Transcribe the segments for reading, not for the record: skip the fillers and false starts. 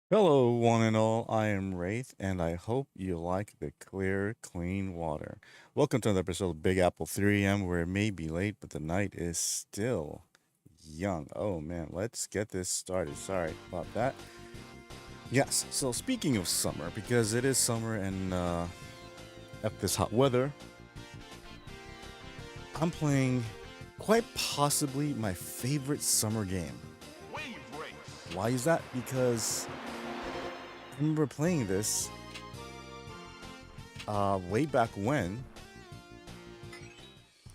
Hello, one and all. I am Wraith, and I hope you like the clear, clean water. Welcome to another episode of Big Apple 3M, where it may be late, but the night is still young. Oh man, let's get this started. Sorry about that. Yes, so speaking of summer, because it is summer and at this hot weather, I'm playing quite possibly my favorite summer game. Why is that? Because I remember playing this way back when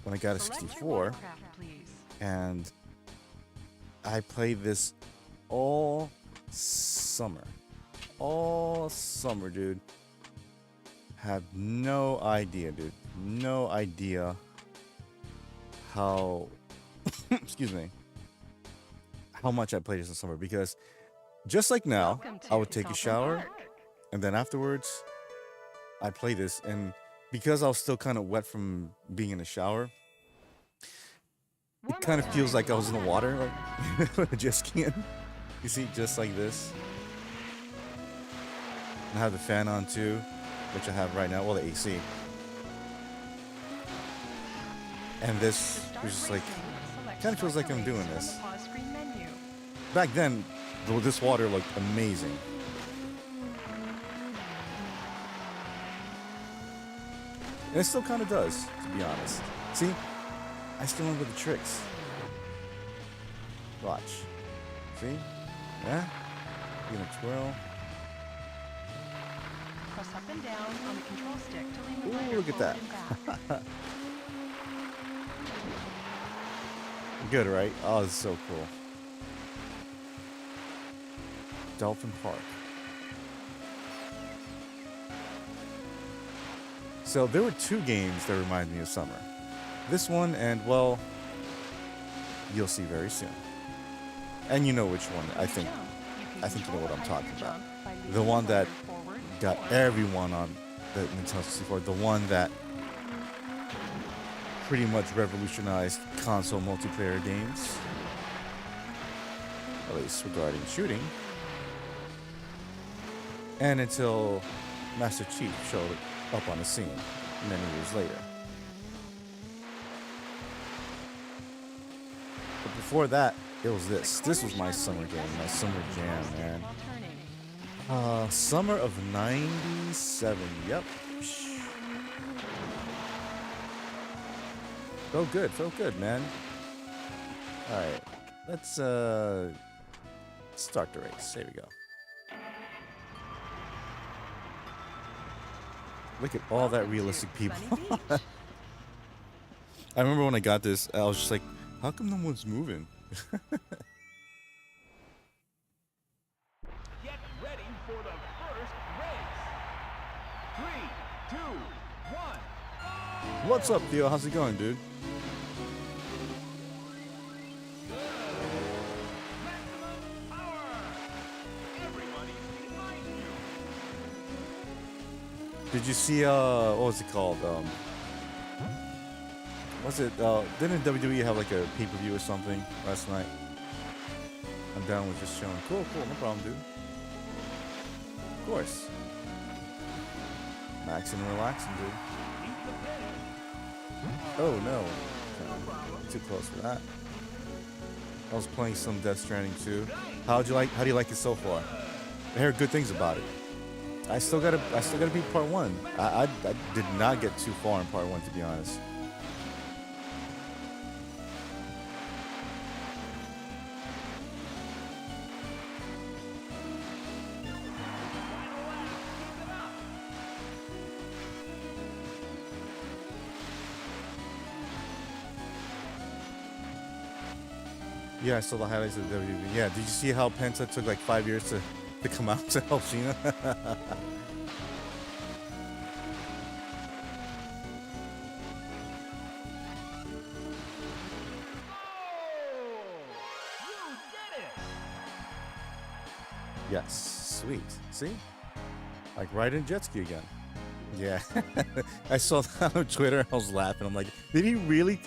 I got a 64, and I played this all summer. All summer, dude. Have no idea, dude. No idea how excuse me, how much I played this in summer, because just like now, I would take a shower and then afterwards I play this, and because I was still kind of wet from being in the shower, it kind of feels like I was in the water, like just skiing. You see, just like this. And I have the fan on too, which I have right now. Well, the AC. And this was just like, kind of feels like I'm doing this. Back then, this water looked amazing. And it still kind of does, to be honest. See? I still remember the tricks. Watch. See? Yeah? You're gonna twirl. Press up and down on the control stick to lean the Ooh, look at that. Good, right? Oh, this is so cool. Dolphin Park. So there were two games that remind me of summer. This one and, well, you'll see very soon. And you know which one, I think you know what I'm talking about. The one that got everyone on the Nintendo 64, the one that pretty much revolutionized console multiplayer games, at least regarding shooting. And until Master Chief showed up on the scene many years later. But before that, it was this. This was my summer game, my summer jam, man. Summer of '97. Yep. Felt good, man. All right, let's start the race. There we go. Look at all that realistic people. I remember when I got this, I was just like, how come no one's moving? Get ready for the first race. 3, 2, 1. What's up, Theo? How's it going, dude? Maximum power. Everybody behind you. Did you see, what was it called? Was it, didn't WWE have like a pay-per-view or something last night? I'm down with just showing. Cool, no problem, dude. Of course. Maxing and relaxing, dude. Oh, no. Too close for that. I was playing some Death Stranding too. How do you like it so far? I heard good things about it. I still gotta beat part 1. I did not get too far in part 1, to be honest. Yeah, I saw the highlights of the WWE. Yeah, did you see how Penta took like 5 years to come out to help Sheena? Yes, sweet. See? Like riding jet ski again. Yeah. I saw that on Twitter. I was laughing. I'm like, did he really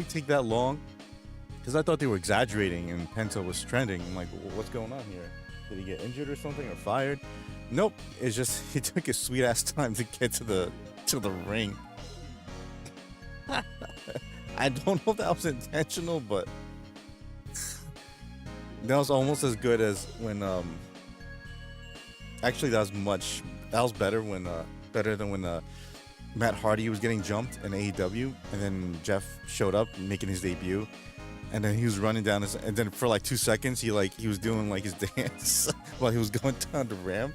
take that long Because I thought they were exaggerating and Penta was trending. I'm like, what's going on here? Did he get injured or something or fired? Nope. It's just he took his sweet ass time to get to the ring. I don't know if that was intentional, but that was almost as good as when actually that was better when better than when Matt Hardy was getting jumped in AEW and then Jeff showed up making his debut and then he was running down his and then for like 2 seconds he was doing like his dance while he was going down the ramp.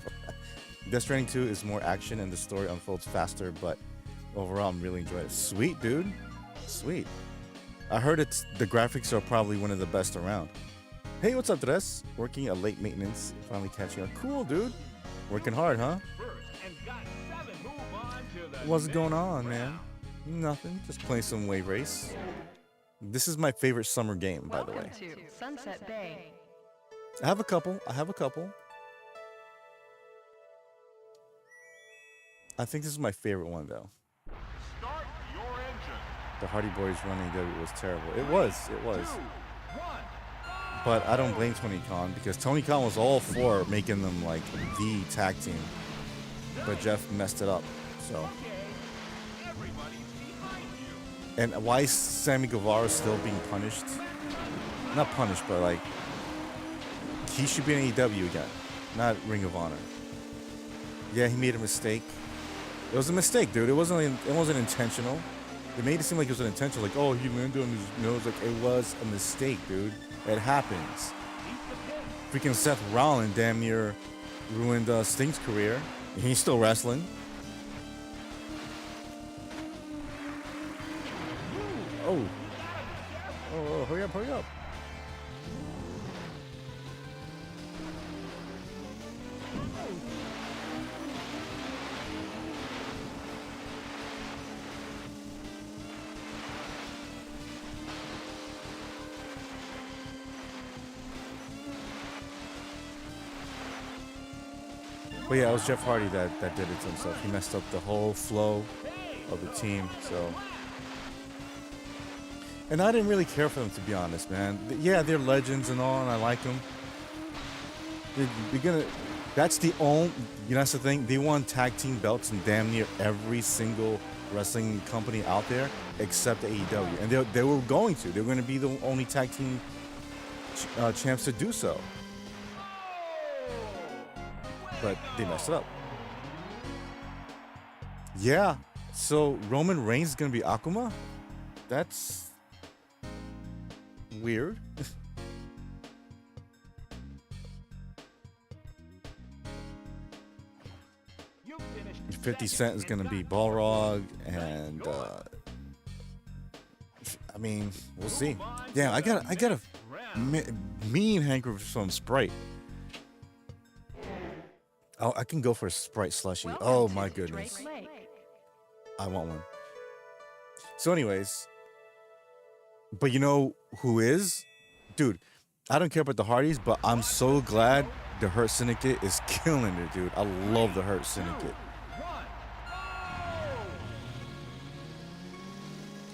Death Stranding 2 is more action and the story unfolds faster, but overall I'm really enjoying it. Sweet, dude. Sweet. I heard the graphics are probably one of the best around. Hey, what's up, Dres? Working at late maintenance, finally catching up. Cool, dude. Working hard, huh? What's going on, man? Nothing. Just playing some Wave Race. This is my favorite summer game, by the way. Welcome to Sunset Bay. I have a couple. I think this is my favorite one, though. Start your engine. The Hardy Boys running W was terrible. It was. But I don't blame Tony Khan because Tony Khan was all for making them like the tag team. But Jeff messed it up. So. And why is Sammy Guevara still being punished? Not punished, but like he should be in AEW again, not Ring of Honor. Yeah, he made a mistake. It was a mistake, dude. It wasn't intentional. They made it seem like it was intentional. Like, oh, he landed on his nose. Like, it was a mistake, dude. It happens. Freaking Seth Rollins damn near ruined Sting's career. And he's still wrestling. Oh, hurry up. But yeah, it was Jeff Hardy that did it to himself. He messed up the whole flow of the team, so. And I didn't really care for them, to be honest, man. Yeah, they're legends and all, and I like them. That's the only, that's the thing. They won tag team belts in damn near every single wrestling company out there except AEW. And they were going to. They were going to be the only tag team champs to do so. But they messed it up. Yeah, so Roman Reigns is going to be Akuma? That's weird. 50 Cent is going to be Balrog, and I mean, we'll see. Damn, I got a mean hanker for some Sprite. Oh, I can go for a Sprite slushie. Oh my goodness. I want one. So anyways, but you know who is? Dude, I don't care about the Hardys, but I'm so glad the Hurt Syndicate is killing it, dude. I love the Hurt Syndicate.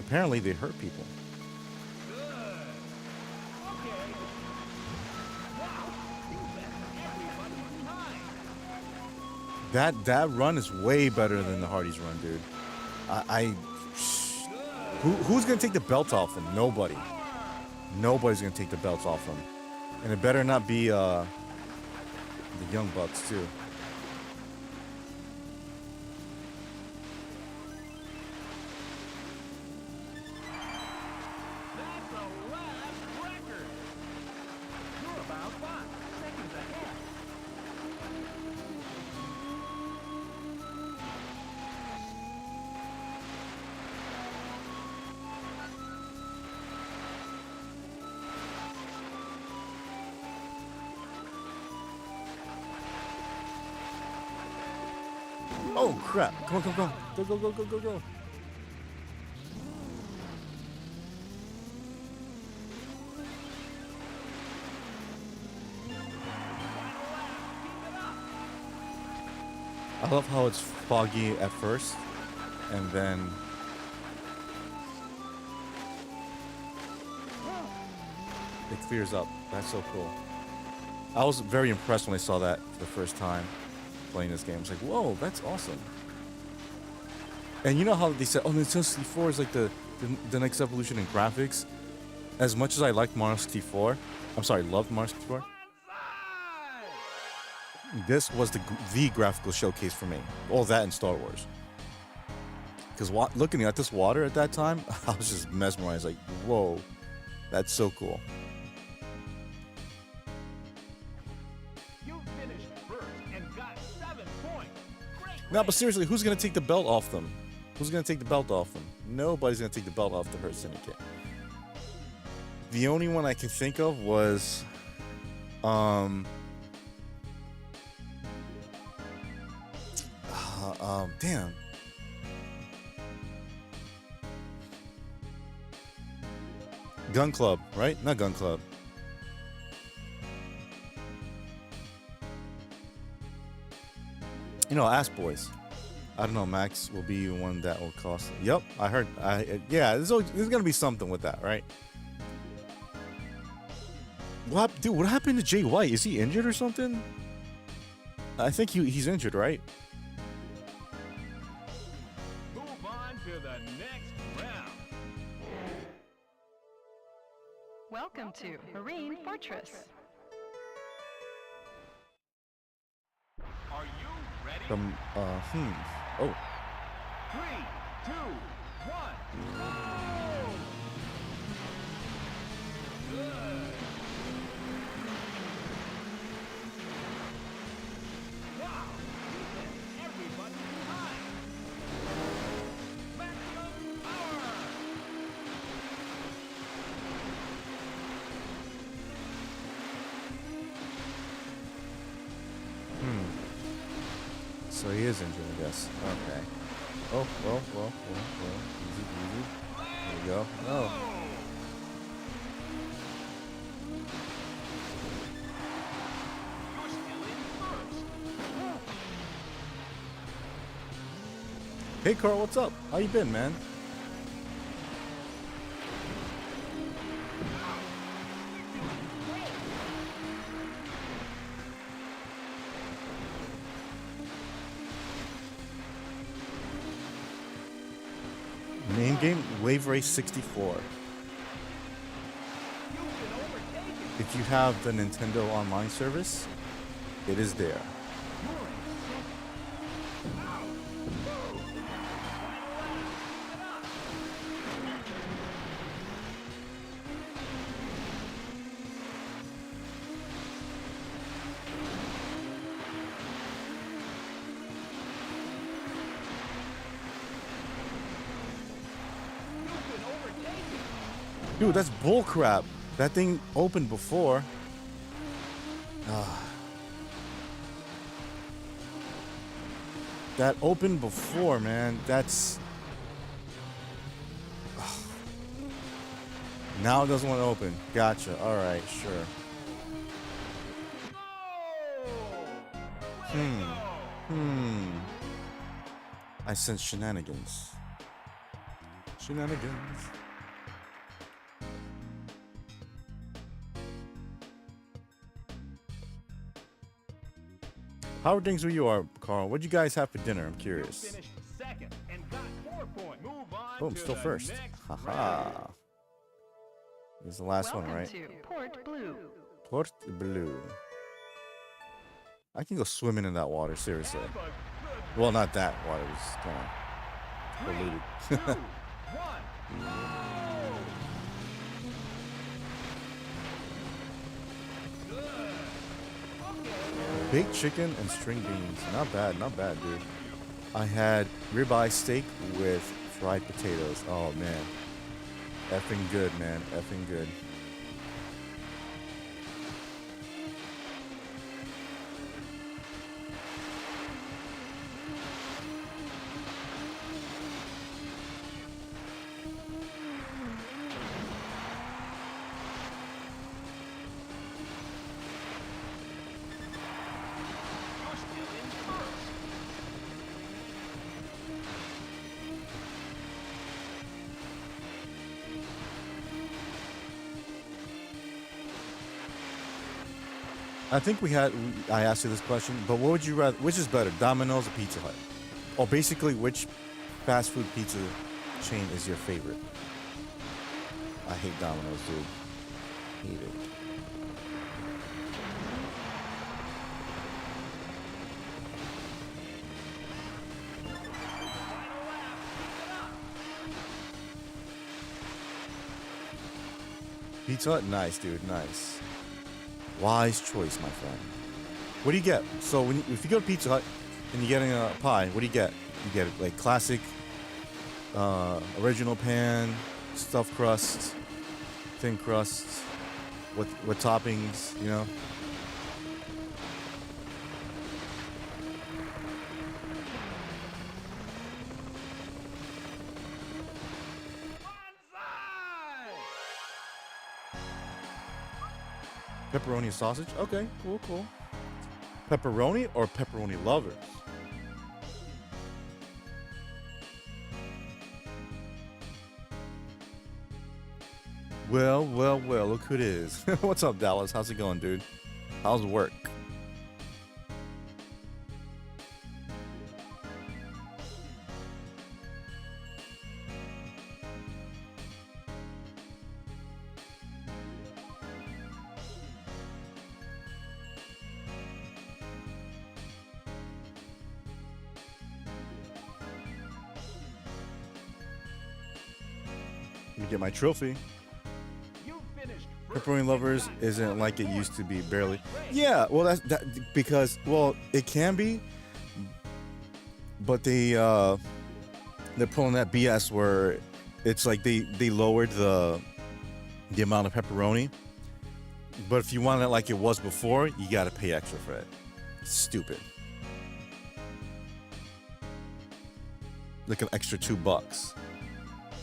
Apparently they hurt people. That run is way better than the Hardys run, dude. Who's gonna take the belt off them? Nobody. Nobody's gonna take the belts off them, and it better not be the Young Bucks too. That's the last record. You're about 5 seconds ahead. Oh crap! Come on, go! I love how it's foggy at first, and then It clears up. That's so cool. I was very impressed when I saw that for the first time playing this game. I was like, whoa, that's awesome. And you know how they said, oh, Nintendo 64 is like the next evolution in graphics? As much as I liked Mario 64, I'm sorry, loved Mario 64, this was the graphical showcase for me. All that in Star Wars. Because looking at this water at that time, I was just mesmerized. Like, whoa, that's so cool. You finished first and got 7 points. Great. No, but seriously, who's gonna take the belt off them? Who's gonna take the belt off them? Nobody's gonna take the belt off the Hurt Syndicate. The only one I can think of was, damn. Gun Club, right? Not Gun Club. You know, Ass Boys. I don't know. Max will be one that will cost. Yep, I heard. Yeah, there's gonna be something with that, right? Dude, what happened to Jay White? Is he injured or something? I think he's injured, right? Move on to the next round. Welcome to Marine Fortress. Are you ready? From oh, 3, 2, 1. Good. Wow. Everybody behind. Maximum power. so he is injured, I guess. Okay. Oh, well. Easy peasy. There we go. Oh. You're still in first. Hey, Carl, what's up? How you been, man? Main game, Wave Race 64. If you have the Nintendo Online service, it is there. Dude, that's bullcrap. That thing opened before. That opened before, man. That's... Now it doesn't want to open. Gotcha. Alright, sure. I sense shenanigans. Shenanigans. How are things where you are, Carl? What'd you guys have for dinner? I'm curious. Finished second and got 4 points. Move on Boom, to still the first. next Haha. round. This is the last Welcome one, right? to Port Blue. Port Blue. I can go swimming in that water, seriously. Have a good Well, not that water. It's kind of 3, polluted. 2, 1. Baked chicken and string beans. Not bad, dude. I had ribeye steak with fried potatoes. Oh, man. Effing good, man. Effing good. You're still in first. I think I asked you this question, but what would you rather? Which is better, Domino's or Pizza Hut? Or basically, which fast food pizza chain is your favorite? I hate Domino's, dude. Hate it. Pizza Hut, nice, dude, nice. Wise choice, my friend. What do you get? So if you go to Pizza Hut and you're getting a pie, what do you get? You get like classic, original pan, stuffed crust, thin crust, with toppings, you know. Pepperoni and sausage. Okay, cool, cool. Pepperoni or pepperoni lovers? Well, well, well, look who it is. What's up, Dallas? How's it going, dude? How's work? Let me get my trophy. You finished Pepperoni lovers isn't like it used to be, barely. Yeah, well, that's that because well, it can be, but they're pulling that BS where it's like they lowered the amount of pepperoni, but if you want it like it was before, you got to pay extra for it. It's stupid. Like an extra $2.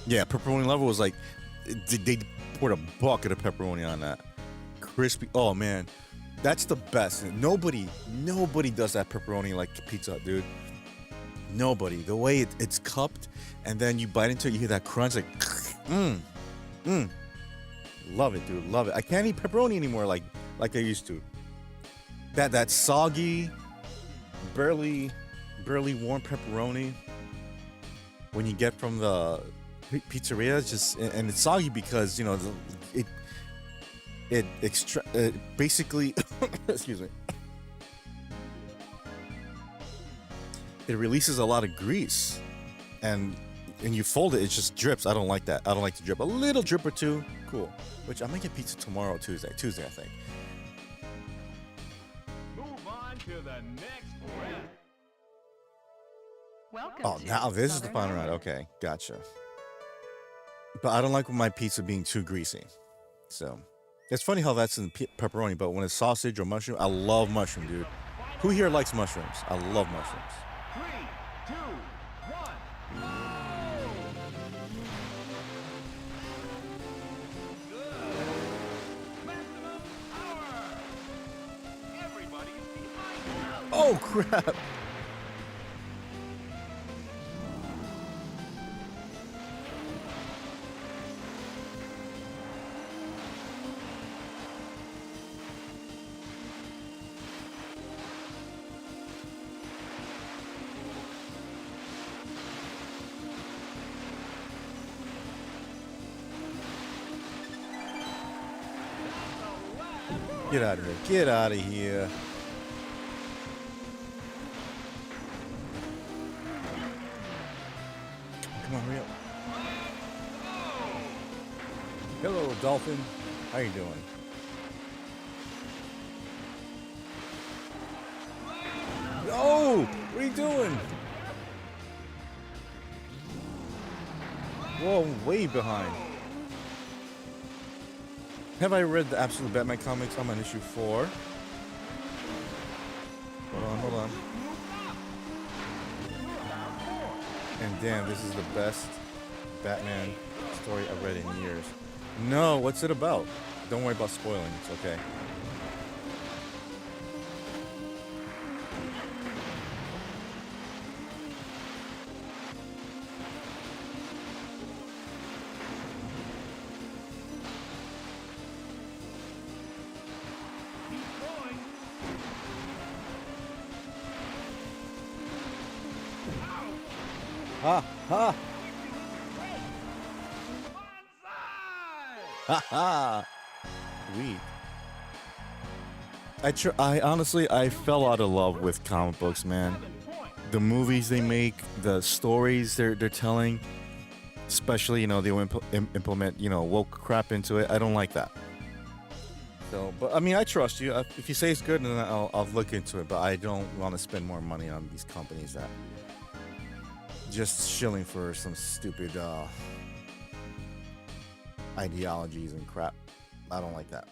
Yeah, pepperoni lover was like they poured a bucket of pepperoni on that. Crispy. Oh man, that's the best. Nobody does that pepperoni like Pizza Hut, dude. Nobody. The way it's cupped, and then you bite into it, you hear that crunch, like, mmm. Love it, dude. Love it. I can't eat pepperoni anymore like I used to. That soggy, barely warm pepperoni when you get from the pizzeria, it's just and it's soggy because you know it basically excuse me, it releases a lot of grease, and you fold it, it just drips. I don't like that. I don't like to drip. A little drip or two, cool. Which I might get pizza tomorrow, Tuesday, I think. move on to the next round. Welcome Oh, to now this is the Southern final round. Orange. Okay, gotcha. But I don't like my pizza being too greasy. So it's funny how that's in pepperoni, but when it's sausage or mushroom, I love mushroom, dude. Who here likes mushrooms? I love mushrooms. 3, 2, 1. Maximum power. Everybody's behind you. Oh crap! Get out of here! Get out of here! Come on, hurry up! Hello, dolphin. How you doing? Oh, what are you doing? Whoa, I'm way behind. Have I read the Absolute Batman comics? I'm on issue 4. Hold on. And damn, this is the best Batman story I've read in years. No, what's it about? Don't worry about spoiling, it's okay. Keep going. Ha ha Onside! ha ha. We. I honestly I fell out of love with comic books, man. 7 points. The movies they make, the stories they're telling, especially they will implement woke crap into it. I don't like that. So, but I mean, I trust you. If you say it's good, then I'll look into it. But I don't want to spend more money on these companies that just shilling for some stupid ideologies and crap. I don't like that.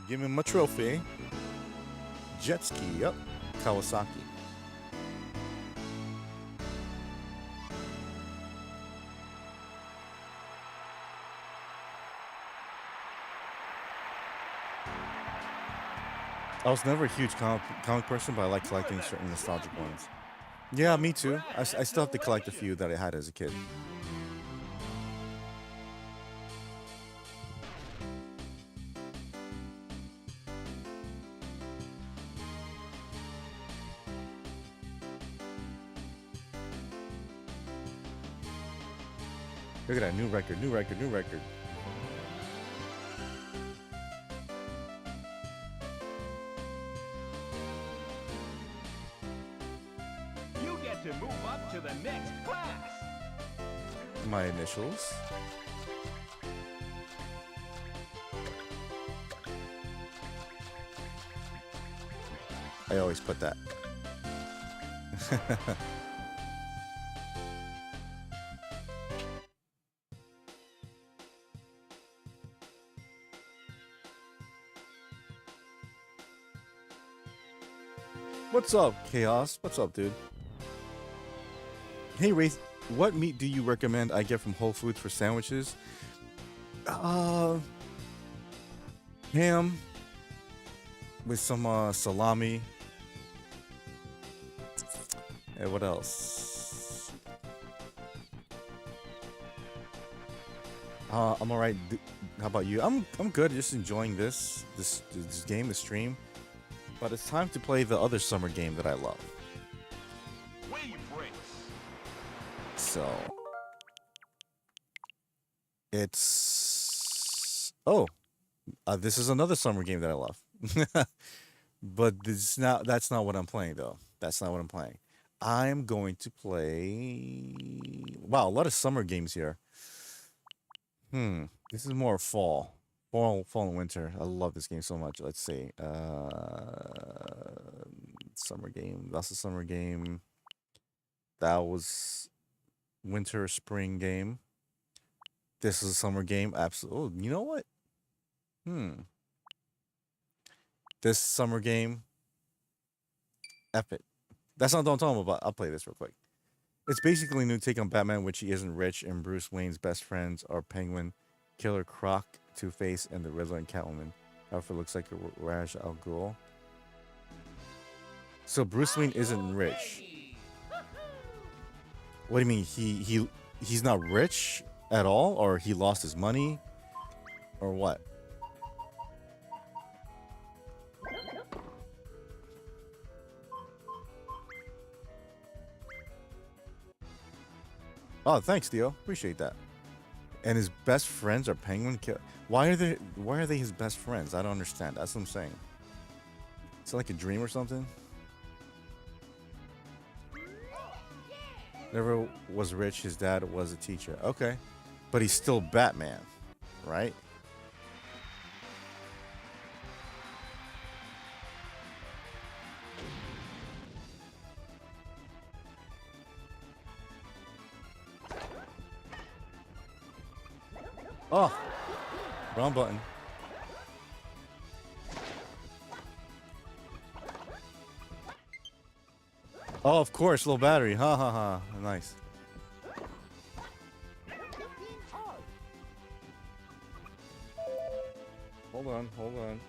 Give him a trophy. Jet ski, yep. Kawasaki. I was never a huge comic person, but I like collecting certain nostalgic ones. Yeah, me too. I still have to collect a few that I had as a kid. Look at that new record, new record, new record. You get to move up to the next class. My initials. I always put that. What's up, Chaos? What's up, dude? Hey, Wraith, what meat do you recommend I get from Whole Foods for sandwiches? Ham with some salami. And what else? I'm alright. How about you? I'm good. Just enjoying this game, the stream. But it's time to play the other summer game that I love. Wave race. So this is another summer game that I love. But that's not what I'm playing though. That's not what I'm playing. I'm going to play. Wow, a lot of summer games here. This is more fall. Fall and winter. I love this game so much. Let's see. Summer game. That's a summer game. That was winter spring game. This is a summer game. Absolutely. Oh, you know what? This summer game. Epic. That's not what I'm talking about. I'll play this real quick. It's basically a new take on Batman, which he isn't rich, and Bruce Wayne's best friends are Penguin, Killer Croc, Two-Face, and the Riddler and Catwoman. Alfred looks like a Ra's al Ghul. So Bruce Wayne isn't rich. What do you mean? He's not rich at all, or he lost his money, or what? Oh, thanks, Theo. Appreciate that. And his best friends are Penguin. Why are they his best friends? I don't understand. That's what I'm saying. Is it like a dream or something? Never was rich. His dad was a teacher. Okay, but he's still Batman, right? Oh, wrong button. Oh, of course, low battery. Ha ha ha. Nice. Hold on, hold on.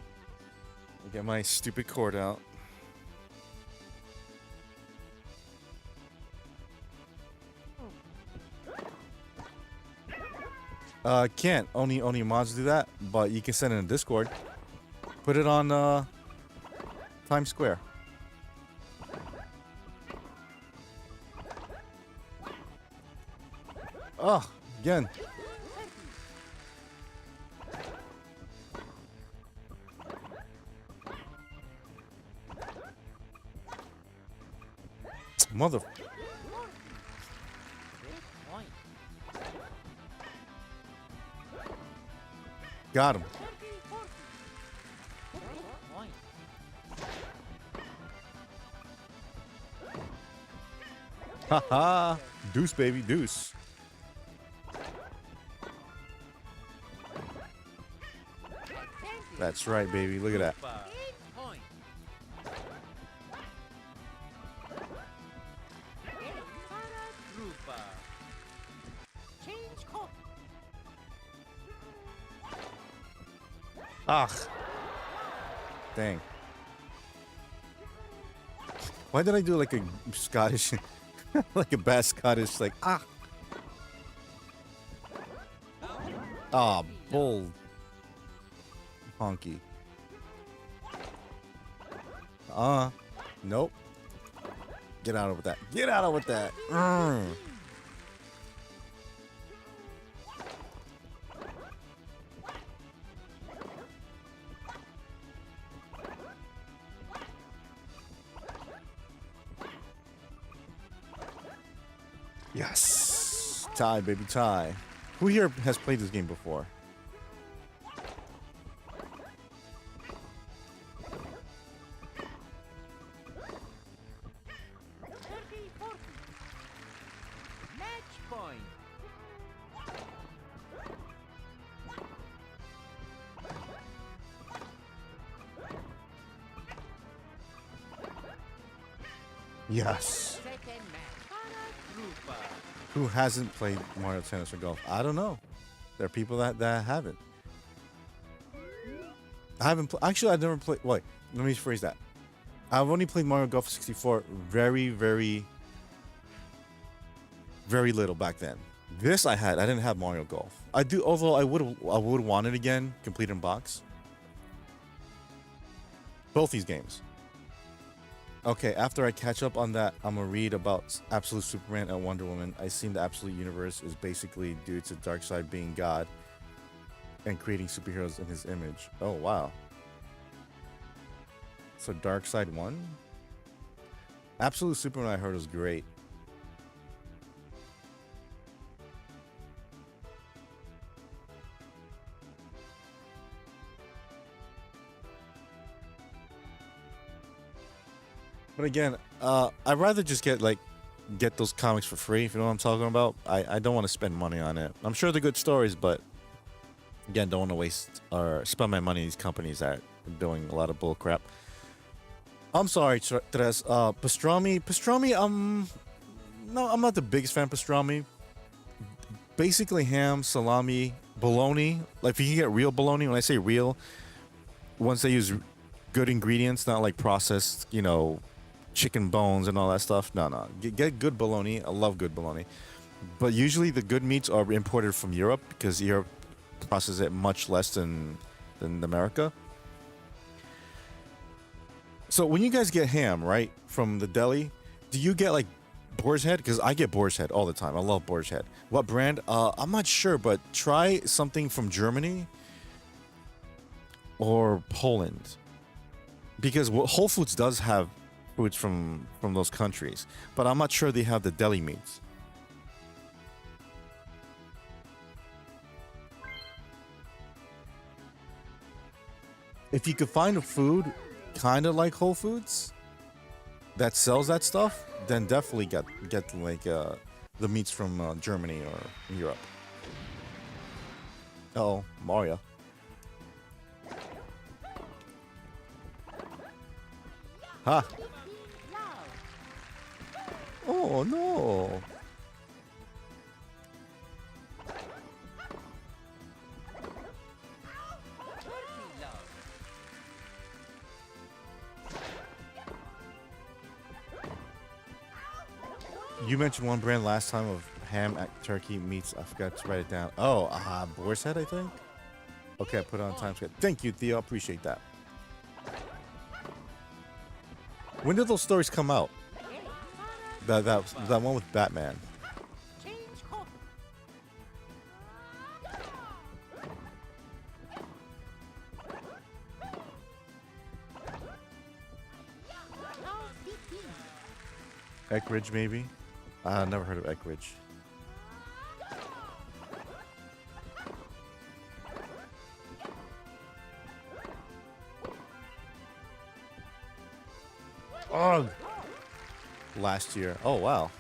I'll get my stupid cord out. Can't. Only mods do that, but you can send it in Discord. Put it on Times Square. Oh, again. Mother. Got him. Haha. Deuce, baby, deuce. That's right, baby. Look at that. Point. Rupa. Change court. Ah. Dang. Why did I do like a Scottish, like a bad Scottish, like, ah. Ah, bull. Honky. Nope. Get out of with that. Get out of with that. Yes. Tie, baby, tie. Who here has played this game before? Match point. Yes. Second match. Rupa. Who hasn't played Mario Tennis or Golf? I don't know. There are people that haven't. I haven't. Actually, I've never played. Wait, let me phrase that. I've only played Mario Golf 64 very, very, very little back then. This I had. I didn't have Mario Golf. I do. Although I would want it again, complete in box. Both these games. Okay, after I catch up on that, I'm gonna read about Absolute Superman and Wonder Woman. I seen the Absolute Universe is basically due to Darkseid being God and creating superheroes in his image. Oh wow. So Darkseid won? Absolute Superman I heard was great. But again, I'd rather just get those comics for free, if you know what I'm talking about. I don't want to spend money on it. I'm sure they're good stories, but again, don't want to waste or spend my money on these companies that are doing a lot of bull crap. I'm sorry, Tres. Pastrami, no, I'm not the biggest fan of pastrami. Basically ham, salami, bologna. Like if you can get real bologna, when I say real, once they use good ingredients, not like processed, chicken bones and all that stuff. No. Get good bologna. I love good bologna. But usually the good meats are imported from Europe because Europe processes it much less than America. So when you guys get ham, right, from the deli, do you get like boar's head? Because I get boar's head all the time. I love boar's head. What brand? I'm not sure, but try something from Germany or Poland. Because Whole Foods does have foods from those countries, but I'm not sure they have the deli meats. If you could find a food kind of like Whole Foods that sells that stuff, then definitely get like the meats from Germany or Europe. Oh, Mario. Ha! Oh no! You mentioned one brand last time of ham at turkey meats. I forgot to write it down. Oh, Boar's Head, I think. Okay, I put it on time scale. Thank you, Theo. Appreciate that. When did those stories come out? That one with Batman. Eckridge, maybe? I never heard of Eckridge. Oh, last year. Oh, wow.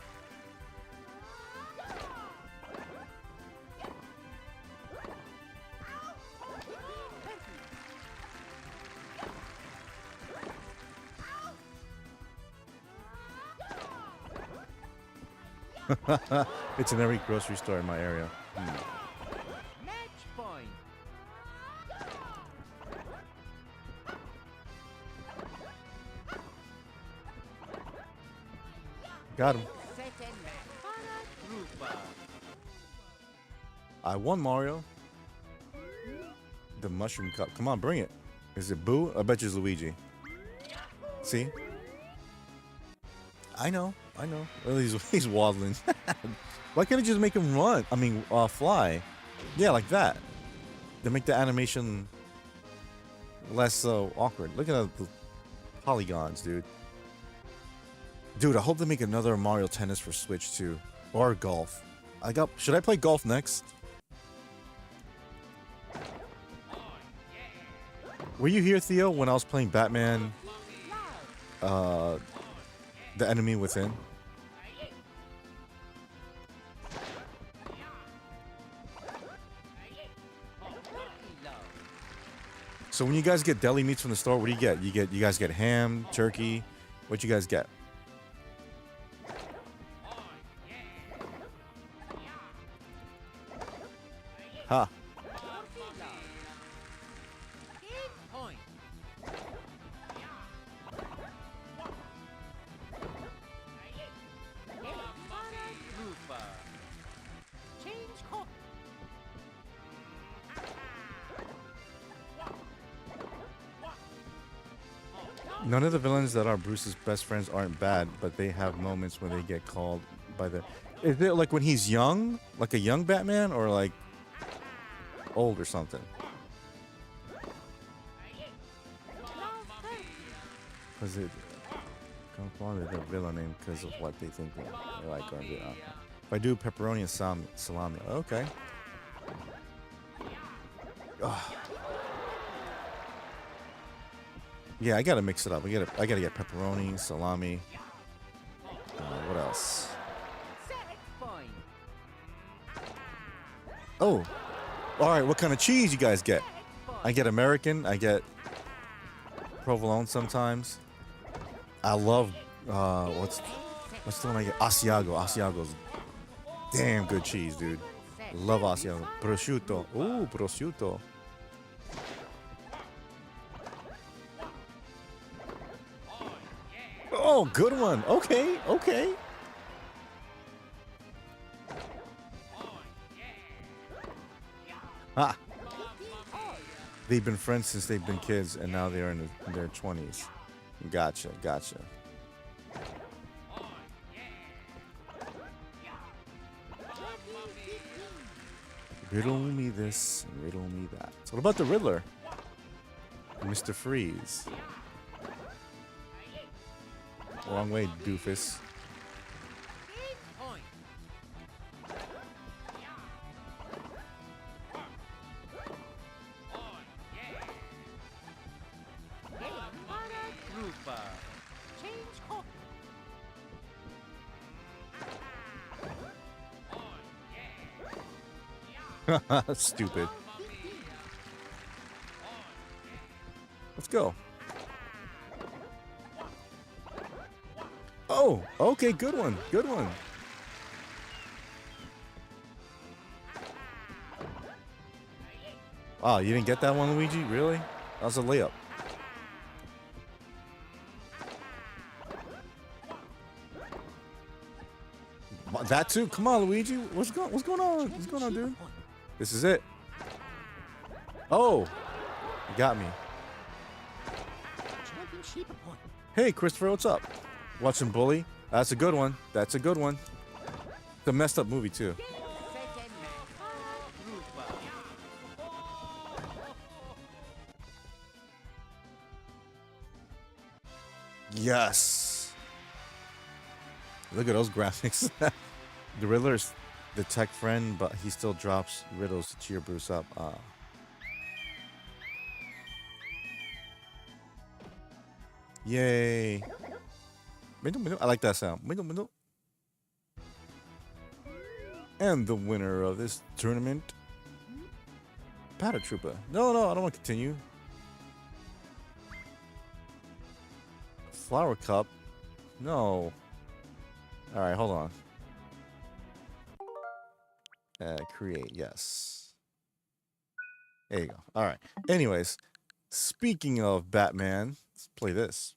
It's in every grocery store in my area. Match point. Got him. Second match. Rupa. I won, Mario. The mushroom cup. Come on, bring it. Is it Boo? I bet you it's Luigi. See? I know. Well, he's waddling. Why can't I just make him run? I mean, fly. Yeah, like that. To make the animation less awkward. Look at the polygons, dude. Dude, I hope they make another Mario Tennis for Switch too, or golf. Should I play golf next? Were you here, Theo, when I was playing Batman? The Enemy Within. So when you guys get deli meats from the store, what do you get? You guys get ham, turkey. What you guys get? Ha. Point. Rupa. Change court. None of the villains that are Bruce's best friends aren't bad, but they have moments when they get called by the. Is it like when he's young, like a young Batman, or like old or something? Because it come along with their villain name because of what they think they like or do. If I do pepperoni and salami, okay. Ugh. Yeah, I gotta mix it up. I gotta get pepperoni, salami. What else? Set point. Oh, all right. What kind of cheese you guys get? I get American. I get provolone sometimes. I love what's the one I get? Asiago. Asiago's damn good cheese, dude. Love Asiago. Prosciutto. Ooh, prosciutto. Oh, good one. Okay, okay. Ah. They've been friends since they've been kids, and now they're in their 20s. Gotcha, gotcha. Riddle me this and riddle me that. So what about the Riddler? Mr. Freeze. Wrong way, doofus. Point. Rupa. Change court. Stupid. Let's go. Oh, okay, good one. Good one. Oh, you didn't get that one, Luigi? Really? That was a layup. That too? Come on, Luigi. What's going on? What's going on, dude? This is it. Oh, you got me. Championship point. Hey, Christopher, what's up? Watching Bully? That's a good one. That's a good one. The messed up movie, too. Yes. Look at those graphics. The Riddler's the tech friend, but he still drops riddles to cheer Bruce up. Yay. I like that sound. And the winner of this tournament, Paratrooper. No, I don't want to continue. Flower Cup. No. All right, hold on. Create, yes. There you go. All right. Anyways, speaking of Batman, let's play this.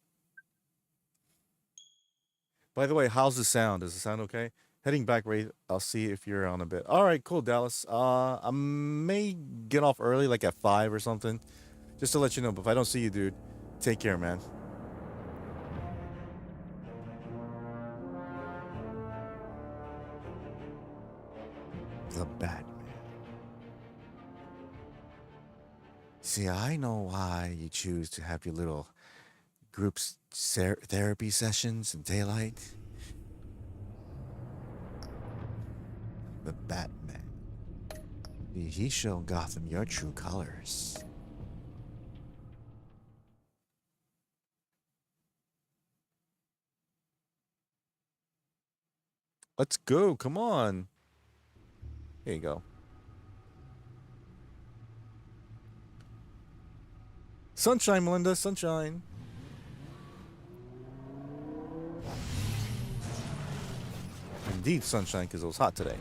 By the way, how's the sound? Does it sound okay? Heading back, Ray. I'll see if you're on a bit. All right, cool, Dallas. I may get off early, like at 5 or something, just to let you know. But if I don't see you, dude, take care, man. The Batman. See, I know why you choose to have your little groups therapy sessions in daylight. The Batman. He showed Gotham your true colors. Let's go. Come on. Here you go. Sunshine, Melinda. Sunshine. Indeed, sunshine, because it was hot today.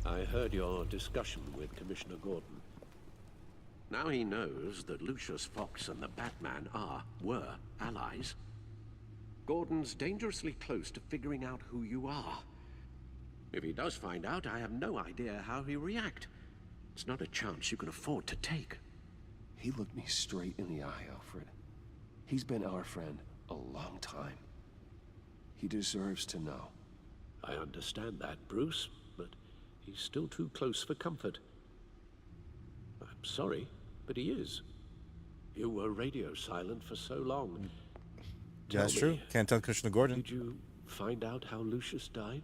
I heard your discussion with Commissioner Gordon. Now he knows that Lucius Fox and the Batman were allies. Gordon's dangerously close to figuring out who you are. If he does find out, I have no idea how he'll react. It's not a chance you can afford to take. He looked me straight in the eye, Alfred. He's been our friend a long time. He deserves to know. I understand that, Bruce, but he's still too close for comfort. I'm sorry, but he is. You were radio silent for so long. Yeah, that's true. Can't tell Commissioner Gordon. Did you find out how Lucius died?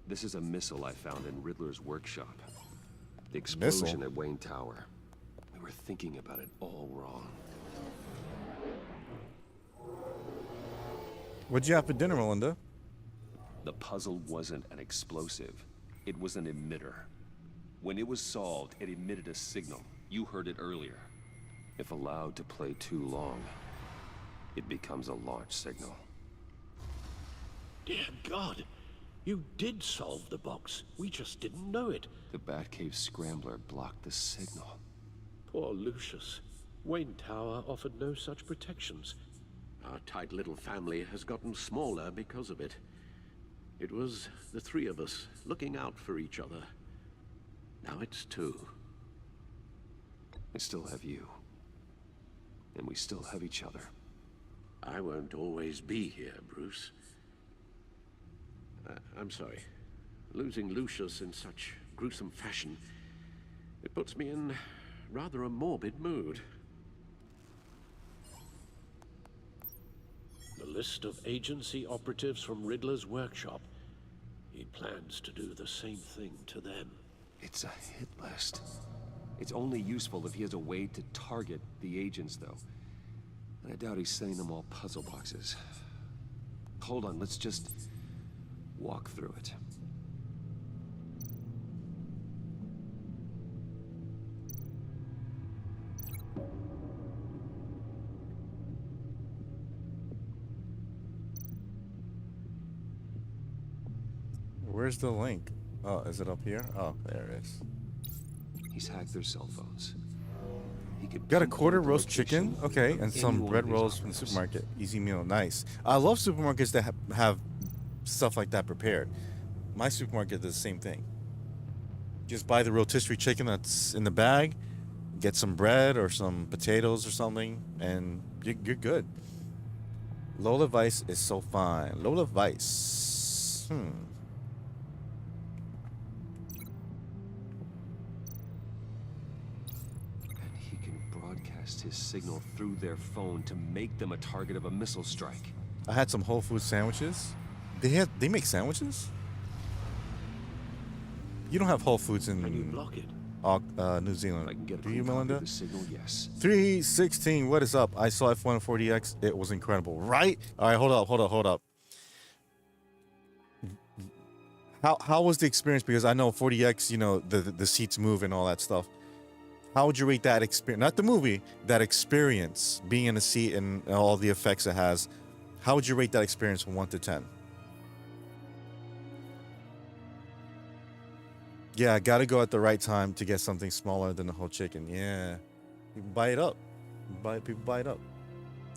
This is a missile I found in Riddler's workshop. The explosion at Wayne Tower. We were thinking about it all wrong. What'd you have for dinner, Melinda? The puzzle wasn't an explosive. It was an emitter. When it was solved, it emitted a signal. You heard it earlier. If allowed to play too long, it becomes a launch signal. Dear God, you did solve the box. We just didn't know it. The Batcave scrambler blocked the signal. Poor Lucius. Wayne Tower offered no such protections. Our tight little family has gotten smaller because of it. It was the three of us looking out for each other. Now it's two. I still have you. And we still have each other. I won't always be here, Bruce. I'm sorry. Losing Lucius in such gruesome fashion, it puts me in rather a morbid mood. The list of agency operatives from Riddler's workshop. He plans to do the same thing to them. It's a hit list. It's only useful if he has a way to target the agents, though. And I doubt he's sending them all puzzle boxes. Hold on, let's just walk through it. Where's the link? Oh, is it up here? Oh, there it is. He's hacked their cell phones. He could Got a pinpoint quarter the roast location chicken, okay, of and any some one bread of these rolls from the operatives. supermarket. Easy meal, nice. I love supermarkets that have stuff like that prepared. My supermarket does the same thing. Just buy the rotisserie chicken that's in the bag, get some bread or some potatoes or something, and You're good. Lola Vice is so fine. Lola Vice. And he can broadcast his signal through their phone to make them a target of a missile strike. I had some Whole Food sandwiches. They make sandwiches? You don't have Whole Foods Can you in block it? New Zealand. If I can get a Do clean you, copy Melinda? of the signal, yes. 316, what is up? I saw F140X. It was incredible, right? All right, hold up. How was the experience? Because I know 40X, you know, the seats move and all that stuff. How would you rate that experience? Not the movie, that experience, being in a seat and all the effects it has. How would you rate that experience from 1 to 10? Yeah, I gotta go at the right time to get something smaller than the whole chicken. Yeah. People buy it up. People buy it up.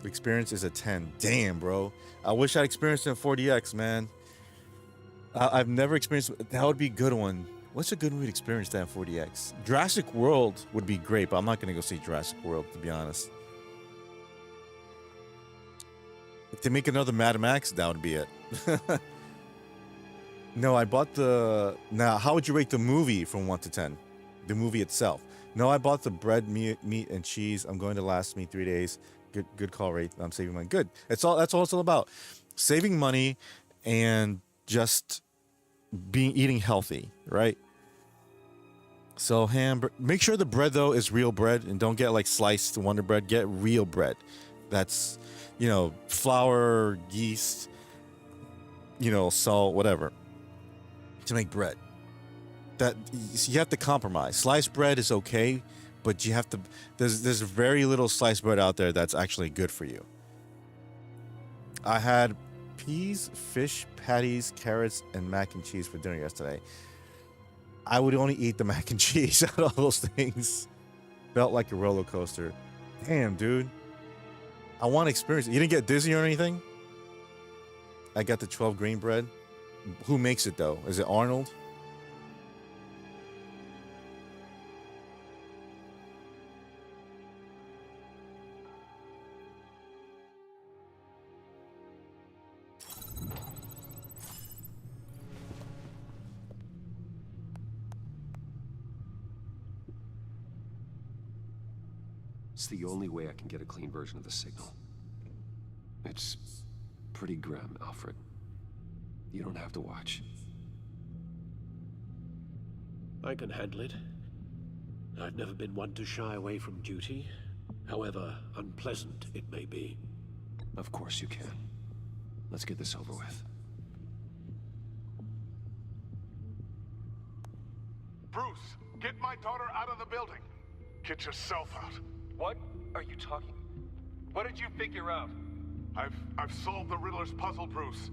The experience is a 10. Damn, bro. I wish I'd experienced it in 40X, man. I've never experienced. That would be a good one. What's a good movie to experience that in 40X? Jurassic World would be great, but I'm not gonna go see Jurassic World, to be honest. If they make another Mad Max, that would be it. No, I bought the. Now, how would you rate the movie from 1 to 10? The movie itself. No, I bought the bread, meat, and cheese. I'm going to last me 3 days. Good call rate. I'm saving money. Good. That's all it's all about. Saving money and just eating healthy, right? So make sure the bread though is real bread and don't get like sliced Wonder Bread. Get real bread. That's, flour, yeast, salt, whatever, to make bread. That you have to compromise. Sliced bread is okay, but you have to. There's very little sliced bread out there that's actually good for you. I had peas, fish, patties, carrots, and mac and cheese for dinner yesterday. I would only eat the mac and cheese out of all those things. Felt like a roller coaster. Damn, dude. I want to experience it. You didn't get dizzy or anything? I got the 12 green bread. Who makes it though? Is it Arnold? It's the only way I can get a clean version of the signal. It's pretty grim, Alfred. You don't have to watch. I can handle it. I've never been one to shy away from duty, however unpleasant it may be. Of course you can. Let's get this over with. Bruce, get my daughter out of the building. Get yourself out. What are you talking? What did you figure out? I've solved the Riddler's puzzle, Bruce.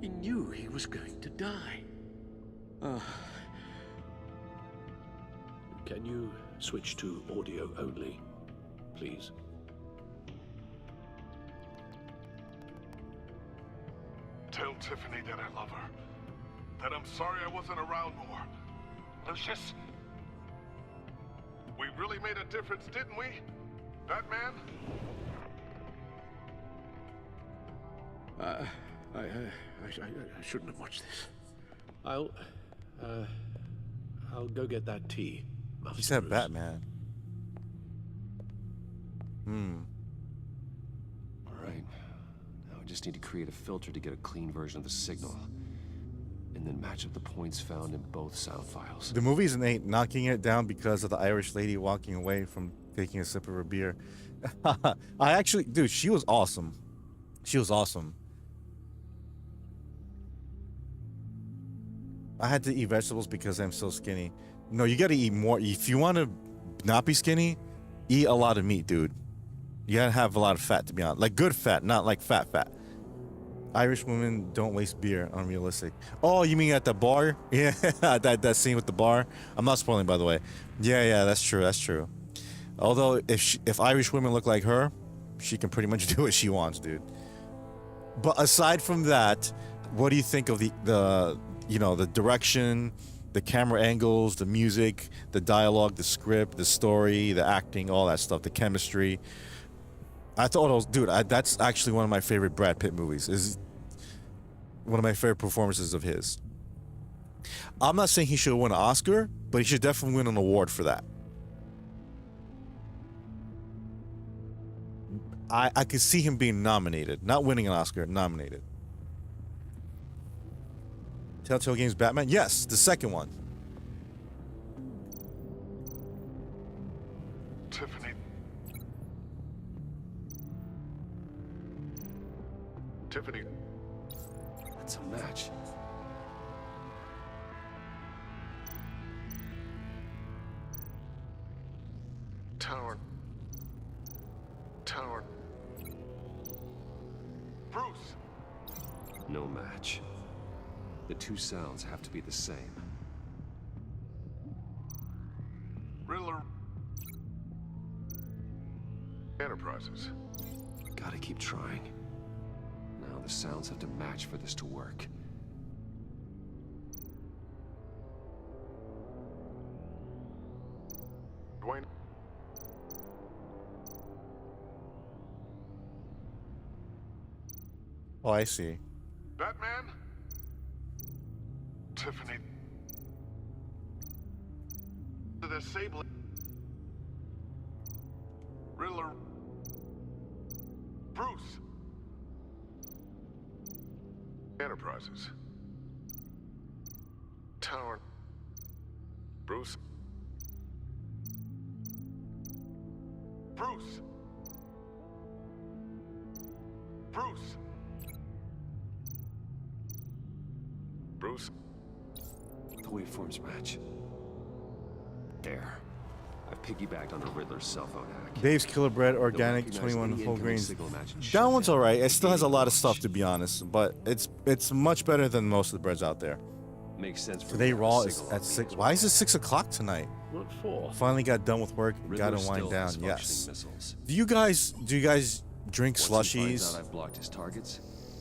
He knew he was going to die. Can you switch to audio only, please? Tell Tiffany that I love her. That I'm sorry I wasn't around more. Lucius? We really made a difference, didn't we? Batman? I shouldn't have watched this. I'll go get that tea. Master He said Bruce. Batman. All right. Now I just need to create a filter to get a clean version of the signal. And then match up the points found in both sound files. The movie isn't ain't knocking it down because of the Irish lady walking away from taking a sip of her beer. I actually, dude, she was awesome. She was awesome. I had to eat vegetables because I'm so skinny. No, you gotta eat more. If you want to not be skinny, eat a lot of meat, dude. You gotta have a lot of fat, to be honest. Like good fat, not like fat. Irish women don't waste beer. Unrealistic. Oh, you mean at the bar? Yeah, that scene with the bar. I'm not spoiling, by the way. Yeah, that's true. Although if Irish women look like her, she can pretty much do what she wants, dude. But aside from that, what do you think of the direction, The camera angles, the music, the dialogue, the script, the story, the acting, all that stuff, the chemistry. I thought it was, dude, that's actually one of my favorite Brad Pitt movies. Is one of my favorite performances of his. I'm not saying he should win an Oscar, but he should definitely win an award for that. I could see him being nominated, not winning an Oscar, nominated. Telltale Games Batman? Yes, the second one. Tiffany. Tiffany. That's a match. Tower. Tower. Bruce. No match. The two sounds have to be the same. Riddler. Enterprises. Gotta keep trying. Now the sounds have to match for this to work. Dwayne. Oh, I see. Batman. Tiffany. The Sable. Riddler. Bruce. Enterprises. Tower. Bruce. Bruce. Bruce. Bruce. The waveforms match. There. I've piggybacked on the Riddler's cell phone hack. Dave's Killer Bread They'll Organic recognize 21 any whole incoming grains. signal match and That shut one's down alright. It the still has a lot of launch. stuff, to be honest, but it's much better than most of the breads out there. Makes sense for Today me to have a Raw is signal at on me 6. as Why well. is it 6 o'clock tonight? What for? Finally got done with work. Riddler Gotta still wind down. has Yes. functioning missiles. Do you guys drink Once he finds slushies out I've blocked his targets,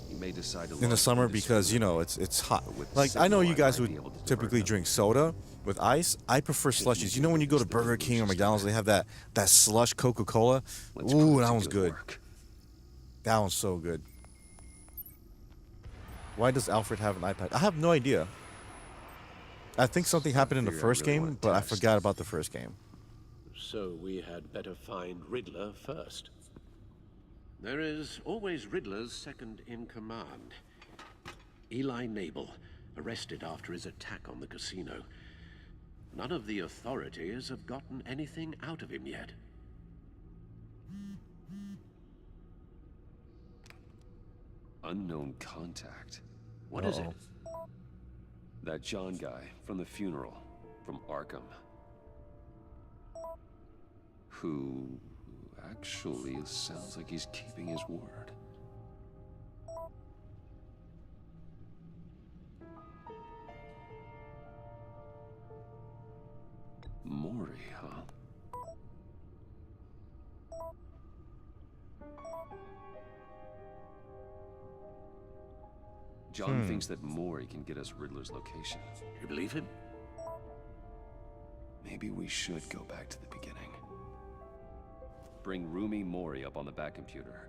he may decide to in the launch summer indiscriminate. because it's hot? But with the Like I know signal, you I guys might would be able to divert typically them. drink soda with ice. I prefer slushies. You know when you go to Burger King or McDonald's, they have that slush Coca-Cola. Let's Ooh, put that to one's good. work. That one's so good. Why does Alfred have an iPad? I have no idea. I think something happened in the figure I first really game, wanna but I test. forgot about the first game. So we had better find Riddler first. There is always Riddler's second in command. Eli Nabel, arrested after his attack on the casino. None of the authorities have gotten anything out of him yet. Unknown contact. What is it? That John guy from the funeral, from Arkham. Who actually sounds like he's keeping his word. Maury, huh? John thinks that Maury can get us Riddler's location. You believe him? Maybe we should go back to the beginning. Bring Rumi Mori up on the back computer.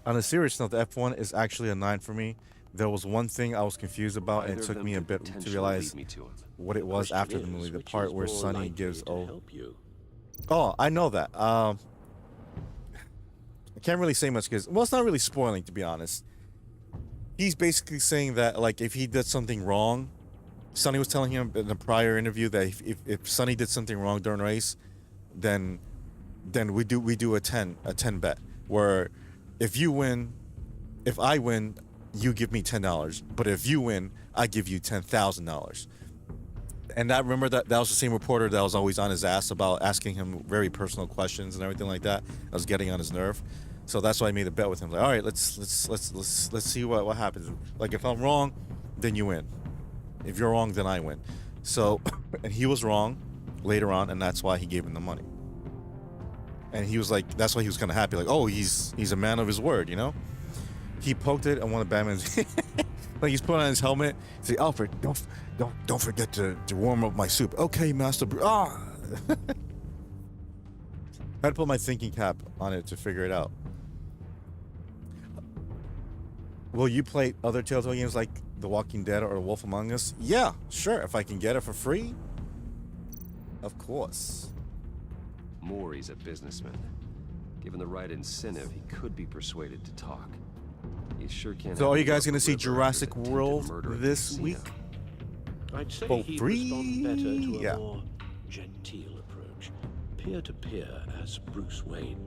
On a serious note, the F1 is actually a 9 for me. There was one thing I was confused about, and Either it of took them me a could bit to potentially realize lead me to him. what it was Question after the is, movie. The which part is where more Sonny likely gives to help you? Oh, I know that. I can't really say much because, well, it's not really spoiling, to be honest. He's basically saying that, like, if he did something wrong, Sonny was telling him in a prior interview that if Sonny did something wrong during a race, then we do a 10 bet where if you win, if I win, you give me $10, but if you win, I give you $10,000. And I remember that was the same reporter that was always on his ass about asking him very personal questions and everything like that. I was getting on his nerve, so that's why I made a bet with him. Like, all right, let's see what happens. Like, if I'm wrong, then you win. If you're wrong, then I win. So, and he was wrong later on, and that's why he gave him the money. And he was like, that's why he was kind of happy. Like, oh, he's a man of his word, you know. He poked it, and one of Batman's Like he's putting on his helmet. He's like, Alfred, don't forget to warm up my soup. Okay, Master. I had to put my thinking cap on it to figure it out. Will you play other Telltale games like The Walking Dead or The Wolf Among Us? Yeah, sure. If I can get it for free, of course. Maury's a businessman. Given the right incentive, he could be persuaded to talk. He sure can't. So, are you guys going going to see Jurassic World this week? I'd say For he'd free? respond better to a Yeah. more genteel approach, peer-to-peer as Bruce Wayne.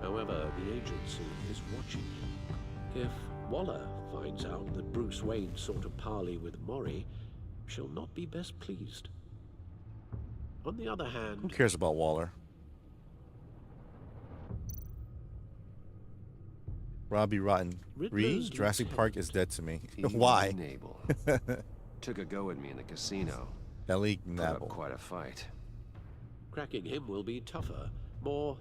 However, the agency is watching him. If Waller finds out that Bruce Wayne sought a parley with Maury, she'll not be best pleased. On the other Who hand, cares about Waller? Robbie Rotten. Riddler's Jurassic Park is dead to me. Even Why? Nabel took a go at me in the casino. Ellie Put up Nabel. quite a fight. cracking him will be tougher, more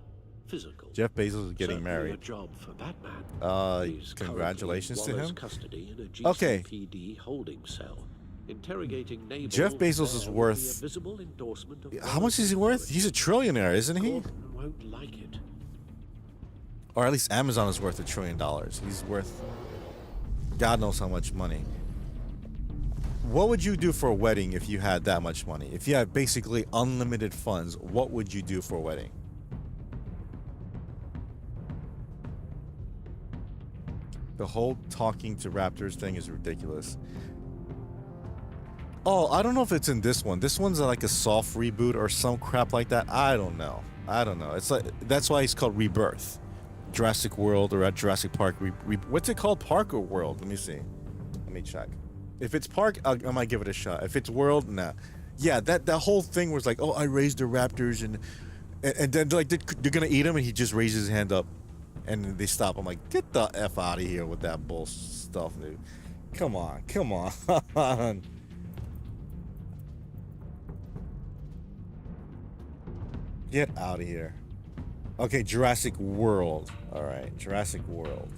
physical. Jeff Bezos is getting Certainly married. A job for that man. He's Congratulations to currently in him. Waller's custody in a Okay. GCPD holding cell. Interrogating Nabel. Jeff Bezos is there will worth- be a visible endorsement of How much is he worth? He's a trillionaire, isn't he? Gordon won't like it. Or at least Amazon is worth $1 trillion. He's worth God knows how much money. What would you do for a wedding if you had that much money? If you had basically unlimited funds, what would you do for a wedding? The whole talking to raptors thing is ridiculous. Oh, I don't know if it's in this one. This one's like a soft reboot or some crap like that. I don't know. It's like that's why it's called Rebirth. Jurassic World or at Jurassic Park. What's it called? Park or World? Let me see. Let me check. If it's Park, I might give it a shot. If it's World, nah. Yeah, that whole thing was like, oh, I raised the raptors and then like they're gonna eat him, and he just raises his hand up, and they stop. I'm like, get the F out of here with that bull stuff, dude. Come on. Get out of here. Okay, Jurassic World. All right, Jurassic World.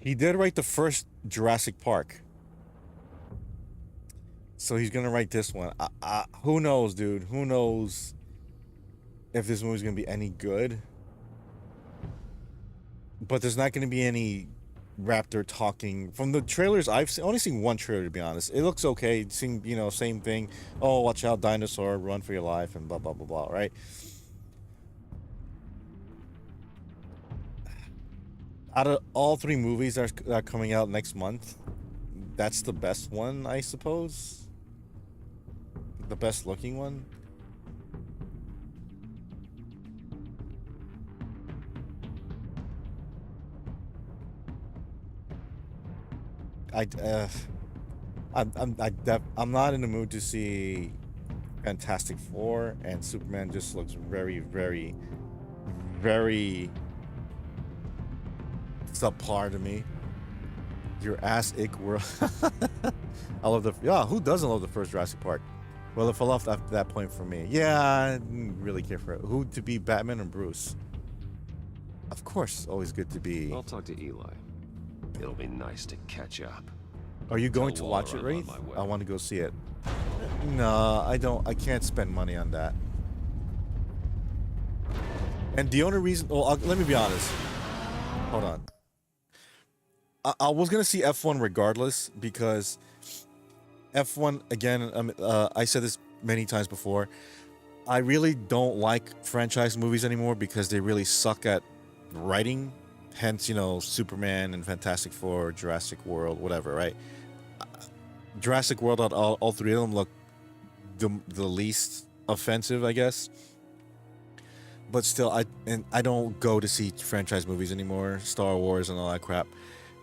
He did write the first Jurassic Park. So he's gonna write this one. Who knows, dude? Who knows if this movie's gonna be any good? But there's not gonna be any raptor talking. From the trailers, only seen one trailer, to be honest. It looks okay. Same thing. Oh, watch out, dinosaur, run for your life, and blah blah blah blah. Right? Out of all three movies that are coming out next month, that's the best one, I suppose. The best looking one. I'm not in the mood to see Fantastic Four, and Superman just looks very, very, very subpar to me. Your ass ick world. I love who doesn't love the first Jurassic Park? Well, it fell off after that point for me. Yeah, I didn't really care for it. Who to be, Batman or Bruce? Of course, always good to be. I'll talk to Eli. It'll be nice to catch up. Are you going to Tell watch it, Waller I'm on Wraith? my way. I want to go see it. No, I don't. I can't spend money on that. And the only reason, let me be honest. Hold on. I was gonna see F1 regardless, because F1 again. I said this many times before. I really don't like franchise movies anymore because they really suck at writing. Hence, Superman and Fantastic Four, Jurassic World, whatever, right? Jurassic World, all three of them look the least offensive, I guess. But still, I don't go to see franchise movies anymore, Star Wars and all that crap.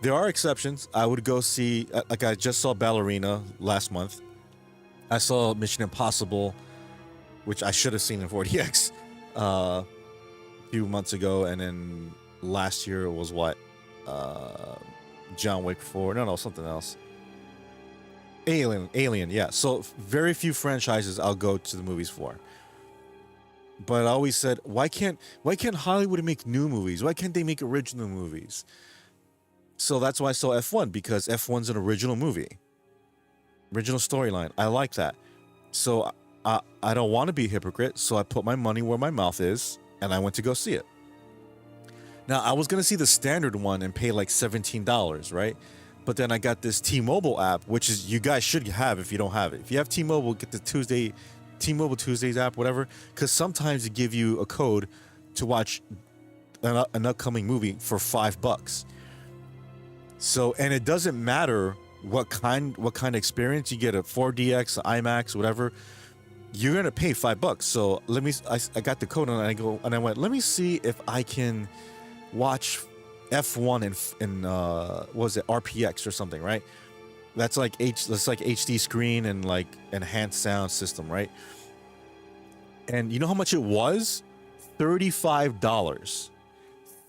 There are exceptions. I would go see, like I just saw Ballerina last month. I saw Mission Impossible, which I should have seen in 4DX a few months ago, and then last year was what? John Wick 4. No, no, something else. Alien, yeah. So very few franchises I'll go to the movies for. But I always said, why can't Hollywood make new movies? Why can't they make original movies? So that's why I saw F1 because F1's an original movie, original storyline. I like that. So I don't want to be a hypocrite. So I put my money where my mouth is, and I went to go see it. Now I was gonna see the standard one and pay like $17, right? But then I got this T-Mobile app, which is you guys should have if you don't have it. If you have T-Mobile, get the T-Mobile Tuesdays app, whatever. Because sometimes they give you a code to watch an upcoming movie for $5. So, and it doesn't matter what kind of experience you get, a 4DX, IMAX, whatever. You're gonna pay $5. So I got the code and I went, let me see if I can watch F1 in what was it, RPX or something, right? That's like HD screen and like enhanced sound system, right? And you know how much it was? $35.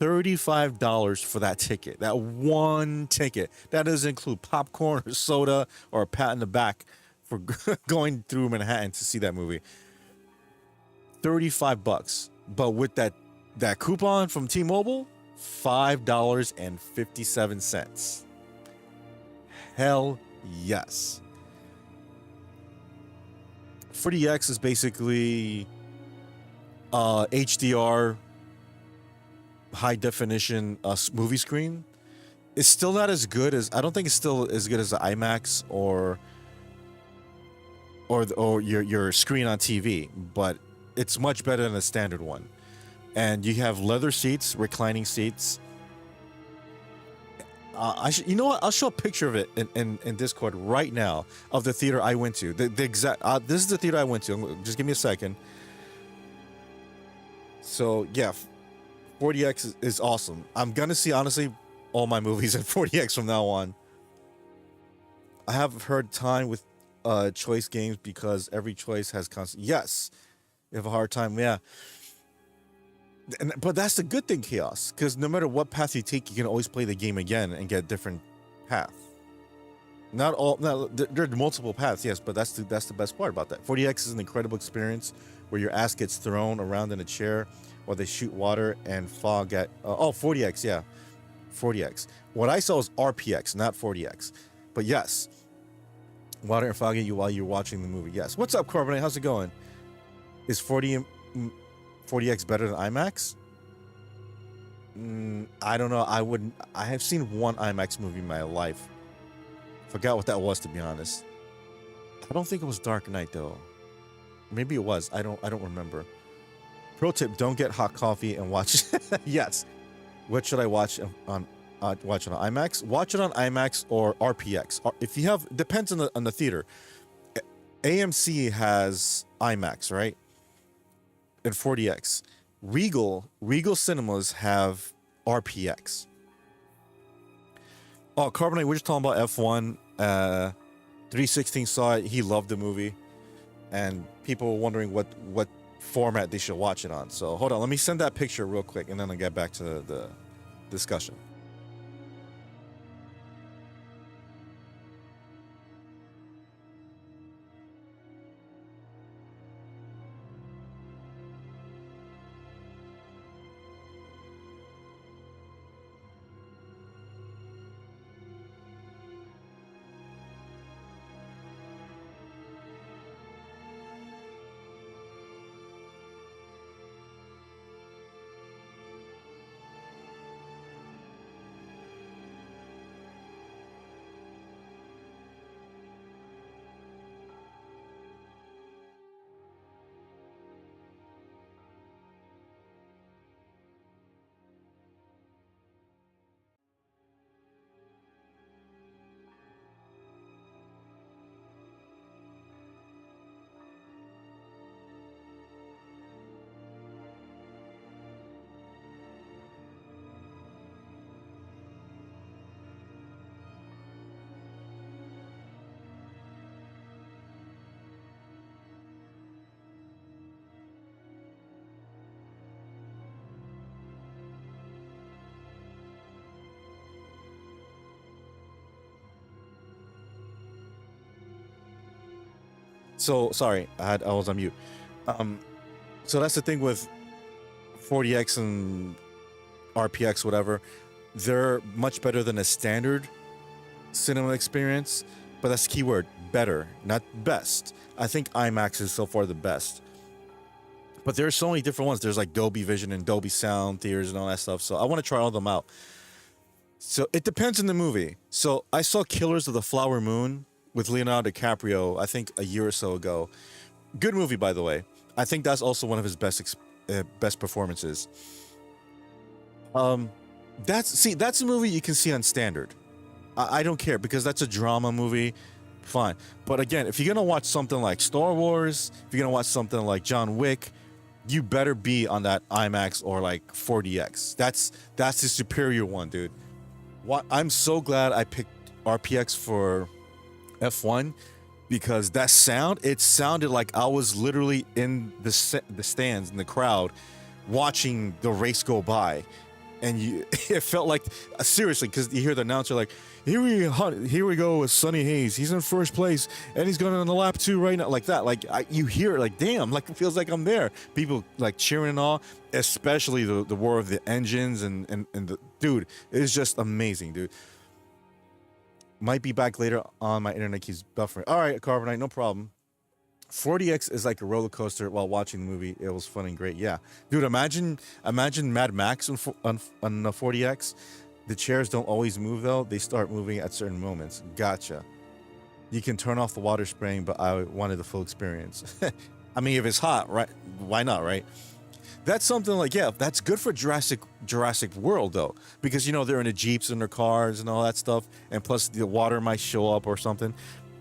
$35 for that ticket. That one ticket. That doesn't include popcorn or soda or a pat in the back for going through Manhattan to see that movie. $35. But with that coupon from T-Mobile, $5.57. Hell yes. 4DX is basically HDR high definition movie screen. It's still not as good as, I don't think it's still as good as the IMAX or your screen on TV, but it's much better than the standard one. And you have leather seats, reclining seats. You know what? I'll show a picture of it in Discord right now of the theater I went to. The exact. This is the theater I went to. Just give me a second. So yeah, 4DX is awesome. I'm gonna see honestly all my movies in 4DX from now on. I have heard time with choice games because every choice has constant. Yes, you have a hard time. Yeah. But that's the good thing, Chaos, because no matter what path you take, you can always play the game again and get a different path. Not all, no, there are multiple paths, yes, but that's the best part about that. 4DX is an incredible experience where your ass gets thrown around in a chair, or they shoot water and fog at. 4DX, yeah, 4DX. What I saw was RPX, not 4DX, but yes, water and fog at you while you're watching the movie. Yes. What's up, Carbonate? How's it going? Is 4DX better than IMAX? I don't know. I have seen one IMAX movie in my life. Forgot what that was, to be honest. I don't think it was Dark Knight though. Maybe it was. I don't remember. Pro tip: don't get hot coffee and watch. Yes. What should I watch on IMAX? Watch it on IMAX or RPX. If you have, depends on the theater. AMC has IMAX, right? And 4DX. Regal Cinemas have RPX. Oh, Carbonate, we're just talking about F1. 316 saw it. He loved the movie. And people were wondering what format they should watch it on. So hold on, let me send that picture real quick and then I'll get back to the discussion. So sorry, I was on mute. Um, so that's the thing with 40x and RPX, whatever. They're much better than a standard cinema experience, but that's the key word, better, not best. I think IMAX is so far the best. But there's so many different ones. There's like Dolby Vision and Dolby Sound theaters and all that stuff. So I want to try all of them out. So it depends on the movie. So I saw Killers of the Flower Moon with Leonardo DiCaprio, I think a year or so ago. Good movie, by the way. I think that's also one of his best performances. That's a movie you can see on standard. I don't care because that's a drama movie. Fine. But again, if you're gonna watch something like Star Wars, if you're gonna watch something like John Wick, you better be on that IMAX or like 40x. That's the superior one, dude. I'm so glad I picked RPX for F1 because that sound, it sounded like I was literally in the stands in the crowd watching the race go by. And it felt like seriously, because you hear the announcer like, here we go with Sonny Hayes. He's in first place, and he's going on the lap 2 right now, like that. Like you hear it, like damn, like it feels like I'm there. People like cheering and all, especially the war of the engines and the dude. It's just amazing, dude. Might be back later on. My internet keeps buffering. All right, Carbonite, no problem. 40x is like a roller coaster while watching the movie. It was fun and great. Yeah, dude. Imagine Mad Max on 40x. The chairs don't always move though. They start moving at certain moments. Gotcha. You can turn off the water spraying, but I wanted the full experience. I mean, if it's hot, right? Why not, right? That's something like, yeah, that's good for Jurassic World though, because you know they're in the jeeps and their cars and all that stuff, and plus the water might show up or something.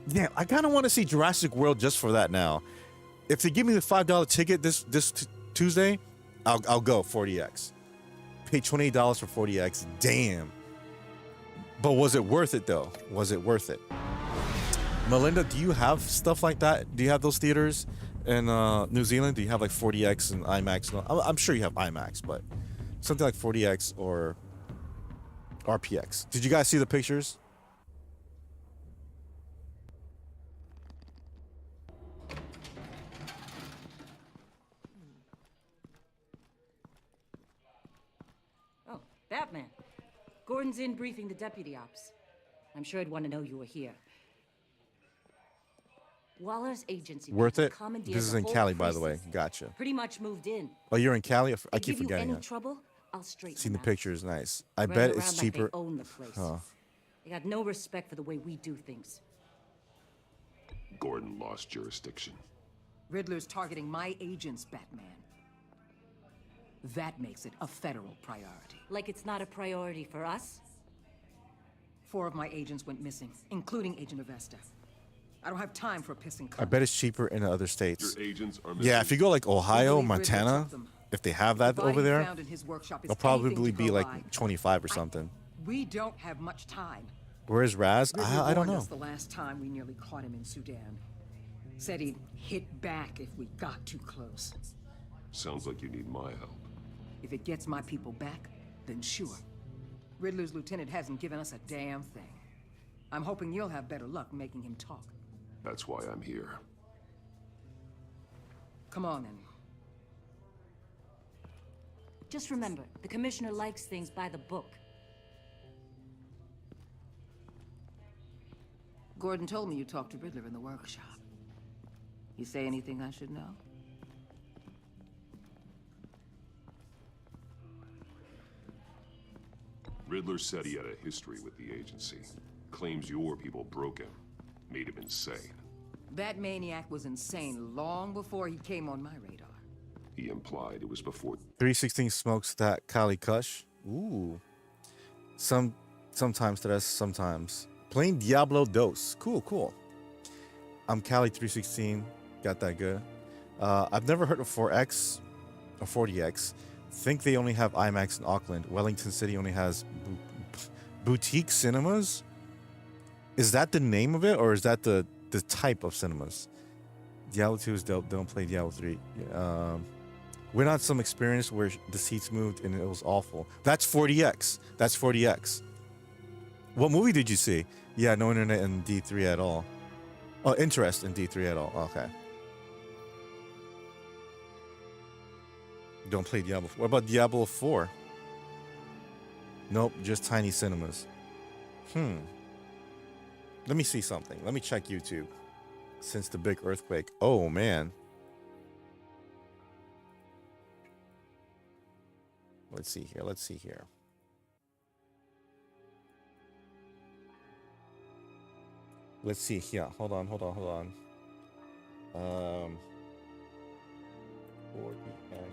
Yeah, I kind of want to see Jurassic World just for that now. If they give me the $5 ticket this Tuesday, I'll go 40x. Pay $28 for 40x. Damn. But was it worth it though? Was it worth it? Melinda, do you have stuff like that? Do you have those theaters in New Zealand? Do you have like 40x and IMAX? I'm sure you have IMAX, but something like 40x or RPX. Did you guys see the pictures? Oh, Batman. Gordon's in briefing the deputy ops. I'm sure I'd want to know you were here. Waller's agency Worth it? commandeered This is the in whole Cali, by the way. precinct. Gotcha. Pretty much moved in. Oh, you're in Cali? I They keep give forgetting you any that. trouble, I'll straighten Seen the them out. pictures, nice. I Running bet around it's like cheaper. They own the place. Huh. They got no respect for the way we do things. Gordon lost jurisdiction. Riddler's targeting my agents, Batman. That makes it a federal priority. Like it's not a priority for us? 4 of my agents went missing, including Agent Avesta. I don't have time for a pissing I bet it's cheaper in the other states. Your agents are missing. Yeah, if you go like Ohio, believe Riddler Montana, took them. if they have that The over body there, found in his workshop is it'll probably anything to be go like by. 25 or something. We don't have much time. Where's Raz? Riddler I don't warned know. us the last time we nearly caught him in Sudan. Said he'd hit back if we got too close. Sounds like you need my help. If it gets my people back, then sure. Riddler's lieutenant hasn't given us a damn thing. I'm hoping you'll have better luck making him talk. That's why I'm here. Come on, then. Just remember, the commissioner likes things by the book. Gordon told me you talked to Riddler in the workshop. You say anything I should know? Riddler said he had a history with the agency. Claims your people broke him. Made him insane. That maniac was insane long before he came on my radar. He implied it was before 316 smokes that Kali Kush. Ooh. Sometimes to us, sometimes. Plain Diablo Dos. Cool. I'm Cali 316. Got that good. I've never heard of 4X or 40X. Think they only have IMAX in Auckland. Wellington City only has boutique cinemas. Is that the name of it, or is that the type of cinemas? Diablo 2 is dope. Don't play Diablo 3. Went on some experience where the seats moved and it was awful. That's 40X. That's 40X. What movie did you see? Yeah, no internet in D3 at all. Oh, interest in D3 at all. Okay. Don't play Diablo. What about Diablo 4? Nope, just tiny cinemas. Hmm. Let me see something. Let me check YouTube. Since the big earthquake. Oh, man. Let's see here. Let's see here. Let's see here. Hold on, hold on, hold on. 40x.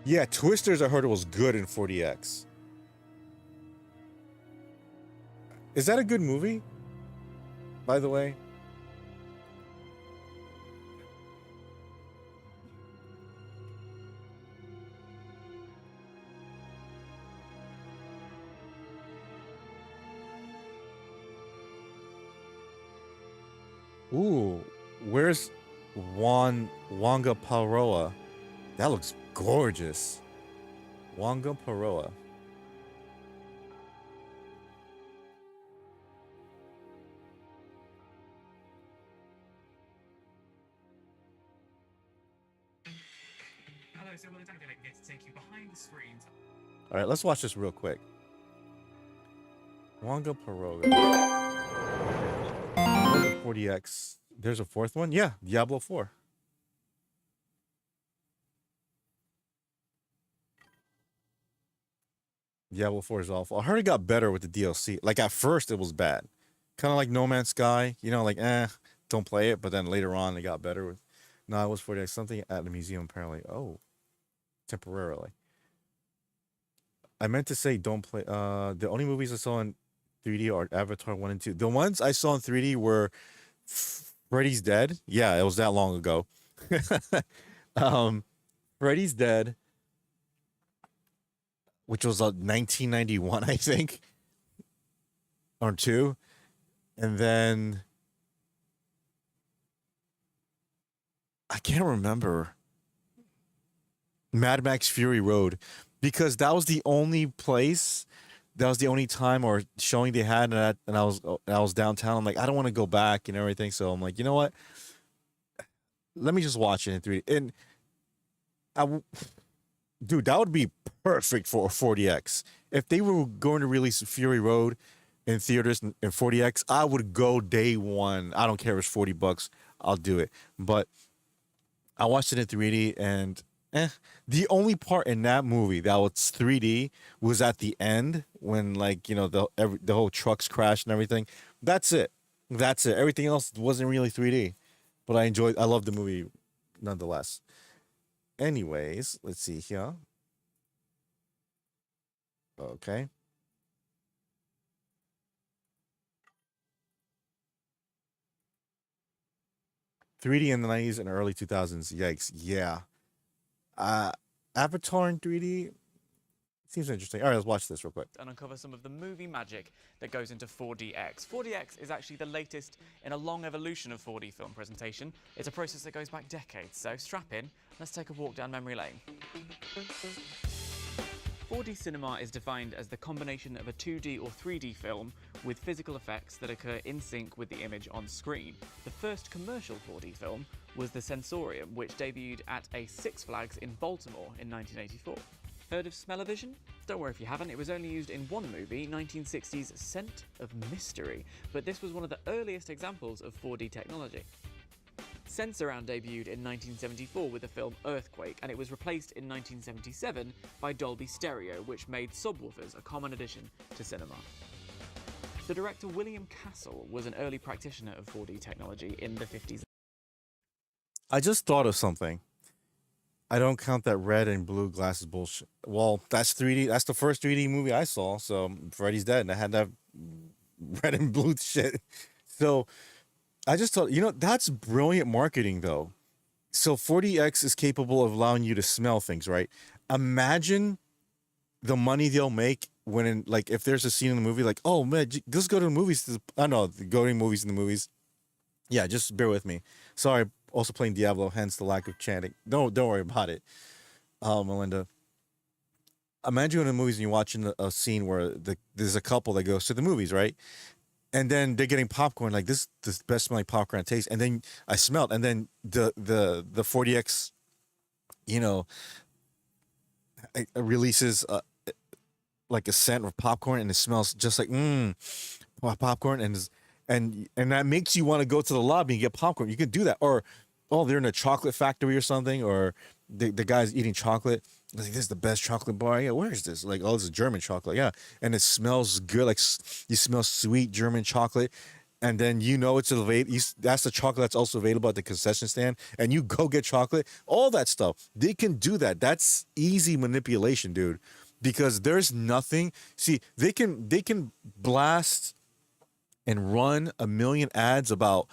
Yeah, Twisters I heard it was good in 40x. Is that a good movie? By the way? Ooh, where's Wanga Paroa? That looks gorgeous. Wanga Paroa. Hello, so well, I'm going to get to take you behind the screens. All right, let's watch this real quick. Wanga Paroa. 40x. There's a fourth one? Yeah, Diablo 4. Diablo 4 is awful. I heard it got better with the DLC. Like at first it was bad. Kind of like No Man's Sky, you know, like don't play it, but then later on it got better with no, it was 40x. Something at the museum apparently. Oh, temporarily. I meant to say don't play the only movies I saw in 3D are Avatar 1 and 2. The ones I saw in 3D were Freddy's Dead. Yeah, it was that long ago. um Freddy's Dead, which was 1991, I think, or 2. And then I can't remember Mad Max Fury Road because that was the only place, that was the only time or showing they had, and I was downtown. I'm like, I don't want to go back and everything, so I'm like, you know what? Let me just watch it in 3D. And dude, that would be perfect for 40x. If they were going to release Fury Road in theaters in 40x, I would go day one. I don't care if it's $40. I'll do it. But I watched it in 3D and the only part in that movie that was 3D was at the end when like, you know, the whole trucks crash and everything. That's it. That's it. Everything else wasn't really 3D. But I loved the movie nonetheless. Anyways, let's see here. Okay. .3D in the 90s and early 2000s. Yikes. Yeah. Uh, Avatar in 3D seems interesting. All right, let's watch this real quick. And uncover some of the movie magic that goes into 4DX. 4DX is actually the latest in a long evolution of 4D film presentation. It's a process that goes back decades, so strap in, let's take a walk down memory lane. 4D cinema is defined as the combination of a 2D or 3D film with physical effects that occur in sync with the image on screen. The first commercial 4D film was The Sensorium, which debuted at a Six Flags in Baltimore in 1984. Heard of Smell-O-Vision? Don't worry if you haven't, it was only used in one movie, 1960's Scent of Mystery, but this was one of the earliest examples of 4D technology. Sensorround debuted in 1974 with the film Earthquake, and it was replaced in 1977 by Dolby Stereo, which made subwoofers a common addition to cinema. The director William Castle was an early practitioner of 4D technology in the 50s. I just thought of something. I don't count that red and blue glasses bullshit. Well, that's 3D. That's the first 3D movie I saw. So Freddy's Dead, and I had that red and blue shit. So I just thought, you know, that's brilliant marketing, though. So 40x is capable of allowing you to smell things, right? Imagine the money they'll make when, like, if there's a scene in the movie, like, oh man, just go to the movies. I know, go to movies in the movies. Yeah, just bear with me. Sorry, also playing Diablo, hence the lack of chanting. Don't worry about it, Melinda. imagine in the movies and you're watching a scene where there's a couple that goes to the movies, right? And then they're getting popcorn, like this best smelling popcorn taste, and then I smelled, and then the 40x, you know, releases like a scent of popcorn, and it smells just like popcorn, and that makes you want to go to the lobby and get popcorn. You can do that, or oh, they're in a chocolate factory or something, or the guy's eating chocolate. Like, this is the best chocolate bar. Yeah, where is this? Like, oh, this is German chocolate. Yeah, and it smells good. Like you smell sweet German chocolate, and then you know it's available. That's the chocolate that's also available at the concession stand, and you go get chocolate. All that stuff. They can do that. That's easy manipulation, dude. Because there's nothing. See, they can blast and run a million ads about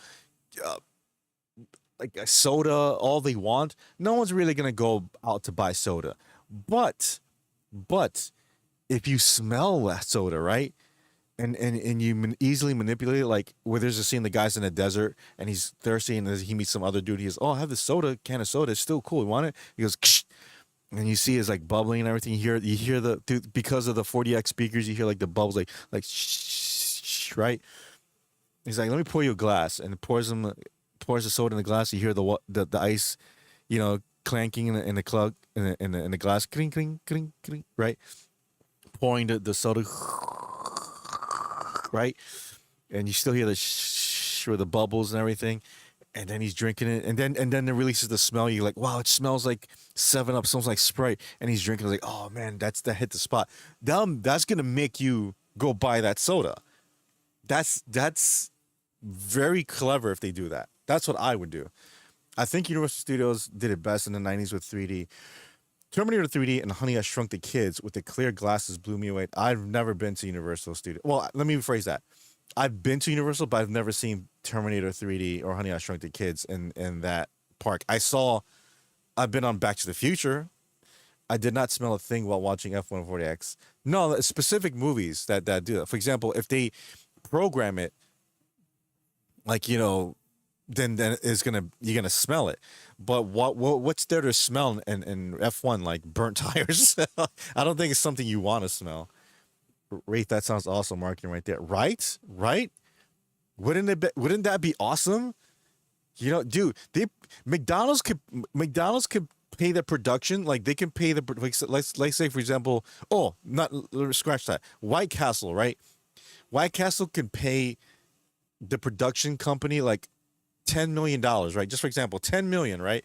like a soda all they want. No one's really gonna go out to buy soda. But if you smell that soda, right? And you easily manipulate it, like where there's a scene, the guy's in the desert and he's thirsty and he meets some other dude. He goes, oh, I have this can of soda. It's still cool. You want it? He goes, ksh. And you see it's like bubbling and everything. You hear because of the 40x speakers, you hear like the bubbles like shh, right? He's like, let me pour you a glass, and pours the soda in the glass. You hear the ice, clanking in the clug in the glass, clink clink clink clink, right? Pouring the soda, right? And you still hear the shh with the bubbles and everything. And then he's drinking it, and then it releases the smell. You're like, wow, it smells like 7-Up, smells like Sprite. And he's drinking, like, oh man, that hit the spot. That's gonna make you go buy that soda. That's very clever if they do that. That's what I would do. I think Universal Studios did it best in the 90s with 3D. Terminator 3D and Honey, I Shrunk the Kids with the clear glasses blew me away. I've never been to Universal Studios. Well, let me rephrase that. I've been to Universal, but I've never seen Terminator 3D or Honey, I Shrunk the Kids in that park. I've been on Back to the Future. I did not smell a thing while watching F-140X. No, specific movies that do that. For example, if they program it, like, then you're gonna smell it. But what's there to smell in F1, like burnt tires? I don't think it's something you want to smell. Wraith, that sounds awesome marketing right there. Right? Wouldn't that be awesome? Dude, McDonald's could pay the production, like they can pay let's say for example, scratch that. White Castle, right? White Castle can pay the production company like $10 million, right? Just for example, 10 million, right?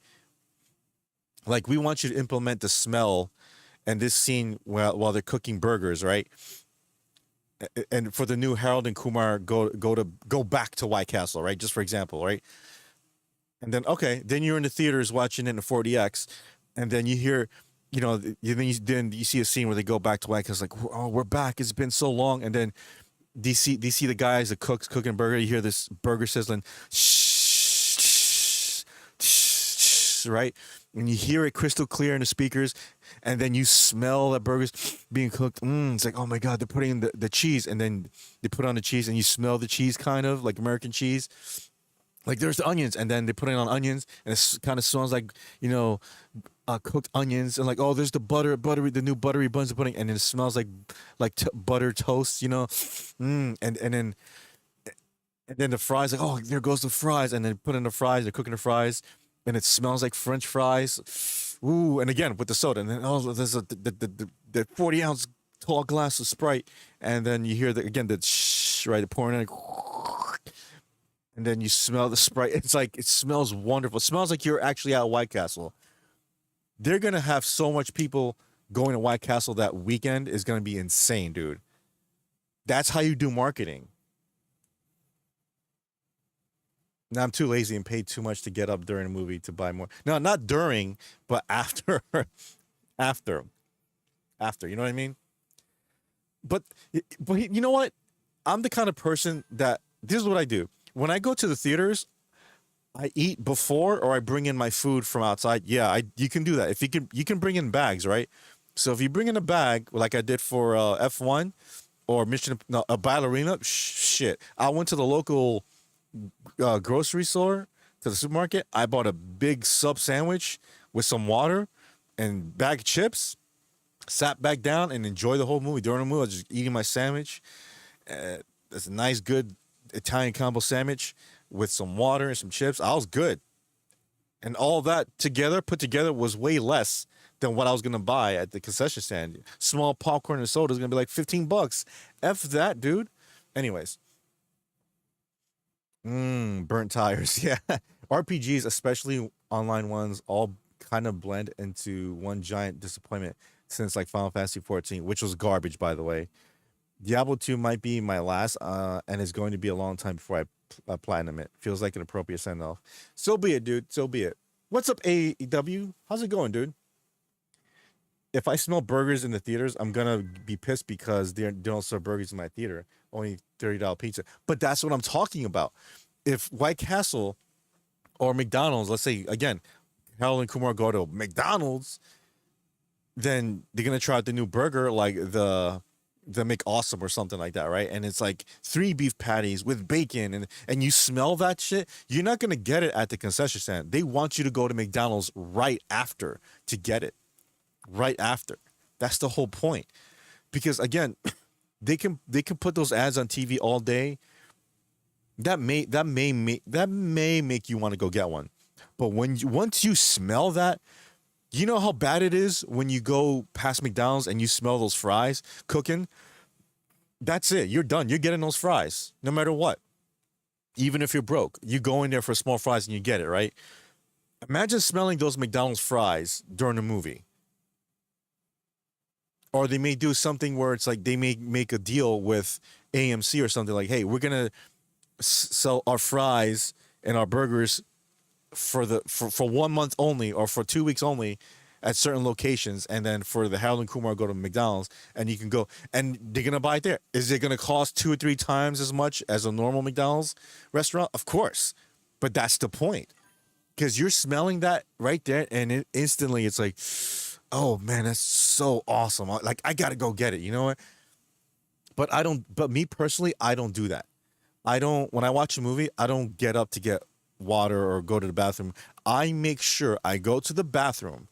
Like, we want you to implement the smell and this scene while they're cooking burgers, right? And for the new Harold and Kumar go back to White Castle, right? Just for example, right? And then you're in the theaters watching it in 40X, and then you hear, then you see a scene where they go back to White Castle, like, oh, we're back. It's been so long. And then do you see the guys, the cooks cooking burger? You hear this burger sizzling, right? And you hear it crystal clear in the speakers, and then you smell that burger's being cooked. It's like, oh my God, they're putting in the cheese, and then they put on the cheese, and you smell the cheese, kind of like American cheese. Like, there's the onions, and then they put it on onions, and it kind of smells like, cooked onions, and like, oh, there's the the new buttery buns they're putting, and it smells like butter toast, and then the fries, like, oh, there goes the fries, and then put in the fries, they're cooking the fries, and it smells like French fries. Ooh, and again with the soda, and then there's the 40-ounce tall glass of Sprite, and then you hear the shh, right, the pouring in, and then you smell the Sprite. It's like, it smells wonderful. It smells like you're actually at White Castle. They're gonna have so much people going to White Castle that weekend is gonna be insane, dude. That's how you do marketing. Now, I'm too lazy and paid too much to get up during a movie to buy more. No, not during, but after. after. You know what I mean? But you know what? I'm the kind of person that, this is what I do. When I go to the theaters, I eat before, or I bring in my food from outside. Yeah, you can do that. If you can bring in bags, right? So if you bring in a bag, like I did for F1 or a ballerina, shit. I went to the local grocery store, to the supermarket. I bought a big sub sandwich with some water and bag of chips. Sat back down and enjoyed the whole movie. During the movie, I was just eating my sandwich. It's a nice, good Italian combo sandwich with some water and some chips. I was good. And all that together, put together, was way less than what I was gonna buy at the concession stand. Small popcorn and soda is gonna be like $15. F that, dude. Anyways, burnt tires. Yeah, RPGs, especially online ones, all kind of blend into one giant disappointment since like Final Fantasy 14, which was garbage, by the way. Diablo 2 might be my last, and it's going to be a long time before I platinum it. Feels like an appropriate send off. So be it, dude. So be it. What's up, AEW? How's it going, dude? If I smell burgers in the theaters, I'm gonna be pissed because they don't serve burgers in my theater. Only $30 pizza. But that's what I'm talking about. If White Castle or McDonald's, let's say again, Harold and Kumar go to McDonald's, then they're gonna try out the new burger like the Make Awesome or something like that, right? And it's like 3 beef patties with bacon, and you smell that shit. You're not gonna get it at the concession stand. They want you to go to McDonald's right after to get it. Right after. That's the whole point. Because again, they can put those ads on TV all day. That may make you want to go get one. But once you smell that, you know how bad it is when you go past McDonald's and you smell those fries cooking? That's it. You're done. You're getting those fries no matter what. Even if you're broke, you go in there for small fries and you get it, right? Imagine smelling those McDonald's fries during a movie. Or they may do something where it's like they may make a deal with AMC or something like, hey, we're going to sell our fries and our burgers for 1 month only or for 2 weeks only at certain locations, and then for the Harold and Kumar go to McDonald's and you can go and they're gonna buy it there. Is it gonna cost 2 or 3 times as much as a normal McDonald's restaurant? Of course, but that's the point, because you're smelling that right there and instantly it's like, oh man, that's so awesome. Like I gotta go get it. You know what? But me personally, I don't do that. When I watch a movie, I don't get up to get water or go to the bathroom. I make sure I go to the bathroom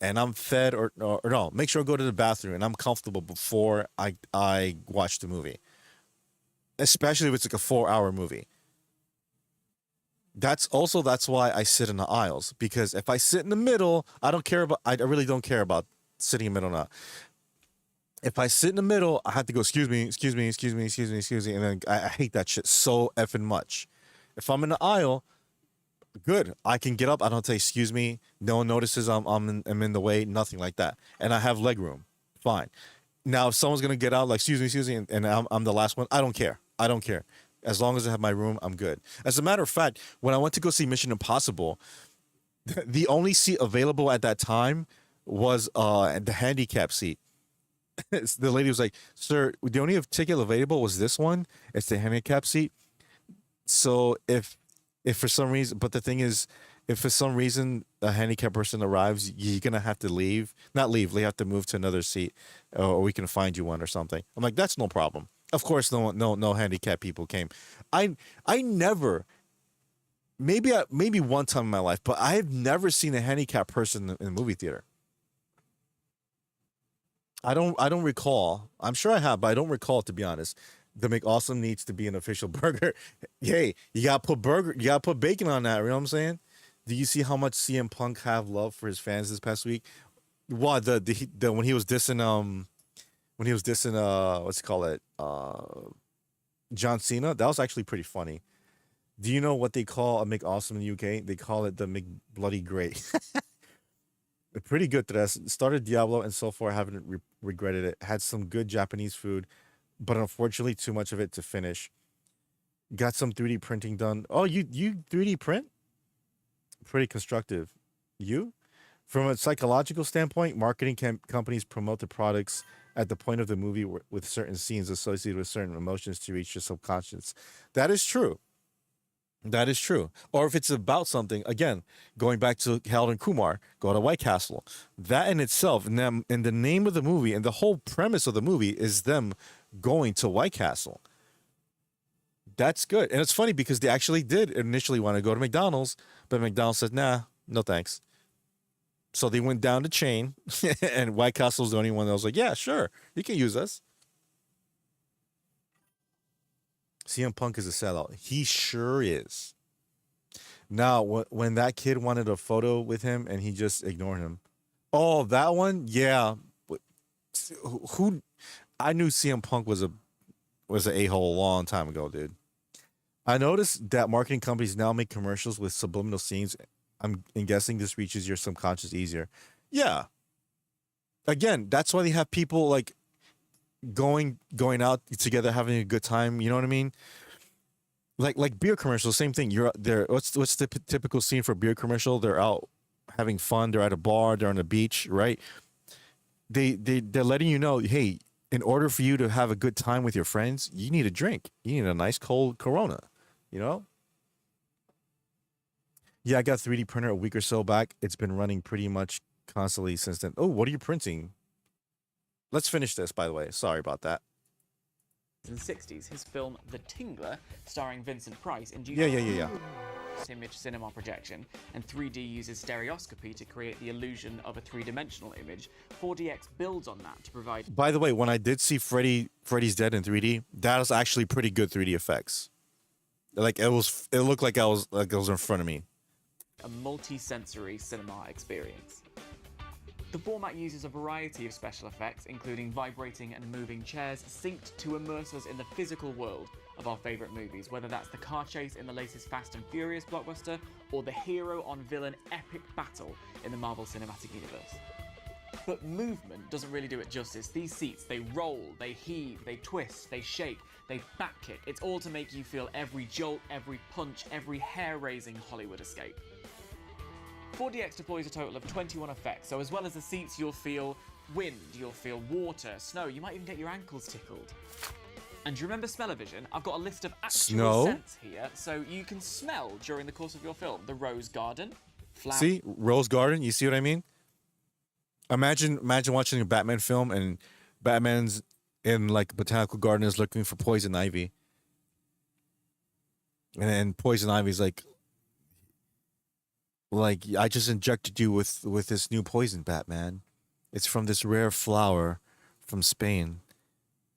and I'm fed or no, make sure I go to the bathroom and I'm comfortable before I watch the movie. Especially if it's like a 4-hour movie. That's why I sit in the aisles, because if I sit in the middle, I really don't care about sitting in the middle or not. If I sit in the middle, I have to go, excuse me, and then I hate that shit so effing much. If I'm in the aisle, good. I can get up. I don't say excuse me. No one notices I'm in the way. Nothing like that. And I have leg room. Fine. Now, if someone's gonna get out, like excuse me, and I'm the last one, I don't care. I don't care. As long as I have my room, I'm good. As a matter of fact, when I went to go see Mission Impossible, the only seat available at that time was the handicap seat. The lady was like, "Sir, the only ticket available was this one. It's the handicap seat. So if for some reason, but the thing is, if for some reason a handicapped person arrives, you're gonna have to leave. Not leave. They have to move to another seat, or we can find you one or something." I'm like, "That's no problem." Of course, no handicapped people came. I never. Maybe one time in my life, but I have never seen a handicapped person in a movie theater. I don't recall. I'm sure I have, but I don't recall, to be honest. The McAwesome needs to be an official burger. Hey, you gotta put bacon on that, you know what I'm saying? Do you see how much CM Punk have love for his fans this past week? What the when he was dissing what's it called, John Cena? That was actually pretty funny. Do you know what they call a McAwesome in the UK? They call it the McBloody Great. Pretty good to us. Started Diablo and so far haven't regretted it. Had some good Japanese food, but unfortunately too much of it to finish. Got some 3D printing done. Oh, you 3D print? Pretty constructive. You? From a psychological standpoint, marketing companies promote the products at the point of the movie with certain scenes associated with certain emotions to reach your subconscious. That is true. That is true. Or if it's about something, again, going back to Harold and Kumar, go to White Castle. That in itself, and the name of the movie and the whole premise of the movie is them going to White Castle. That's good. And it's funny because they actually did initially want to go to McDonald's, but McDonald's said, nah, no thanks. So they went down the chain, and White Castle's the only one that was like, yeah, sure, you can use us. CM Punk is a sellout. He sure is. Now, when that kid wanted a photo with him and he just ignored him. Oh, that one? Yeah. Who I knew CM Punk was an a-hole a long time ago, dude. I noticed that marketing companies now make commercials with subliminal scenes. I'm guessing this reaches your subconscious easier. Yeah. Again, that's why they have people like going out together having a good time, you know what I mean? Like beer commercials, same thing. You're there. What's the typical scene for a beer commercial? They're out having fun. They're at a bar. They're on the beach, right? They're letting you know, hey, in order for you to have a good time with your friends, you need a drink. You need a nice cold Corona, you know. Yeah, I got 3D printer a week or so back. It's been running pretty much constantly since then. Oh, what are you printing? Let's finish this, by the way. Sorry about that. In the 60s, his film The Tingler, starring Vincent Price, induced Yeah. image cinema projection, and 3D uses stereoscopy to create the illusion of a three-dimensional image. 4DX builds on that to provide. By the way, when I did see Freddy's Dead in 3D, that was actually pretty good 3D effects. Like it looked like it was in front of me. A multi-sensory cinema experience. The format uses a variety of special effects, including vibrating and moving chairs, synced to immerse us in the physical world of our favourite movies, whether that's the car chase in the latest Fast and Furious blockbuster, or the hero-on-villain epic battle in the Marvel Cinematic Universe. But movement doesn't really do it justice. These seats, they roll, they heave, they twist, they shake, they backkick. It's all to make you feel every jolt, every punch, every hair-raising Hollywood escape. 4DX deploys a total of 21 effects, so as well as the seats, you'll feel wind, you'll feel water, snow, you might even get your ankles tickled. And do you remember smell-o-vision? I've got a list of actual scents here, so you can smell during the course of your film. The rose garden, flowers. See? Rose garden, you see what I mean? Imagine watching a Batman film and Batman's in like botanical garden is looking for poison ivy. And then poison ivy's like I just injected you with this new poison, Batman. It's from this rare flower from Spain.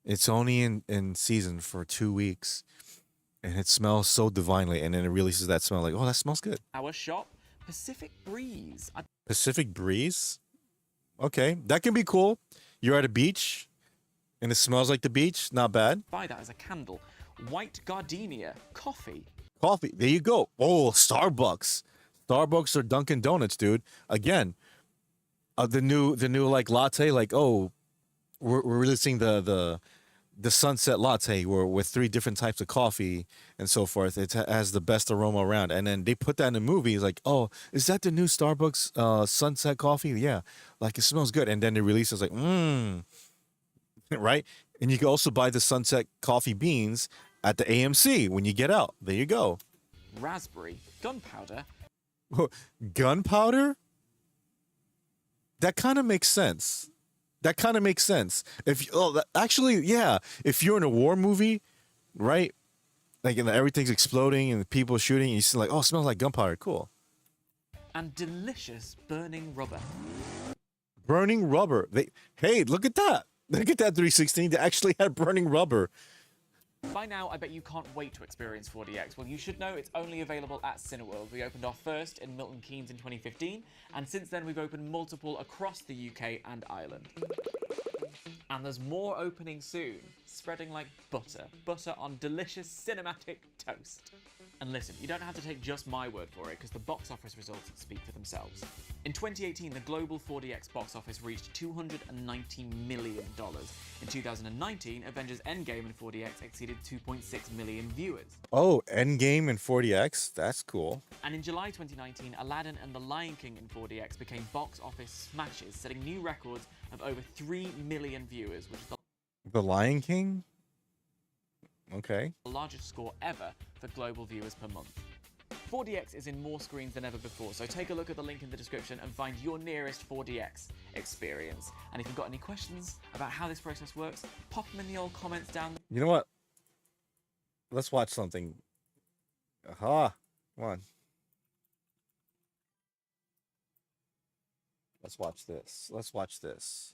It's only in season for 2 weeks. And it smells so divinely. And then it releases that smell like, oh, that smells good. Our shop, Pacific Breeze. Pacific Breeze? Okay, that can be cool. You're at a beach and it smells like the beach. Not bad. Buy that as a candle. White gardenia, coffee. Coffee. There you go. Oh, Starbucks. Starbucks or Dunkin' Donuts, dude. Again, the new like latte, like, oh, we're releasing the sunset latte with 3 different types of coffee and so forth. It has the best aroma around. And then they put that in the movie. It's like, oh, is that the new Starbucks sunset coffee? Yeah. Like it smells good. And then they release it's like, right? And you can also buy the sunset coffee beans at the AMC when you get out. There you go. Raspberry, gunpowder. Gunpowder? That kind of makes sense. If actually, yeah, if you're in a war movie, right? Like and everything's exploding and people are shooting, and you see like, oh, it smells like gunpowder. Cool. And delicious burning rubber. Burning rubber. Hey, look at that. Look at that 316. They actually had burning rubber. By now, I bet you can't wait to experience 4DX. Well, you should know it's only available at Cineworld. We opened our first in Milton Keynes in 2015, and since then we've opened multiple across the UK and Ireland. And there's more opening soon, spreading like butter. Butter on delicious cinematic toast. And listen, you don't have to take just my word for it, because the box office results speak for themselves. In 2018, the global 4DX box office reached $290 million. In 2019, Avengers Endgame and 4DX exceeded 2.6 million viewers. Oh, Endgame and 4DX? That's cool. And in July 2019, Aladdin and The Lion King in 4DX became box office smashes, setting new records of over 3 million viewers, which is The Lion King? Okay. the largest score ever for global viewers per month. 4DX is in more screens than ever before, so take a look at the link in the description and find your nearest 4DX experience. And if you've got any questions about how this process works, pop them in the old comments down there. You know what? Let's watch something. Aha. Come on. Let's watch this. Let's watch this.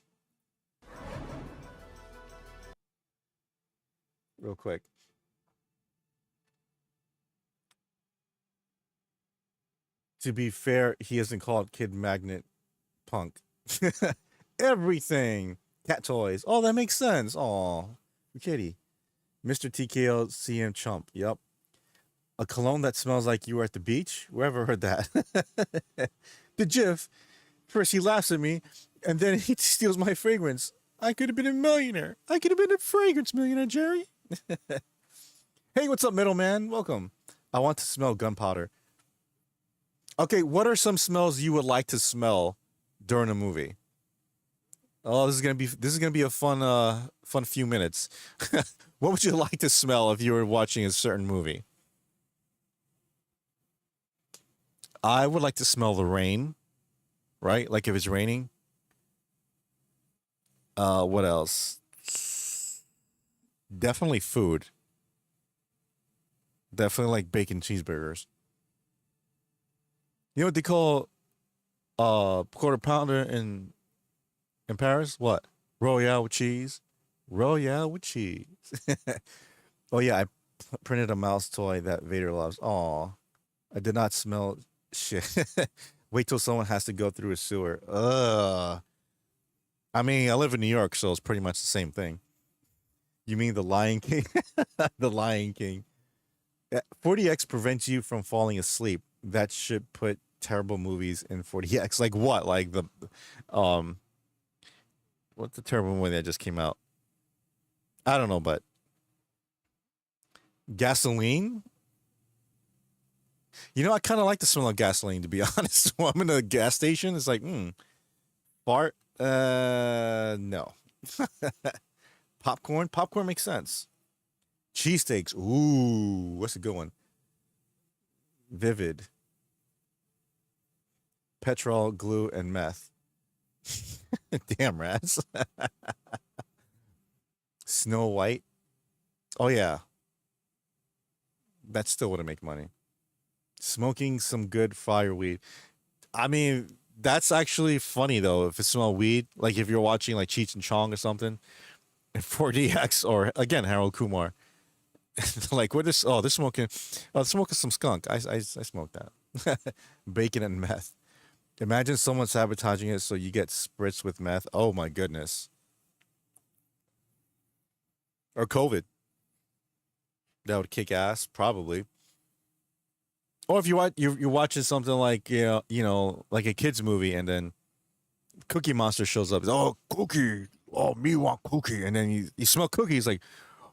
Real quick. To be fair, he isn't called Kid Magnet Punk. Everything. Cat toys. Oh, that makes sense. Oh, kitty. Mr. TKO CM Chump. Yep. A cologne that smells like you were at the beach? Whoever heard that? The GIF. First he laughs at me, and then he steals my fragrance. I could have been a millionaire. I could have been a fragrance millionaire, Jerry. Hey, what's up, middleman? Welcome. I want to smell gunpowder. Okay, what are some smells you would like to smell during a movie? Oh, this is gonna be a fun few minutes. What would you like to smell if you were watching a certain movie? I would like to smell the rain, right? Like if it's raining. What else? Definitely food. Definitely like bacon cheeseburgers. You know what they call quarter pounder in Paris? What? Royale with cheese. Royale with cheese. Oh yeah, I printed a mouse toy that Vader loves. Aw. I did not smell shit. Wait till someone has to go through a sewer. Ugh. I mean, I live in New York, so it's pretty much the same thing. You mean the Lion King? The Lion King. 40x prevents you from falling asleep. That should put terrible movies in 40x. Like what? Like the um what's the terrible movie that just came out? I don't know, but gasoline? You know, I kind of like the smell of gasoline, to be honest. When I'm in a gas station, it's like, fart? No. Popcorn? Popcorn makes sense. Cheesesteaks. Ooh, what's a good one? Vivid. Petrol, glue, and meth. Damn rats. Snow White. Oh, yeah. That still wouldn't make money. Smoking some good fireweed. I mean, that's actually funny, though, if it smells weed. Like if you're watching like Cheech and Chong or something. 4DX or, again, Harold Kumar. Like, what is, oh, they're smoking some skunk. I smoked that. Bacon and meth. Imagine someone sabotaging it so you get spritzed with meth. Oh my goodness. Or COVID. That would kick ass, probably. Or if you're watching something like like a kids movie, and then Cookie Monster shows up. Oh, Cookie. Oh, me want Cookie, and then you smell Cookie. He's like,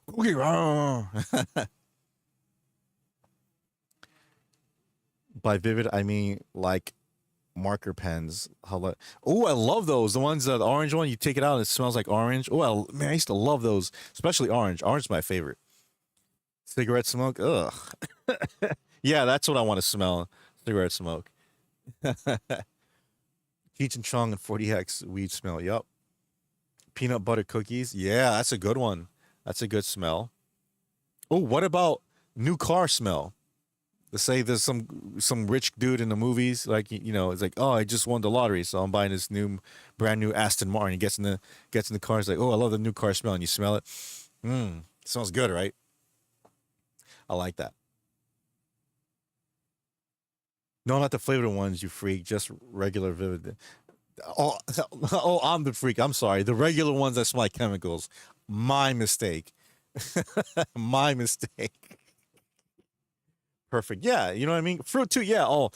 Cookie. By vivid, I mean like marker pens. Oh, I love those. The ones, the orange one, you take it out and it smells like orange. Oh, man, I used to love those, especially orange. Orange is my favorite. Cigarette smoke. Ugh. Yeah, that's what I want to smell. Cigarette smoke. Cheech and Chong and 40x weed smell. Yup. Peanut butter cookies. Yeah, that's a good one. That's a good smell. Oh, what about new car smell? Let's say there's some rich dude in the movies, like it's like, oh, I just won the lottery, so I'm buying this brand new Aston Martin. He gets in the car, he's like, oh, I love the new car smell, and you smell it. Smells good, right? I like that. No, not the flavored ones, you freak. Just regular vivid. Oh, oh, I'm the freak. I'm sorry. The regular ones that smell like chemicals. My mistake. My mistake. Perfect. Yeah, you know what I mean? Fruit too, yeah. Oh,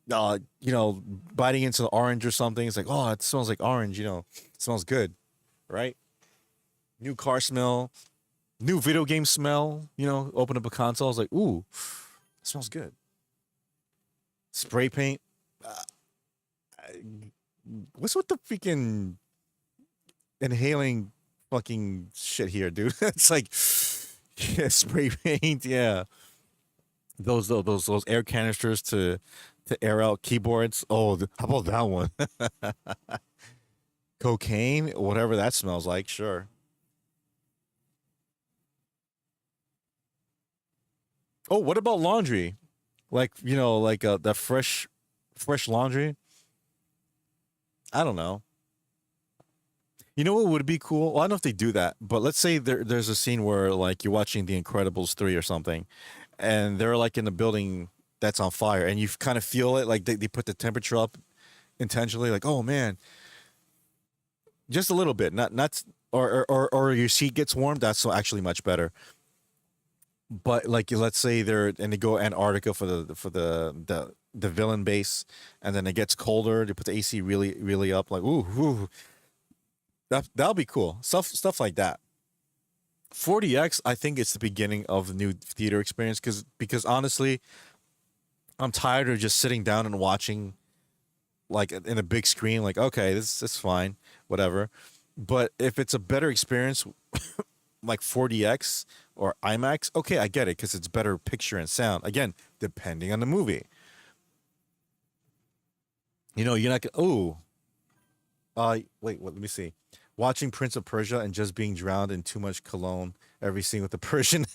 biting into the orange or something. It's like, oh, it smells like orange, it smells good, right? New car smell, new video game smell, open up a console. It's like, ooh, it smells good. Spray paint. What's with the freaking inhaling fucking shit here, dude? It's like, yeah, spray paint, yeah. Those air canisters to air out keyboards. Oh, how about that one? Cocaine, whatever that smells like. Sure. Oh, what about laundry? Like that fresh laundry. I don't know. You know what would be cool? Well, I don't know if they do that, but let's say there's a scene where like you're watching The Incredibles 3 or something, and they're like in a building that's on fire, and you kind of feel it, like they put the temperature up intentionally, like, oh man, just a little bit, not or your seat gets warm. That's actually much better. But like let's say they're and they go Antarctica for the villain base, and then it gets colder. They put the AC really up, like ooh, that'll be cool. Stuff like that. 40x, I think it's the beginning of the new theater experience because honestly, I'm tired of just sitting down and watching like in a big screen. Like okay, this is fine, whatever. But if it's a better experience, like 40x or IMAX, okay, I get it because it's better picture and sound. Again, depending on the movie. You know, you're not gonna. Oh, wait. What? Let me see. Watching Prince of Persia and just being drowned in too much cologne every scene with the Persian.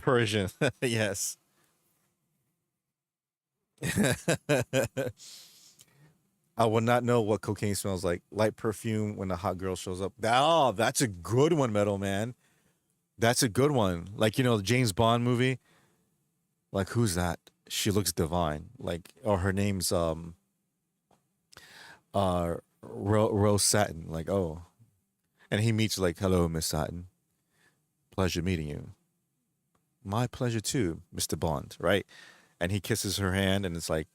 Persian, yes. I would not know what cocaine smells like. Light perfume when the hot girl shows up. Oh, that's a good one, Metal Man. That's a good one. Like, you know, the James Bond movie. Like, who's that? She looks divine. Like, or her name's Rose Satin. Like, oh. And he meets like, hello, Miss Satin. Pleasure meeting you. My pleasure too, Mr. Bond, right? And he kisses her hand and it's like,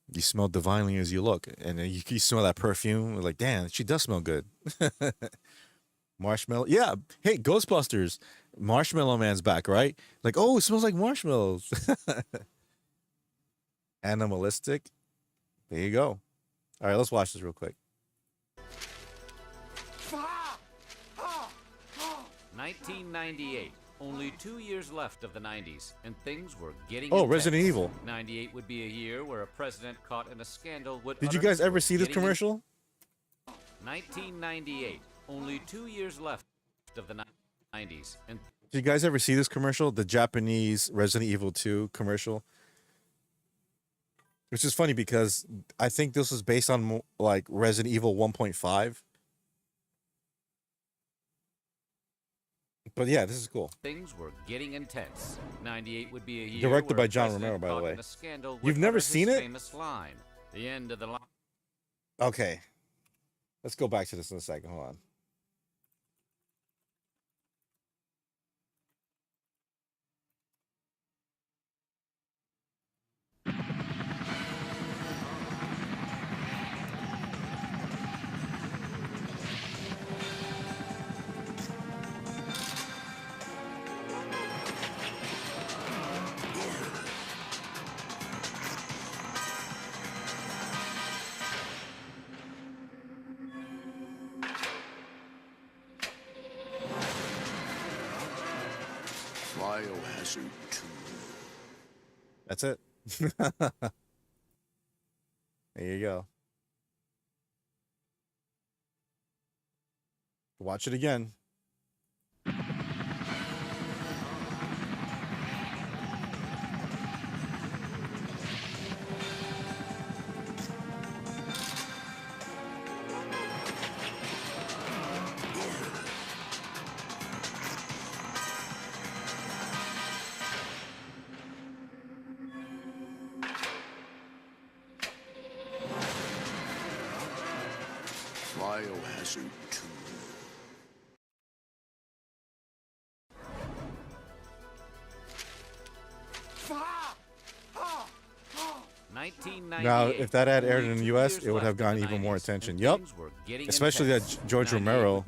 you smell divinely as you look. And then you smell that perfume. Like, damn, she does smell good. Marshmallow. Yeah. Hey, Ghostbusters. Marshmallow Man's back, right? Like, oh, it smells like marshmallows. Animalistic. There you go. All right, let's watch this real quick. 1998. Only 2 years left of the 90s, and things were getting Oh, intense. Resident Evil. 98 would be a year where a president caught in a scandal would. Did you guys ever see this commercial? 1998. Only 2 years left of the 90s, and. Did you guys ever see this commercial? The Japanese Resident Evil 2 commercial? Which is funny because I think this was based on like Resident Evil 1.5. But yeah, this is cool. Things were getting intense. 98 would be a year. Directed where by a John president Romero, by the caught way. in a scandal You've would never utter seen his it? famous line. The end of the line. Okay. Let's go back to this in a second. Hold on. Biohazard 2. That's it. There you go. Watch it again. Biohazard 2. Now, if that ad aired in the U.S., it would have gotten even more attention. Yup. Especially that George Romero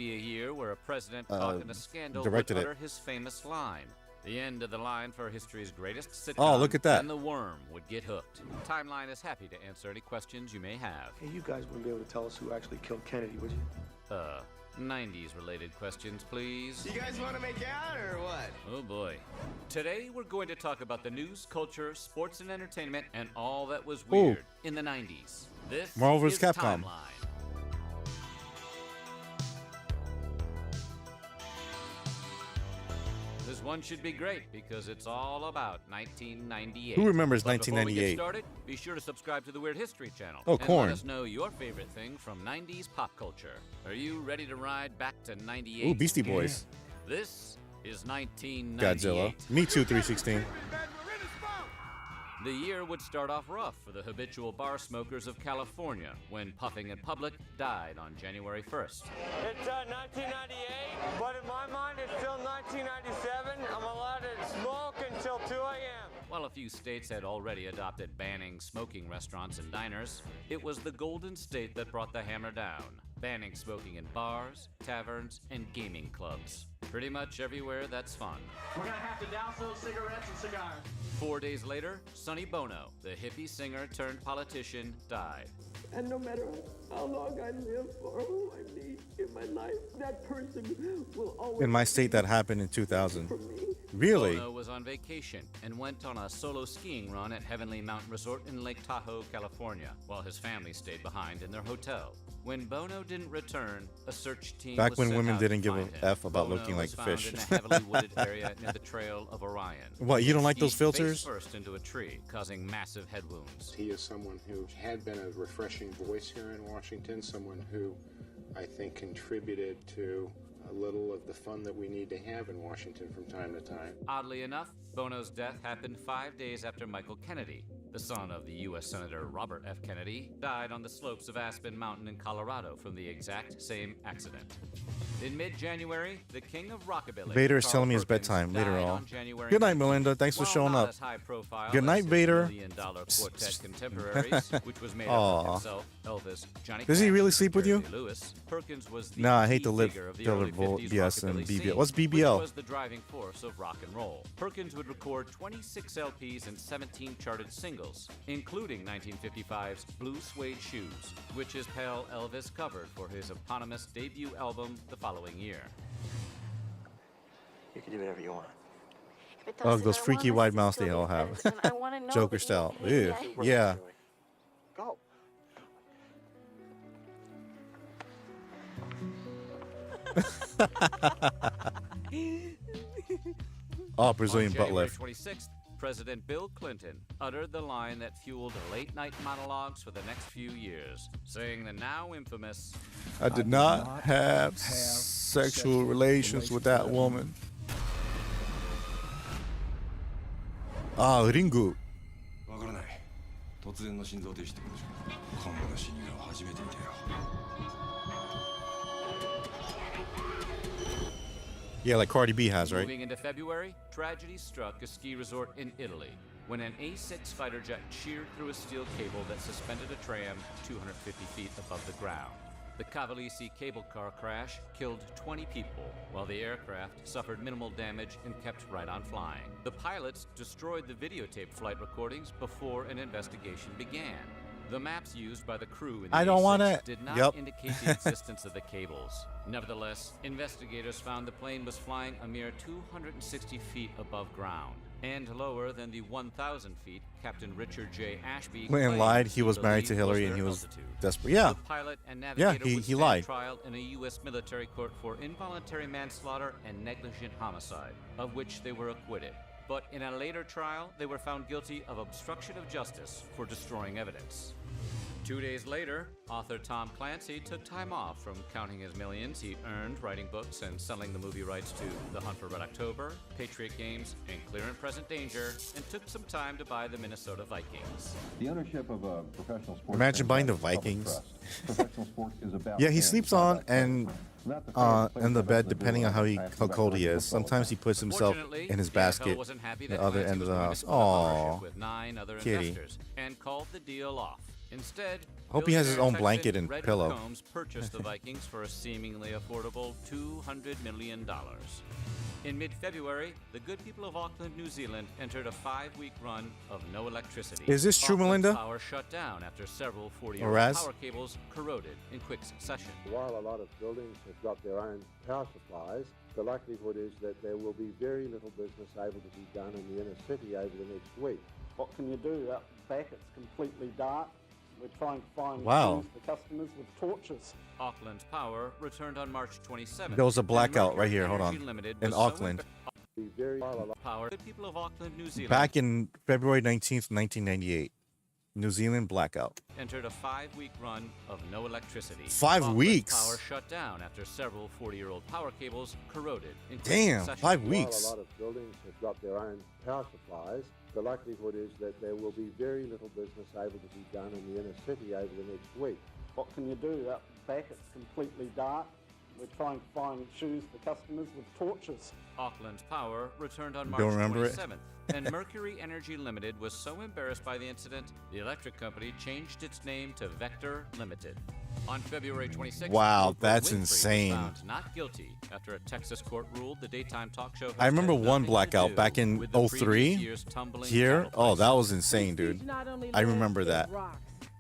directed it. His famous line. The end of the line for history's greatest sitcom. Oh, look at that. And the worm would get hooked. Timeline is happy to answer any questions you may have. Hey, you guys wouldn't be able to tell us who actually killed Kennedy, would you? 90s related questions, please. You guys want to make out or what? Oh boy. Today we're going to talk about the news, culture, sports and entertainment, and all that was weird in the 90s. This Marvel vs. is Capcom. Timeline. This one should be great because it's all about 1998. Who remembers But before we get 1998? started, be sure to subscribe to the Weird History channel. Oh, and corn. let us know your favorite thing from 90s pop culture. Are you ready to ride back to 98? Ooh, Beastie Boys. This is 1998. Godzilla. Me too, 316. The year would start off rough for the habitual bar smokers of California when puffing in public died on January 1st. It's 1998, but in my mind it's still 1997. I'm allowed to smoke until 2 a.m. While a few states had already adopted banning smoking restaurants and diners, it was the Golden State that brought the hammer down, banning smoking in bars, taverns, and gaming clubs. Pretty much everywhere that's fun. We're gonna have to douse those cigarettes and cigars. 4 days later, Sonny Bono, the hippie singer turned politician, died. And no matter how long I live or who I meet in my life, that person will always In my state, that happened in 2000. Really? Bono was on vacation and went on a solo skiing run at Heavenly Mountain Resort in Lake Tahoe, California, while his family stayed behind in their hotel. When Bono didn't return, a search team Back was when sent women out didn't to give a find him. F about Bono looking like was found fish. in a heavily wooded area near the Trail of Orion. What, you don't like those He filters? face first into a tree, causing massive head wounds. He is someone who had been a refreshing voice here in Washington, someone who I think contributed to a little of the fun that we need to have in Washington from time to time. Oddly enough, Bono's death happened 5 days after Michael Kennedy, the son of the U.S. Senator Robert F. Kennedy, died on the slopes of Aspen Mountain in Colorado from the exact same accident. In mid-January, the king of rockabilly, Vader is Carl telling me his Perkins, bedtime later died on. January Good night, 19th. Melinda. Thanks for While showing not up. as high profile Good night, as his Vader. million-dollar quartet contemporaries, which was made up Aw. of himself, Elvis, Johnny Does he Cash, really sleep with you? Jerry Lewis. Perkins was the Nah, I hate key to live figure of the the early 50s BS and rockabilly BBL. scene, What's which BBL? was the driving force of rock and roll. Perkins would record 26 LPs and 17 charted singles, including 1955's Blue Suede Shoes, which his pal Elvis covered for his eponymous debut album the following year. You can do whatever you want. Oh, those freaky wide mouths they all have. Joker style. Ew. Yeah. Go. Oh, Brazilian On butt January lift. 26th, President Bill Clinton uttered the line that fueled late-night monologues for the next few years, saying the now infamous, I did not have sexual relations with that woman. Ah, Ringu. わからない。突然の心臓停止ってことじゃ。こんな死に顔初めて見たよ。 Yeah, like Cardi B has, right? Moving into February, tragedy struck a ski resort in Italy when an A-6 fighter jet sheared through a steel cable that suspended a tram 250 feet above the ground. The Cavallisi cable car crash killed 20 people, while the aircraft suffered minimal damage and kept right on flying. The pilots destroyed the videotape flight recordings before an investigation began. The maps used by the crew in the I don't want A6 it. did not Yep. indicate the existence of the cables. Nevertheless, investigators found the plane was flying a mere 260 feet above ground and lower than the 1,000 feet Captain Richard J. Ashby Clinton claimed lied. He was believed married to Hillary and their he was altitude. desperate. Yeah. The pilot and Yeah, navigator he would stand lied. trial in a U.S. military court for involuntary manslaughter and negligent homicide, of which they were acquitted. But in a later trial, they were found guilty of obstruction of justice for destroying evidence. 2 days later, author Tom Clancy took time off from counting his millions he earned writing books and selling the movie rights to The Hunt for Red October, Patriot Games, and Clear and Present Danger, and took some time to buy the Minnesota Vikings. The ownership of a professional sports Imagine buying the franchise is Vikings. public trust. Professional sport is about Yeah, he fans, sleeps not on about and players. in the bed depending on how cold he is. Sometimes he puts himself Fortunately, in his the NFL basket wasn't happy the that other Clancy end of was the going to house. split the ownership Aww, with 9 other kitty. investors and called the deal off. Instead, Hope he has his own billionaire blanket Texan and Red pillow. Combs purchased the Vikings for a seemingly affordable $200 million. In mid-February, the good people of Auckland, New Zealand entered a 5-week run of no electricity. Is this true, Auckland's Melinda? Power shut down after several 40-year Or Raz? power cables corroded in quick succession. While a lot of buildings have got their own power supplies, the likelihood is that there will be very little business able to be done in the inner city over the next week. What can you do? Out back, it's completely dark. We're trying to find Wow. things for customers with torches. Auckland's power returned on March 27th. There was a and blackout Mercury right here. Hold Energy on. Limited In was so Auckland. Power. The people of Auckland, New Zealand. Back in February 19th, 1998. New Zealand blackout. Entered a 5-week run of no electricity. 5 Auckland's weeks? Power shut down after several 40-year-old power cables corroded. Damn, 5 weeks. While a lot of buildings have got their own power supplies, the likelihood is that there will be very little business able to be done in the inner city over the next week. What can you do? Out back it's completely dark. We're trying to find shoes for customers with torches. Auckland's Power returned on March Don't remember it. 27th, and Mercury Energy Limited was so embarrassed by the incident, the electric company changed its name to Vector Limited. On February 26th, Wow, Oprah that's Winfrey insane. was found not guilty after a Texas court ruled the daytime talk show host I remember had one nothing to blackout do back in with the previous 03 year's tumbling here. cattle Oh, that prices. was insane, dude. I remember that.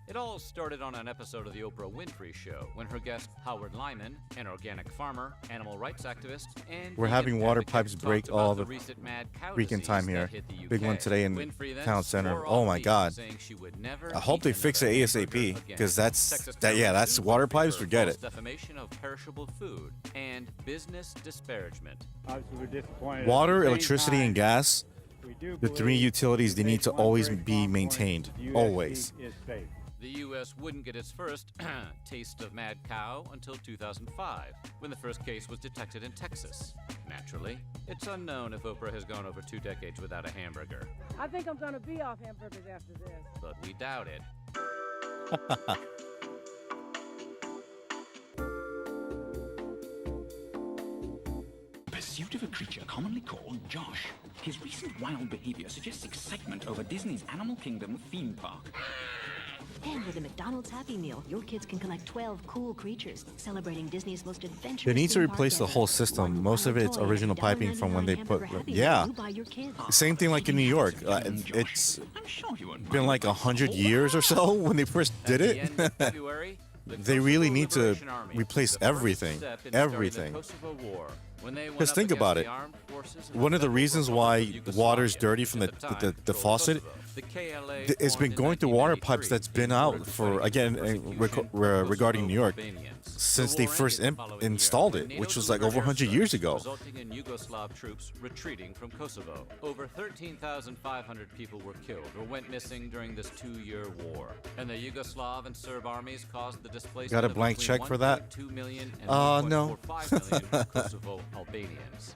It all started on an episode of The Oprah Winfrey Show when her guest Howard Lyman, an organic farmer, animal rights activist, and We're vegan having water advocate, pipes talked break about all the the recent mad cow freaking disease time that here. hit the Big one UK. today in Winfrey then town center. swore Oh off my beef, God. saying she would never I hope they eat fix it another ASAP hamburger again. because that's Texas that. Yeah, government that's sued water Winfrey pipes. for Forget false it. defamation of perishable food and business disparagement. Obviously, we're disappointed. Water, At the same electricity, and time, gas. we do The three believe utilities they that need to one always very be strong point maintained. is the US Always. is safe. The U.S. wouldn't get its first taste of mad cow until 2005, when the first case was detected in Texas. Naturally, it's unknown if Oprah has gone over 2 decades without a hamburger, I think I'm gonna be off hamburgers after this. but we doubt it. Pursuit of a creature commonly called Josh. His recent wild behavior suggests excitement over Disney's Animal Kingdom theme park. And with a McDonald's Happy Meal, your kids can collect 12 cool creatures, celebrating Disney's most adventurous They need to theme park replace the ever. whole system. Most of it's toy and original a piping from when they put. $1.99 Happy Yeah. Meal you buy your kids. Same thing like in New York. It's been like 100 years or so when they first did At the end of it. February, the They really Kosovo need to Liberation Army replace took the first everything. step in starting the Everything. Kosovo War, when they went Because up think against about the it. armed forces of One of the Federal reasons Republic why of Yugoslavia, water's dirty which from at the time the controlled faucet, Kosovo. The KLA it's been formed in going through water 1993 pipes that's been in out order to for, fight again, regarding New York, Albanians. since The they war first ended the following installed year, it, when which NATO was like delivered over 100 years airstrikes, ago. resulting in Yugoslav troops retreating from Kosovo. Over 13,500 people were killed or went missing during this 2-year war, and the Yugoslav and Serb armies caused the displacement Got a of blank between check for that? 1.2 million and No. 1.45 million Kosovo Albanians.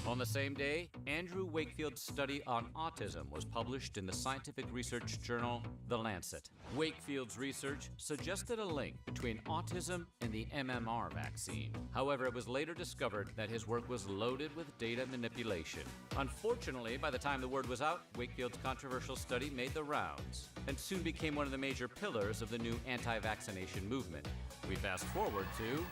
On the same day, Andrew Wakefield's study on autism was published in the scientific research journal The Lancet. Wakefield's research suggested a link between autism and the MMR vaccine. However, it was later discovered that his work was loaded with data manipulation. Unfortunately, by the time the word was out, Wakefield's controversial study made the rounds and soon became one of the major pillars of the new anti-vaccination movement. We fast forward to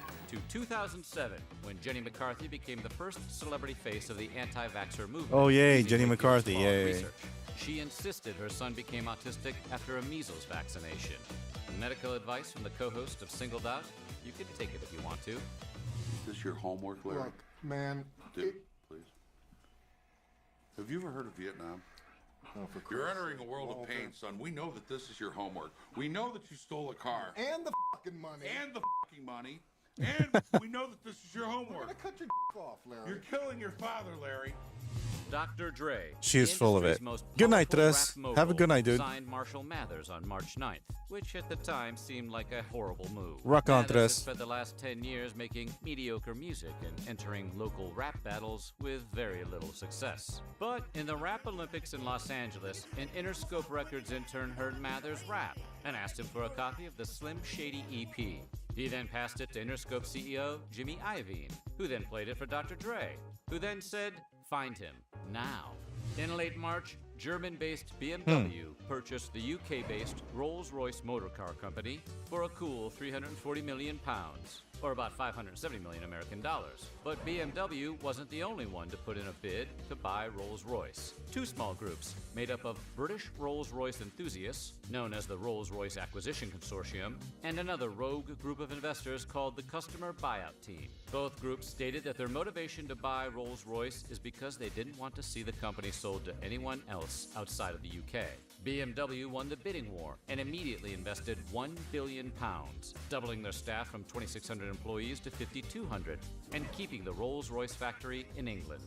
2007, when Jenny McCarthy became the first celebrity face of the anti-vaxxer movement. Oh, yay, using Jenny Wakefield's McCarthy, flawed yay. research. She insisted her son became autistic after a measles vaccination. Medical advice from the co-host of Singled Out. You can take it if you want to. Is this your homework, Larry? Look, man. Please. Have you ever heard of Vietnam? Oh, for You're Christ's entering a sake. world Oh, of pain, man. son. We know that this is your homework. We know that you stole a car. And the fucking money. And the fucking money. And we know that this is your homework. We're gonna cut your off, Larry. You're killing your father, Larry. Dr. Dre. She is the full of it. industry's most Good night, powerful Tres. rap mogul, Have a good night, dude. Signed Marshall Mathers on March 9th, which at the time seemed like a horrible move. Rock on, Mathers Tres. has spent the last 10 years making mediocre music and entering local rap battles with very little success. But in the Rap Olympics in Los Angeles, an Interscope Records intern heard Mathers rap and asked him for a copy of the Slim Shady EP. He then passed it to Interscope CEO Jimmy Iovine, who then played it for Dr. Dre, who then said, "Find him now." In late March, German-based BMW purchased the UK-based Rolls-Royce Motor Car Company for a cool £340 million, or about 570 million American dollars. But BMW wasn't the only one to put in a bid to buy Rolls-Royce. Two small groups, made up of British Rolls-Royce enthusiasts, known as the Rolls-Royce Acquisition Consortium, and another rogue group of investors called the Customer Buyout Team. Both groups stated that their motivation to buy Rolls-Royce is because they didn't want to see the company sold to anyone else outside of the UK. BMW won the bidding war and immediately invested £1 billion, doubling their staff from 2,600 employees to 5,200 and keeping the Rolls-Royce factory in England.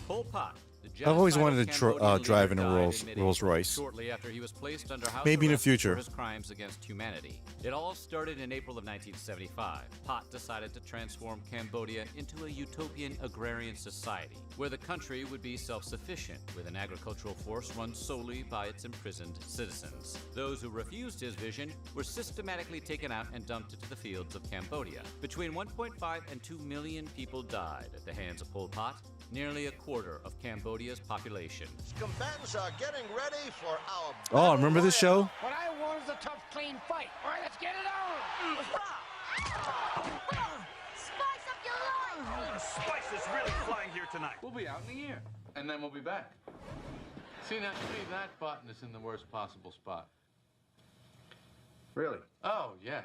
Pol Pot. I've always wanted to Cambodian drive in leader a died Rolls admitting Rolls Royce. Shortly after he was placed under house Maybe in the arrest future. for his crimes against humanity. It all started in April of 1975. Pot decided to transform Cambodia into a utopian agrarian society, where the country would be self-sufficient, with an agricultural force run solely by its imprisoned citizens. Those who refused his vision were systematically taken out and dumped into the fields of Cambodia. Between 1.5 and 2 million people died at the hands of Pol Pot, nearly a quarter of Cambodia's population. Combatants are getting ready for our Oh, remember this show? What I want is a tough, clean fight. All right, let's get it on. Spice up your life! Spice is really flying here tonight. We'll be out in a year, and then we'll be back. See, that button is in the worst possible spot. Really? Oh, yeah.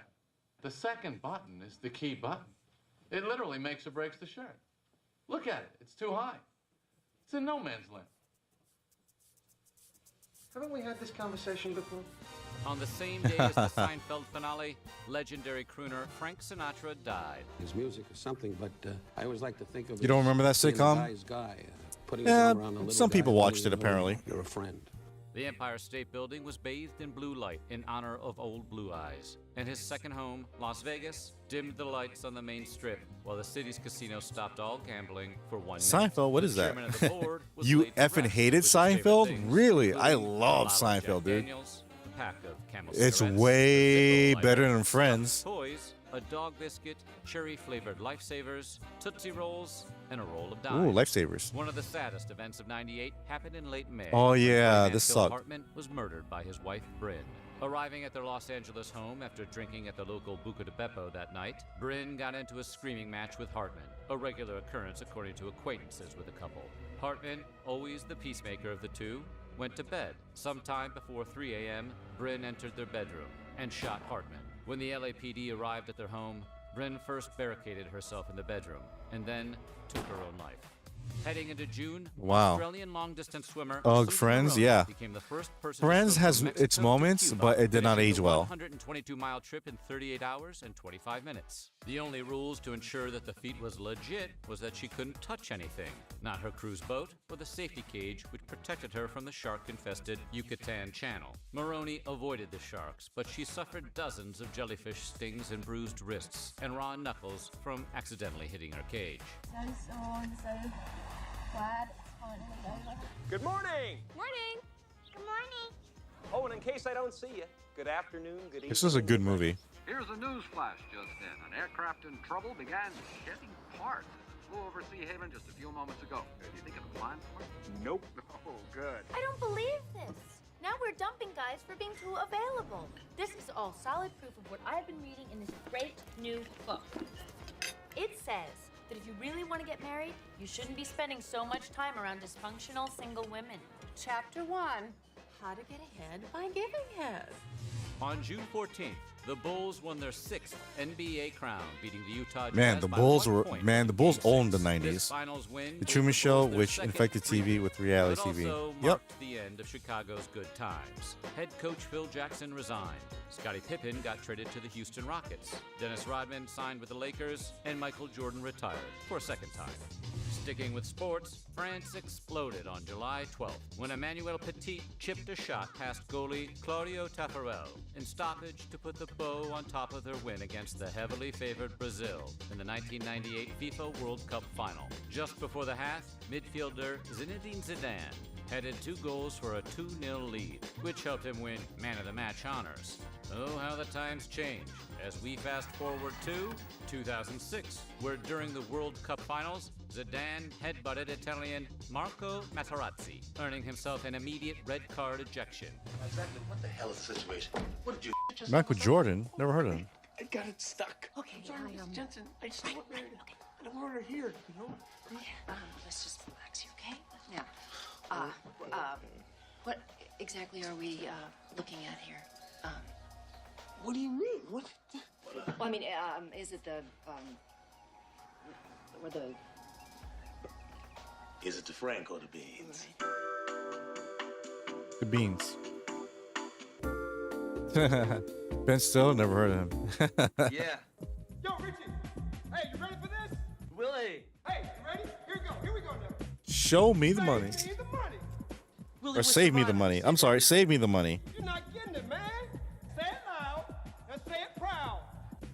The second button is the key button. It literally makes or breaks the shirt. Look at it. It's too high. It's in no man's land. Haven't we had this conversation before? On the same day as the Seinfeld finale, legendary crooner Frank Sinatra died. His music is something, but I always like to think of You don't remember that being sitcom? the guy's guy, putting Yeah, his arm around the little some guy people and watched letting it, him know apparently. You're a friend. The Empire State Building was bathed in blue light in honor of Old Blue Eyes. And his second home, Las Vegas, dimmed the lights on the main strip while the city's casino stopped all gambling for 1 minute. Seinfeld, what is The that? chairman of the board was You laid to effing rest hated with his favorite Seinfeld? things, Really? I including love a bottle of Seinfeld, Jack dude. Daniels, a pack of Camel It's cigarettes, way a Zippo better lighter, than Friends. toys, a dog biscuit, cherry-flavored Lifesavers, Tootsie Rolls, and a roll of dimes. Ooh, Lifesavers. One of the saddest events of '98 happened in late May. Oh, when yeah, Frank this Phil sucked. Hartman was murdered by his wife, Bryn. Arriving at their Los Angeles home after drinking at the local Buca de Beppo that night, Bryn got into a screaming match with Hartman, a regular occurrence according to acquaintances with the couple. Hartman, always the peacemaker of the two, went to bed. Sometime before 3 a.m., Bryn entered their bedroom and shot Hartman. When the LAPD arrived at their home, Bryn first barricaded herself in the bedroom and then took her own life. Heading into June, Wow. Australian long-distance swimmer Ugh, Susan Friends, Maroney yeah. became the first person to Friends swim has from its Mexico to moments, Cuba, but it did not finishing age the well. 122-mile trip in 38 hours and 25 minutes. The only rules to ensure that the feat was legit was that she couldn't touch anything, not her cruise boat or the safety cage which protected her from the shark-infested Yucatan Channel. Maroney avoided the sharks, but she suffered dozens of jellyfish stings and bruised wrists and raw knuckles from accidentally hitting her cage. So glad it's finally over. Good morning. Morning. Good morning. Oh, and in case I don't see you, good afternoon, good evening. This is a good movie. Here's a news flash just in. An aircraft in trouble began shedding parts as it flew over Sea Haven just a few moments ago. Do you think it'll fly for it? Nope. Oh, good. I don't believe this. Now we're dumping guys for being too available. This is all solid proof of what I've been reading in this great new book. It says that if you really want to get married, you shouldn't be spending so much time around dysfunctional single women. Chapter 1, How to Get Ahead by Giving Head. On June 14th, the Bulls won their 6th NBA crown, beating the Utah Jazz Man, the by Bulls 1 were point. the Bulls owned the This 90s. finals win The gave Truman the Show, Bulls their which second infected TV three-peat, with reality but TV. also Yep. marked the end of Chicago's good times. Head coach Phil Jackson resigned. Scottie Pippen got traded to the Houston Rockets. Dennis Rodman signed with the Lakers, and Michael Jordan retired for a second time. Sticking with sports, France exploded on July 12th when Emmanuel Petit chipped a shot past goalie Claudio Taffarel in stoppage to put the bow on top of their win against the heavily favored Brazil in the 1998 FIFA World Cup final. Just before the half, midfielder Zinedine Zidane headed 2 goals for a 2-0 lead, which helped him win Man of the Match honors. Oh, how the times change as we fast forward to 2006, where during the World Cup finals, Zidane headbutted Italian Marco Materazzi, earning himself an immediate red card ejection. Exactly what the hell is the situation? What did you just Michael Jordan, never heard of him. I got it stuck. Okay, I'm sorry, Miss Jensen. I just don't want her. I don't want her here, you know? Let's just relax, you okay? Now, what exactly are we looking at here? What do you mean? What? Well, I mean, is it the or the? Is it the Frank or the beans? The Beans. Ben Still, never heard of him. Yeah. Yo, Richie. Hey, you ready for this? Willie. Hey, you ready? Here we go. Here we go now. Show me the money. Or save me the money. I'm sorry, save me the money. You're not getting it, man. Say it loud and say it proud.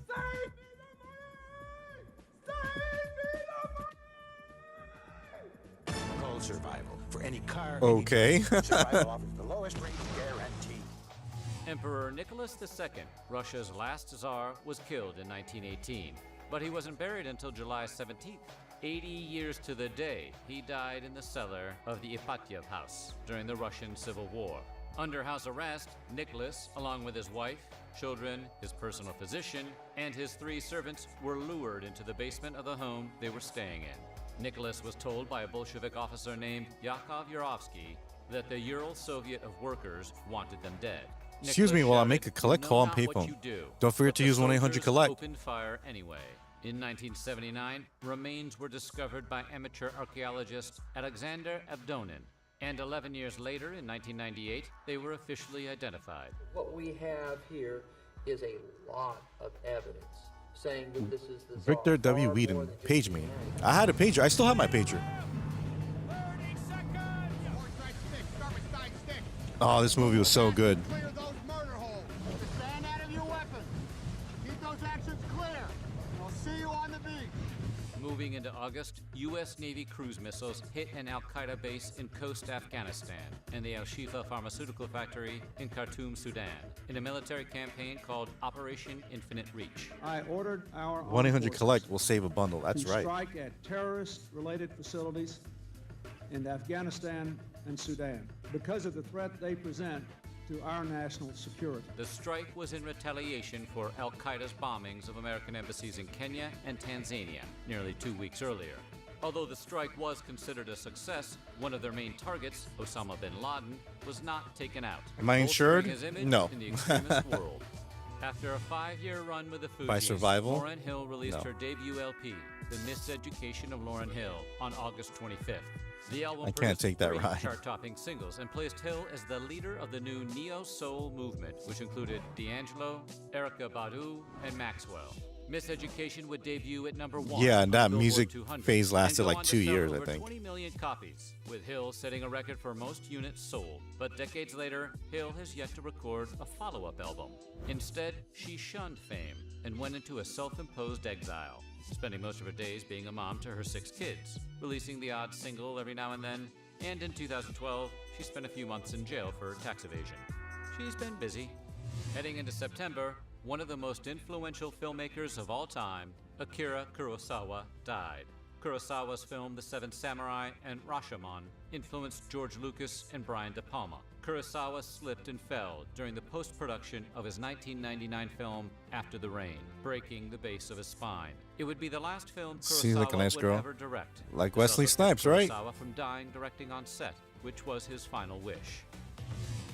Save me the money! Save me the money! Call Survival for any car. Okay. Survival offers the lowest rate guarantee. Emperor Nicholas II, Russia's last Tsar, was killed in 1918, but he wasn't buried until July 17th. 80 years to the day, he died in the cellar of the Ipatiev house during the Russian Civil War. Under house arrest, Nicholas, along with his wife, children, his personal physician, and his 3 servants were lured into the basement of the home they were staying in. Nicholas was told by a Bolshevik officer named Yakov Yurovsky that the Ural Soviet of Workers wanted them dead. Excuse me while I make a collect call on PayPal. Don't forget to use 1-800-COLLECT. Opened fire anyway. In 1979, remains were discovered by amateur archaeologist Alexander Abdonin, and 11 years later, in 1998, they were officially identified. What we have here is a lot of evidence saying that this is the Victor W. Whedon, page me. I had a pager. I still have my pager. Oh, this movie was so good. Clear those murder holes. Stand out of your weapons. Keep those actions clear. I'll see you on the beach. Moving into August, U.S. Navy cruise missiles hit an Al-Qaeda base in Khost, Afghanistan, and the Al-Shifa pharmaceutical factory in Khartoum, Sudan, in a military campaign called Operation Infinite Reach. I ordered our 1-800-COLLECT will save a bundle. That's to right. strike at terrorist-related facilities in Afghanistan and Sudan because of the threat they present to our national security. The strike was in retaliation for Al-Qaeda's bombings of American embassies in Kenya and Tanzania nearly 2 weeks earlier. Although the strike was considered a success, one of their main targets, Osama bin Laden, was not taken out. Am I insured? His image No. In the extremist world. After a 5-year run with the Fugees, By survival? Lauryn Hill released No. her debut LP, The Miseducation of Lauryn Hill, on August 25th. The album I can't produced take that 3 ride. chart-topping singles and placed Hill as the leader of the new neo-soul movement, which included D'Angelo, Erykah Badu, and Maxwell. Miseducation would debut at number 1. Yeah, and that on Billboard music 200, phase lasted and go like on to 2 sell years, I over think. 20 million copies, with Hill setting a record for most units sold. But decades later, Hill has yet to record a follow-up album. Instead, she shunned fame and went into a self-imposed exile, spending most of her days being a mom to her 6 kids, releasing the odd single every now and then, and in 2012, she spent a few months in jail for tax evasion. She's been busy. Heading into September, one of the most influential filmmakers of all time, Akira Kurosawa, died. Kurosawa's film The Seven Samurai and Rashomon influenced George Lucas and Brian De Palma. Kurosawa slipped and fell during the post-production of his 1999 film After the Rain, breaking the base of his spine. It would be the last film Seems like a Kurosawa nice would girl. ever direct. Like This Wesley also kept Snipes, right? Kurosawa from dying directing on set, which was his final wish.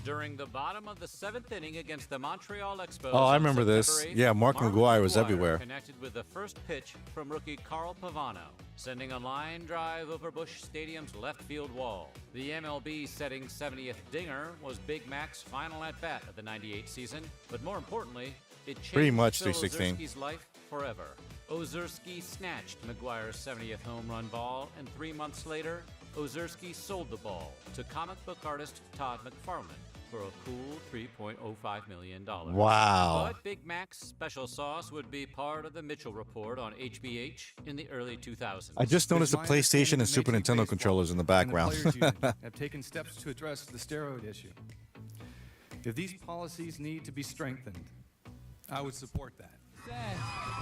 During the bottom of the 7th inning against the Montreal Expos. Oh, I on remember this. September 8th, Yeah, Mark McGuire was everywhere. Connected with the first pitch from rookie Carl Pavano, sending a line drive over Busch Stadium's left field wall. The MLB setting 70th dinger was Big Mac's final at bat of the '98 season, but more importantly, it changed Pretty much Phil 316. Ozerski's life forever. Ozerski snatched McGuire's 70th home run ball, and 3 months later, Ozerski sold the ball to comic book artist Todd McFarlane for a cool $3.05 million. Wow. But Big Mac's special sauce would be part of the Mitchell Report on HBH in the early 2000s. I just noticed the PlayStation and Super Nintendo controllers in the background. And the players union have taken steps to address the steroid issue. If these policies need to be strengthened, I would support that.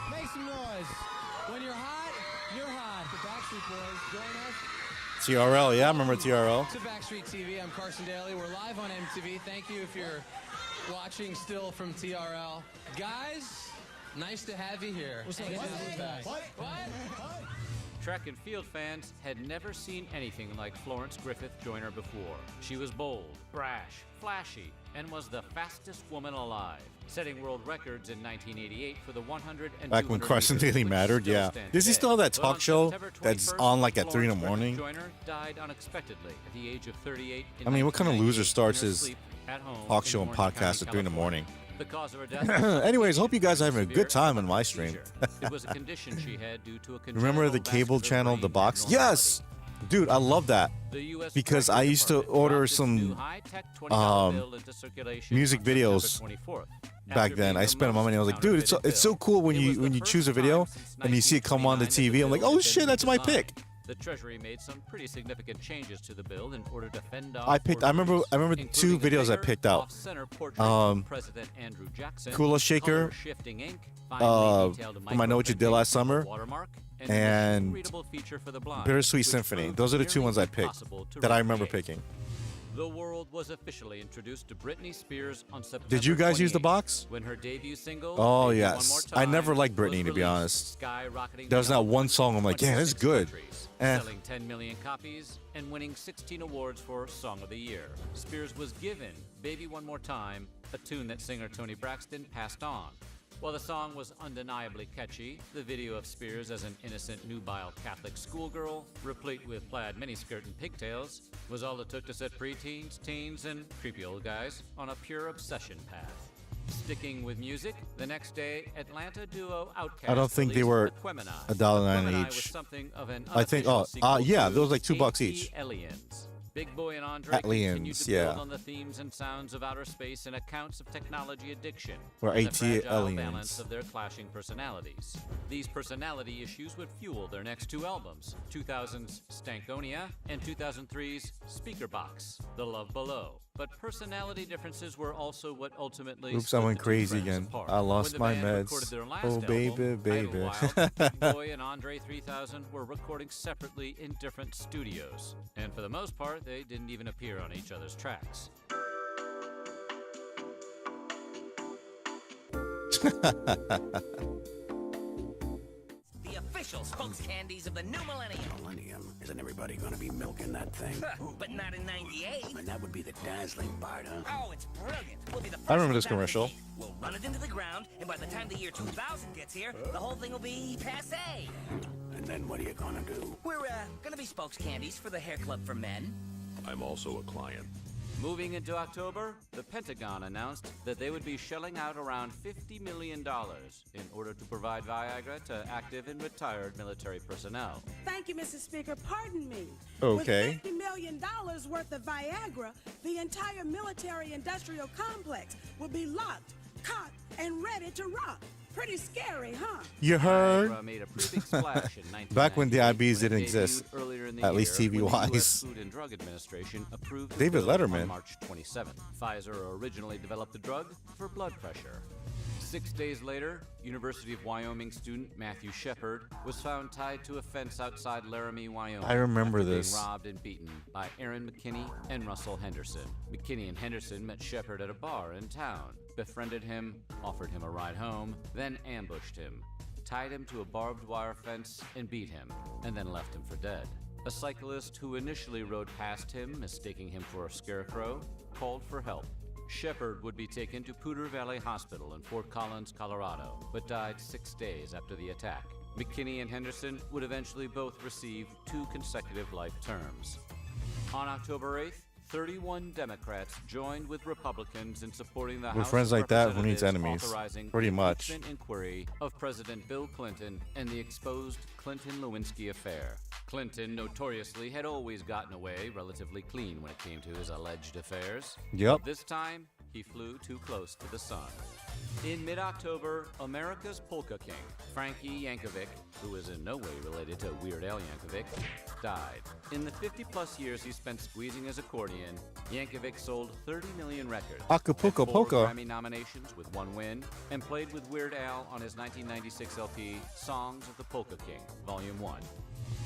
Make some noise. When you're hot, you're hot. The Backstreet Boys join us. TRL, yeah, I remember TRL. To Backstreet TV, I'm Carson Daly. We're live on MTV. Thank you if you're watching still from TRL. Guys, nice to have you here. What's up, Good to man? have you back. What? Track and field fans had never seen anything like Florence Griffith Joyner before. She was bold, brash, flashy, and was the fastest woman alive, setting world records in 1988 for the 100 and Back when 200 Carson meters, Daly which mattered, still yeah. stand Does he today. still have that But on talk show September that's 21st, on like at 3 in the Florence morning? Griffith Joyner died unexpectedly at the age of 38 in I mean, what kind of 1998 loser starts in her his sleep at home talk in show and Orange podcast County, at 3 in the morning? The cause of her death was Anyways, hope you guys are having a good time on my stream. it was a condition she had due to a Remember the congenital cable vascular channel, brain The Box? abnormality. Yes! Dude, I love that The U.S. because I used to order some music videos back then. I spent my money. I was like, dude, it's so cool when you choose a video and you see it come on the TV. I'm like, oh shit, that's my pick. The Treasury made some pretty significant changes to the bill in order to fend off. I remember two videos I picked out. President Andrew Jackson, Kula Shaker, from I Know What You Did Last Summer, and Bittersweet Symphony. Those are the two ones I picked that I remember picking. The world was officially introduced to Britney Spears on September Did you guys use the 28th, box? when her debut single, Oh Baby One yes. More I Time, never liked was Britney, to be released, honest. skyrocketing There's the not album one song I'm like, yeah, this is 26 good. countries, Eh. selling 10 million copies and winning 16 awards for Song of the Year. Spears was given Baby One More Time, a tune that singer Toni Braxton passed on. While the song was undeniably catchy, the video of Spears as an innocent nubile Catholic schoolgirl, replete with plaid miniskirt and pigtails, was all it took to set preteens, teens, and creepy old guys on a pure obsession path. Sticking with music, the next day, Atlanta duo Outkast I don't think they released were Aquemini. $1.99 Aquemini was each. something of an I think. unofficial sequel Yeah, to those like $2 each. Aliens. Big Boy and Andre continued Aliens, to build yeah. on the themes and sounds of outer space and accounts of technology addiction, Or and the AT fragile aliens. balance of their clashing personalities. These personality issues would fuel their next two albums, 2000's Stankonia and 2003's Speaker Box, The Love Below. But personality differences were also what ultimately Oops, I split went the two crazy friends again. apart. I lost When the my band meds. recorded their last Oh, album, baby, baby. Idlewild, Big Boy and Andre 3000 were recording separately in different studios. And for the most part, they didn't even appear on each other's tracks. The official spokes candies of the new millennium. Millennium? Isn't everybody gonna be milking that thing? But not in 98. And that would be the dazzling part, huh? Oh, it's brilliant. We'll be the first I remember this ones out of the commercial. gate. We'll run it into the ground, and by the time the year 2000 gets here, the whole thing will be passé. And then what are you gonna do? We're gonna be spokes candies for the hair club for men. I'm also a client. Moving into October, the Pentagon announced that they would be shelling out around $50 million in order to provide Viagra to active and retired military personnel. Thank you, Mr. Speaker. Pardon me. Okay. With $50 million worth of Viagra, the entire military-industrial complex will be locked, cocked, and ready to rock. Pretty scary, huh? You heard? Viagra made a pretty big splash in 1998 Back when the IBs when it didn't debuted exist, earlier in the at least year, when the US TV-wise. Food and Drug Administration approved the David bill Letterman. on March 27th. Pfizer originally developed the drug for blood pressure. 6 days later, University of Wyoming student Matthew Shepard was found tied to a fence outside Laramie, Wyoming. I remember after this. Being robbed and beaten by Aaron McKinney and Russell Henderson. McKinney and Henderson met Shepard at a bar in town, befriended him, offered him a ride home, then ambushed him, tied him to a barbed wire fence and beat him, and then left him for dead. A cyclist who initially rode past him, mistaking him for a scarecrow, called for help. Shepard would be taken to Poudre Valley Hospital in Fort Collins, Colorado, but died 6 days after the attack. McKinney and Henderson would eventually both receive 2 consecutive life terms. On October 8th, 31 Democrats joined with Republicans in supporting the With House friends of like that, who needs Representatives enemies? authorizing Pretty an much. impeachment inquiry of President Bill Clinton and the exposed Clinton-Lewinsky affair. Clinton notoriously had always gotten away relatively clean when it came to his alleged affairs. Yep. But this time, he flew too close to the sun. In mid-October, America's polka king, Frankie Yankovic, who is in no way related to Weird Al Yankovic, died. In the 50-plus years he spent squeezing his accordion, Yankovic sold 30 million records, Acapulco had 4 polka. Grammy nominations with 1 win, and played with Weird Al on his 1996 LP, Songs of the Polka King, Volume 1.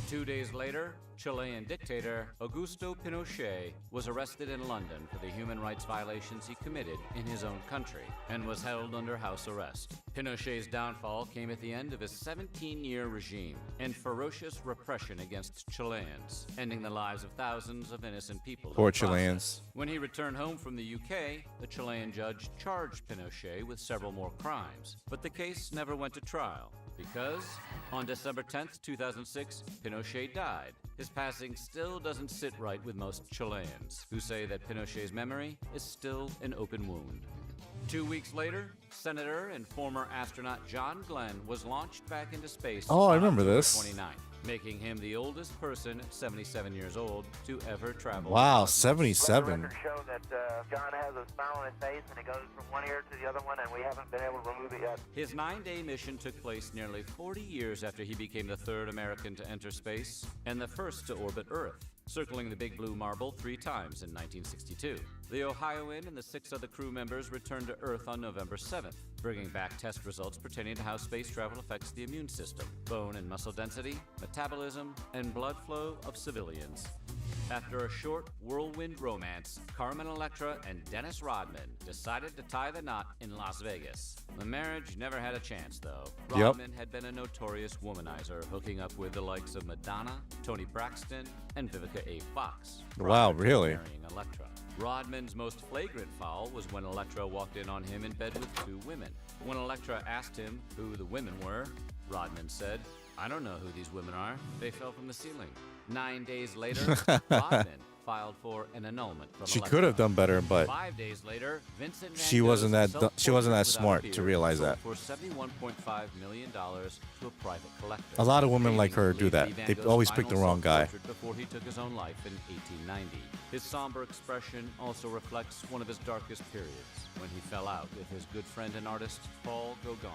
2 days later, Chilean dictator Augusto Pinochet was arrested in London for the human rights violations he committed in his own country and was held under house arrest. Pinochet's downfall came at the end of his 17-year regime and ferocious repression against Chileans, ending the lives of thousands of innocent people. in Poor the process. Chileans. When he returned home from the UK, the Chilean judge charged Pinochet with several more crimes, but the case never went to trial. Because on December 10th, 2006, Pinochet died. His passing still doesn't sit right with most Chileans, who say that Pinochet's memory is still an open wound. 2 weeks later, Senator and former astronaut John Glenn was launched back into space. Oh, I on remember October this. 29th. making him the oldest person, 77 years old, to ever travel. Wow, cosmos. 77. Records show that John has a smile on his face and it goes from one ear to the other one, and we haven't been able to remove it yet. His 9-day mission took place nearly 40 years after he became the third American to enter space and the first to orbit Earth, circling the Big Blue Marble 3 times in 1962. The Ohioan and the 6 other crew members returned to Earth on November 7th, bringing back test results pertaining to how space travel affects the immune system, bone and muscle density, metabolism, and blood flow of civilians. After a short whirlwind romance, Carmen Electra and Dennis Rodman decided to tie the knot in Las Vegas. The marriage never had a chance, though. Rodman had been a notorious womanizer, hooking up with the likes of Madonna, Toni Braxton, and Vivica A. Fox. Wow, really? Marrying Electra. Rodman's most flagrant foul was when Electra walked in on him in bed with 2 women. When Electra asked him who the women were, Rodman said, "I don't know who these women are. They fell from the ceiling." 9 days later, Rodman filed for an annulment from She Electra. could have done better, but 5 days later, Vincent she Van wasn't Gogh's that she wasn't that self-portrait smart without to a realize beard that. sold for $71.5 million to a private collector. A lot of women like her do Amazingly, that. Van They Gogh's always pick the final wrong guy. self-portrait before he took his own life in 1890. His somber expression also reflects one of his darkest periods, when he fell out with his good friend and artist, Paul Gauguin.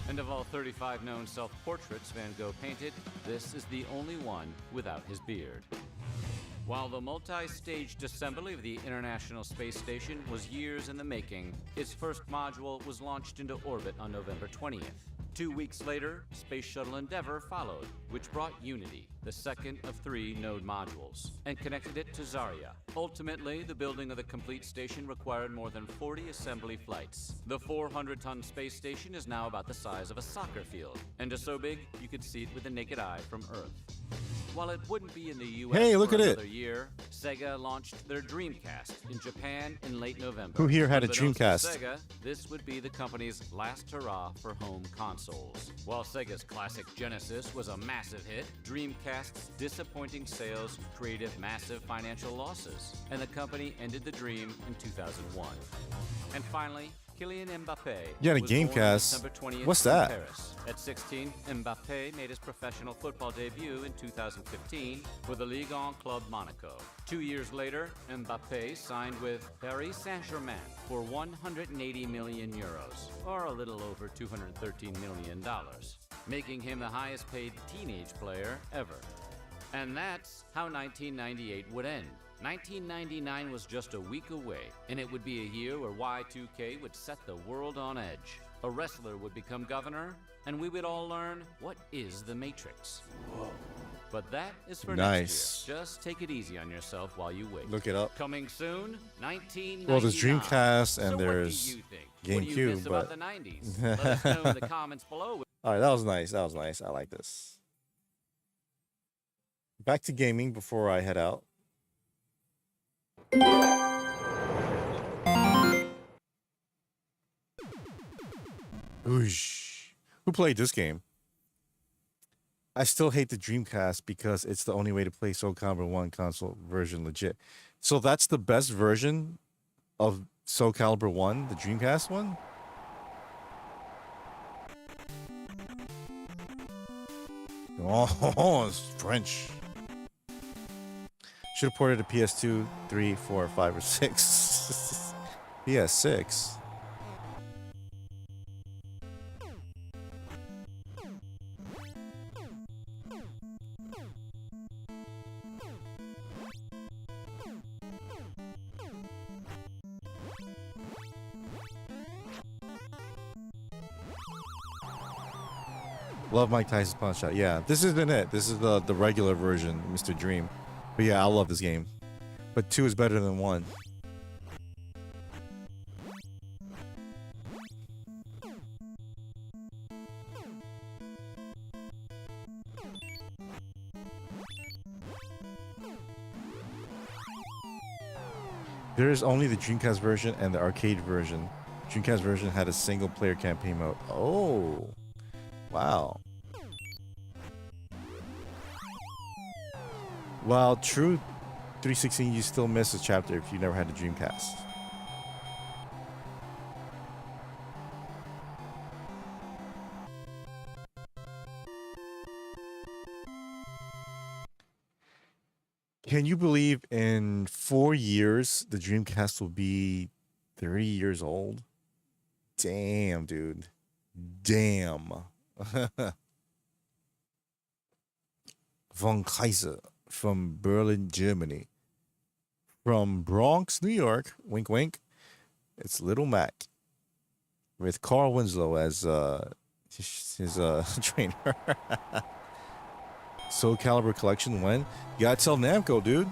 And of all 35 known self-portraits Van Gogh painted, this is the only one without his beard. While the multi-staged assembly of the International Space Station was years in the making, its first module was launched into orbit on November 20th. 2 weeks later, Space Shuttle Endeavour followed, which brought Unity, the second of 3 node modules, and connected it to Zarya. Ultimately, the building of the complete station required more than 40 assembly flights. The 400-ton space station is now about the size of a soccer field, and is so big you could see it with the naked eye from Earth. While it wouldn't be in the U.S. Hey, look for at it. another year, Sega launched their Dreamcast in Japan in late November. Who here had a Unbeknownst to Dreamcast? Sega, this would be the company's last hurrah for home consoles. While Sega's classic Genesis was a massive hit, Dreamcast's disappointing sales created massive financial losses, and the company ended the dream in 2001. And finally, Kylian Mbappé Yeah, the was born Gamecast. December 20th What's in that? Paris. At 16, Mbappé made his professional football debut in 2015 for the Ligue 1 club Monaco. 2 years later, Mbappé signed with Paris Saint-Germain for 180 million euros, or a little over $213 million, making him the highest paid teenage player ever. And that's how 1998 would end. 1999 was just a week away, and it would be a year where Y2K would set the world on edge. A wrestler would become governor, and we would all learn what is the Matrix. But that is for Nice. next year. Just take it easy on yourself while you wait. Look it up. Coming soon, 1999. Well, there's Dreamcast and So there's what do you think? What do you GameCube, miss about but the 90s? Let us know in the comments below. all right, that was nice. That was nice. I like this. Back to gaming before I head out. Oosh. Who played this game? I still hate the Dreamcast because it's the only way to play Soul Calibur 1 console version legit. So that's the best version of Soul Calibur 1, the Dreamcast one? Oh, it's French. Should have ported to PS2, 3, 4, 5, or 6. PS6. Love Mike Tyson's Punch Out. Yeah, this isn't it. This is the regular version, Mr. Dream. But yeah, I love this game. But 2 is better than 1. There is only the Dreamcast version and the arcade version. Dreamcast version had a single player campaign mode. Oh. Wow. Well, true 316, you still miss a chapter if you never had the Dreamcast. Can you believe in 4 years the Dreamcast will be 30 years old? Damn, dude. Damn. Von Kaiser from Berlin, Germany. From Bronx, New York. Wink, wink. It's Little Mac with Carl Winslow as his trainer. Soul Calibur collection when? You gotta tell Namco, dude.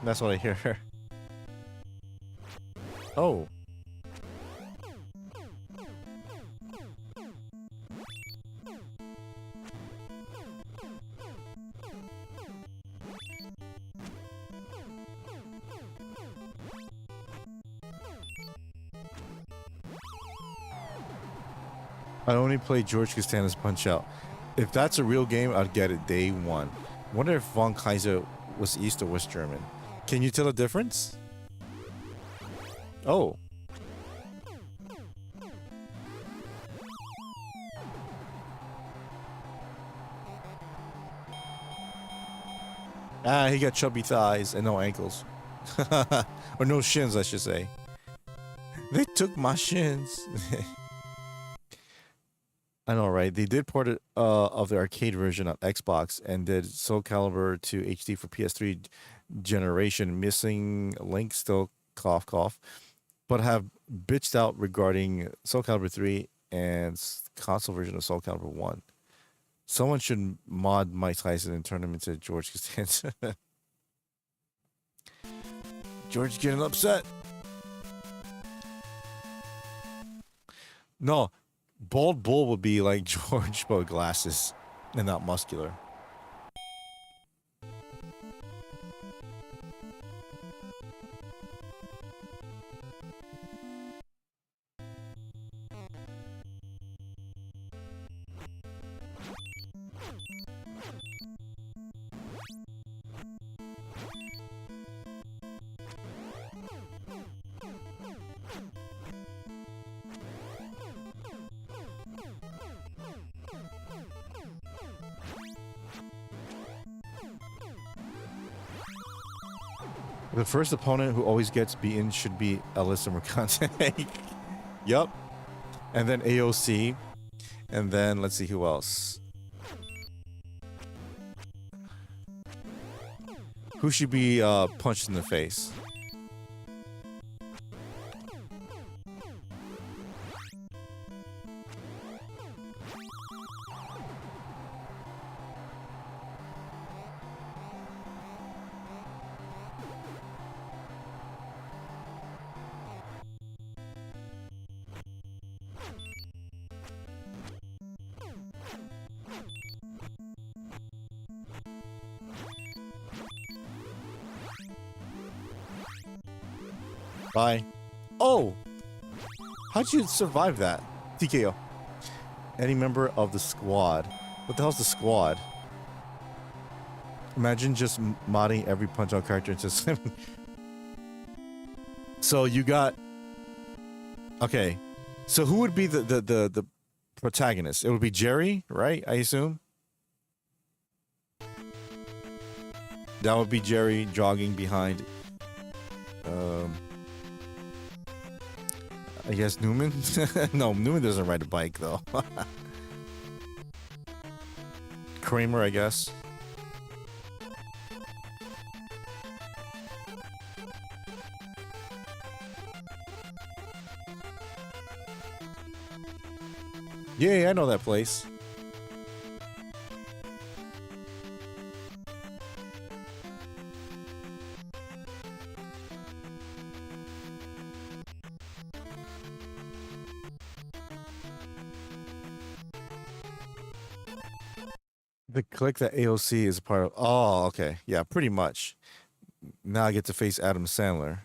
That's what I hear. Oh. I only played George Costanza's Punch Out. If that's a real game, I'd get it day one. Wonder if Von Kaiser was East or West German. Can you tell the difference? Oh. Ah, he got chubby thighs and no ankles. Or no shins, I should say. They took my shins. I know, right? They did port it of the arcade version on Xbox and did Soul Calibur to HD for PS3 generation. Missing Link still cough cough, but have bitched out regarding Soul Calibur 3 and console version of Soul Calibur 1. Someone should mod Mike Tyson and turn him into George Costanza. George getting upset. No, Bald Bull would be like George, but with glasses and not muscular. The first opponent who always gets beaten should be Alyssa Mercante. Yup. And then AOC. And then let's see who else. Who should be punched in the face? Bye. Oh! How'd you survive that? TKO. Any member of the squad. What the hell's the squad? Imagine just modding every Punch-Out character into something. So you got... Okay. So who would be the protagonist? It would be Jerry, right? I assume? That would be Jerry jogging behind... I guess Newman? No, Newman doesn't ride a bike, though. Kramer, I guess. Yeah, I know that place. The clique that AOC is a part of. Oh, okay. Yeah, pretty much. Now I get to face Adam Sandler.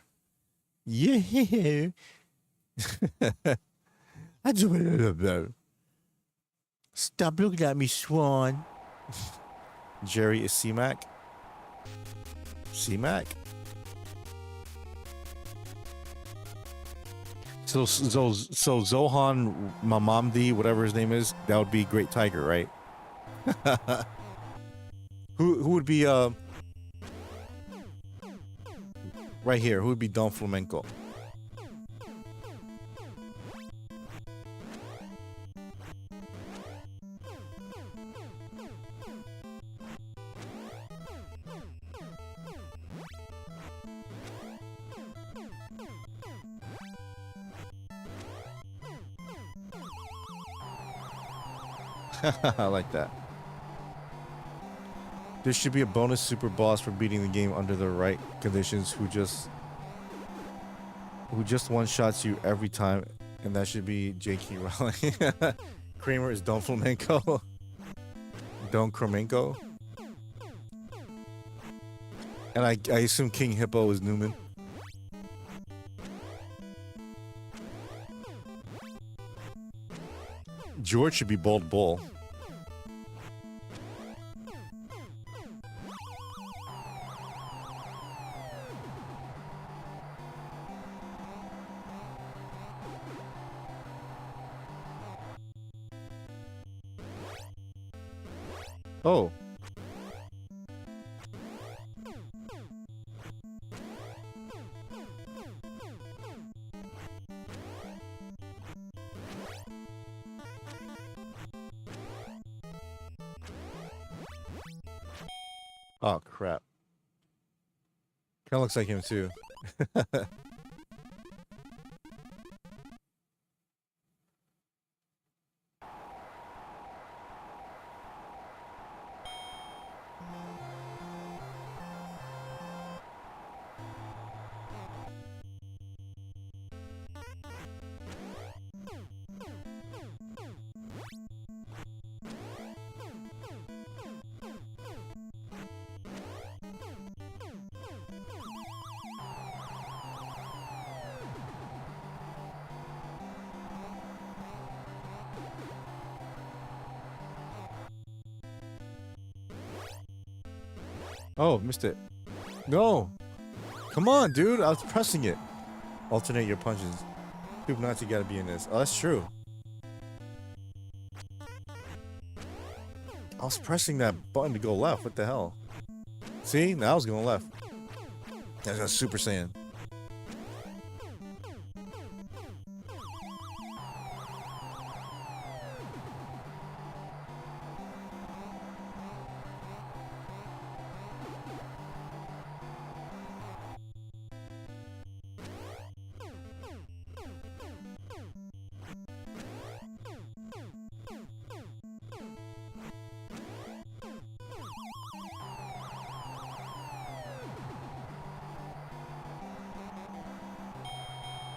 Yeah. I do it. Stop looking at me, Swan. Jerry is C-Mac. C-Mac? So Zohan Mamamdi, whatever his name is, that would be Great Tiger, right? who would be right here? Who would be Don Flamenco? I like that. There should be a bonus super boss for beating the game under the right conditions who just one-shots you every time, and that should be J.K. Rowling. Kramer is Don Flamenco. Don Kromenko. And I assume King Hippo is Newman. George should be Bald Bull. Oh. Oh, crap. Kind of looks like him, too. Oh, missed it. No. Come on, dude. I was pressing it. Alternate your punches. Dude, Nazi gotta be in this. Oh, that's true. I was pressing that button to go left. What the hell? See? Now I was going left. That's a Super Saiyan.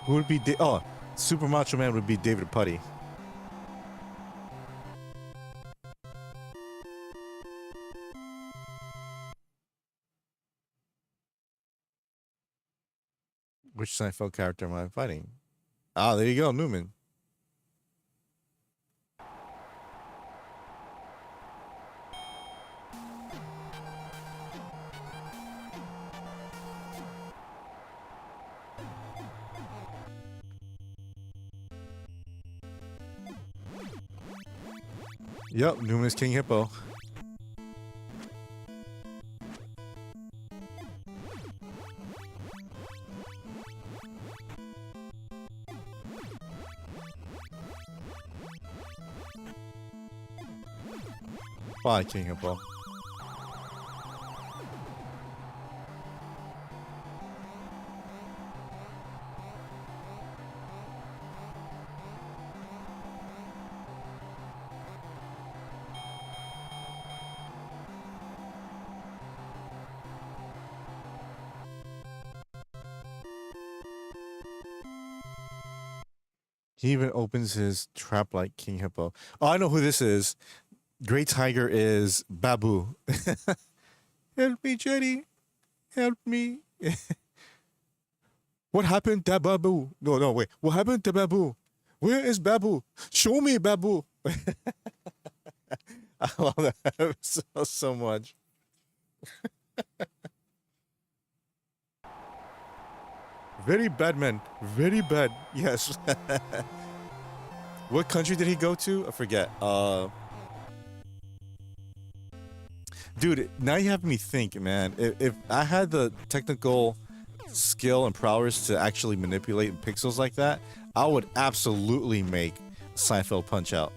Who would be? Oh, Super Macho Man would be David Putty. Which Seinfeld character am I fighting? Ah, there you go, Newman. Yep, Newman is King Hippo. Bye, King Hippo. He even opens his trap like King Hippo. Oh, I know who this is. Great Tiger is Babu. Help me, Jetty. Help me. What happened to Babu? No, no, wait. What happened to Babu? Where is Babu? Show me Babu. I love that so much. Very bad man. Very bad. Yes. What country did he go to? I forget. Dude, now you have me think, man. If I had the technical skill and prowess to actually manipulate pixels like that, I would absolutely make Seinfeld Punch Out.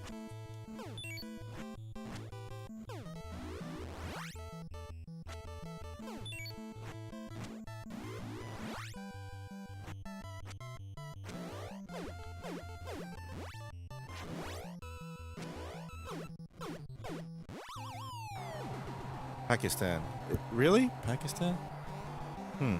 Pakistan. Really? Pakistan? Hmm.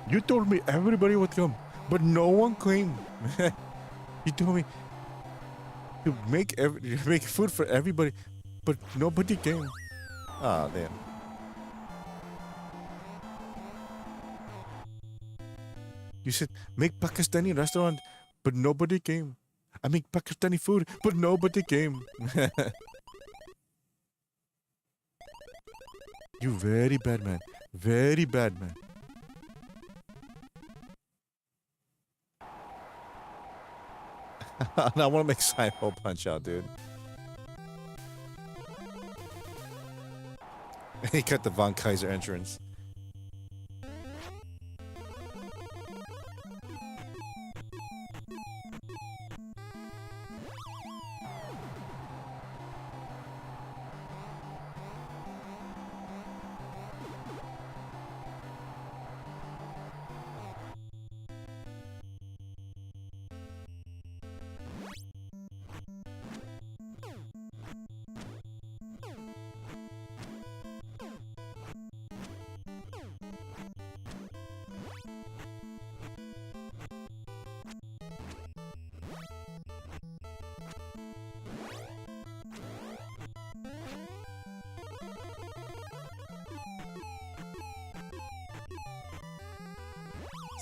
You told me everybody would come, but no one came. You told me to make food for everybody, but nobody came. Ah, damn. You said make Pakistani restaurant, but nobody came. I make Pakistani food, but nobody came. You very bad man. Very bad man. I want to make Seinfeld Punch Out, dude. He cut the Von Kaiser entrance.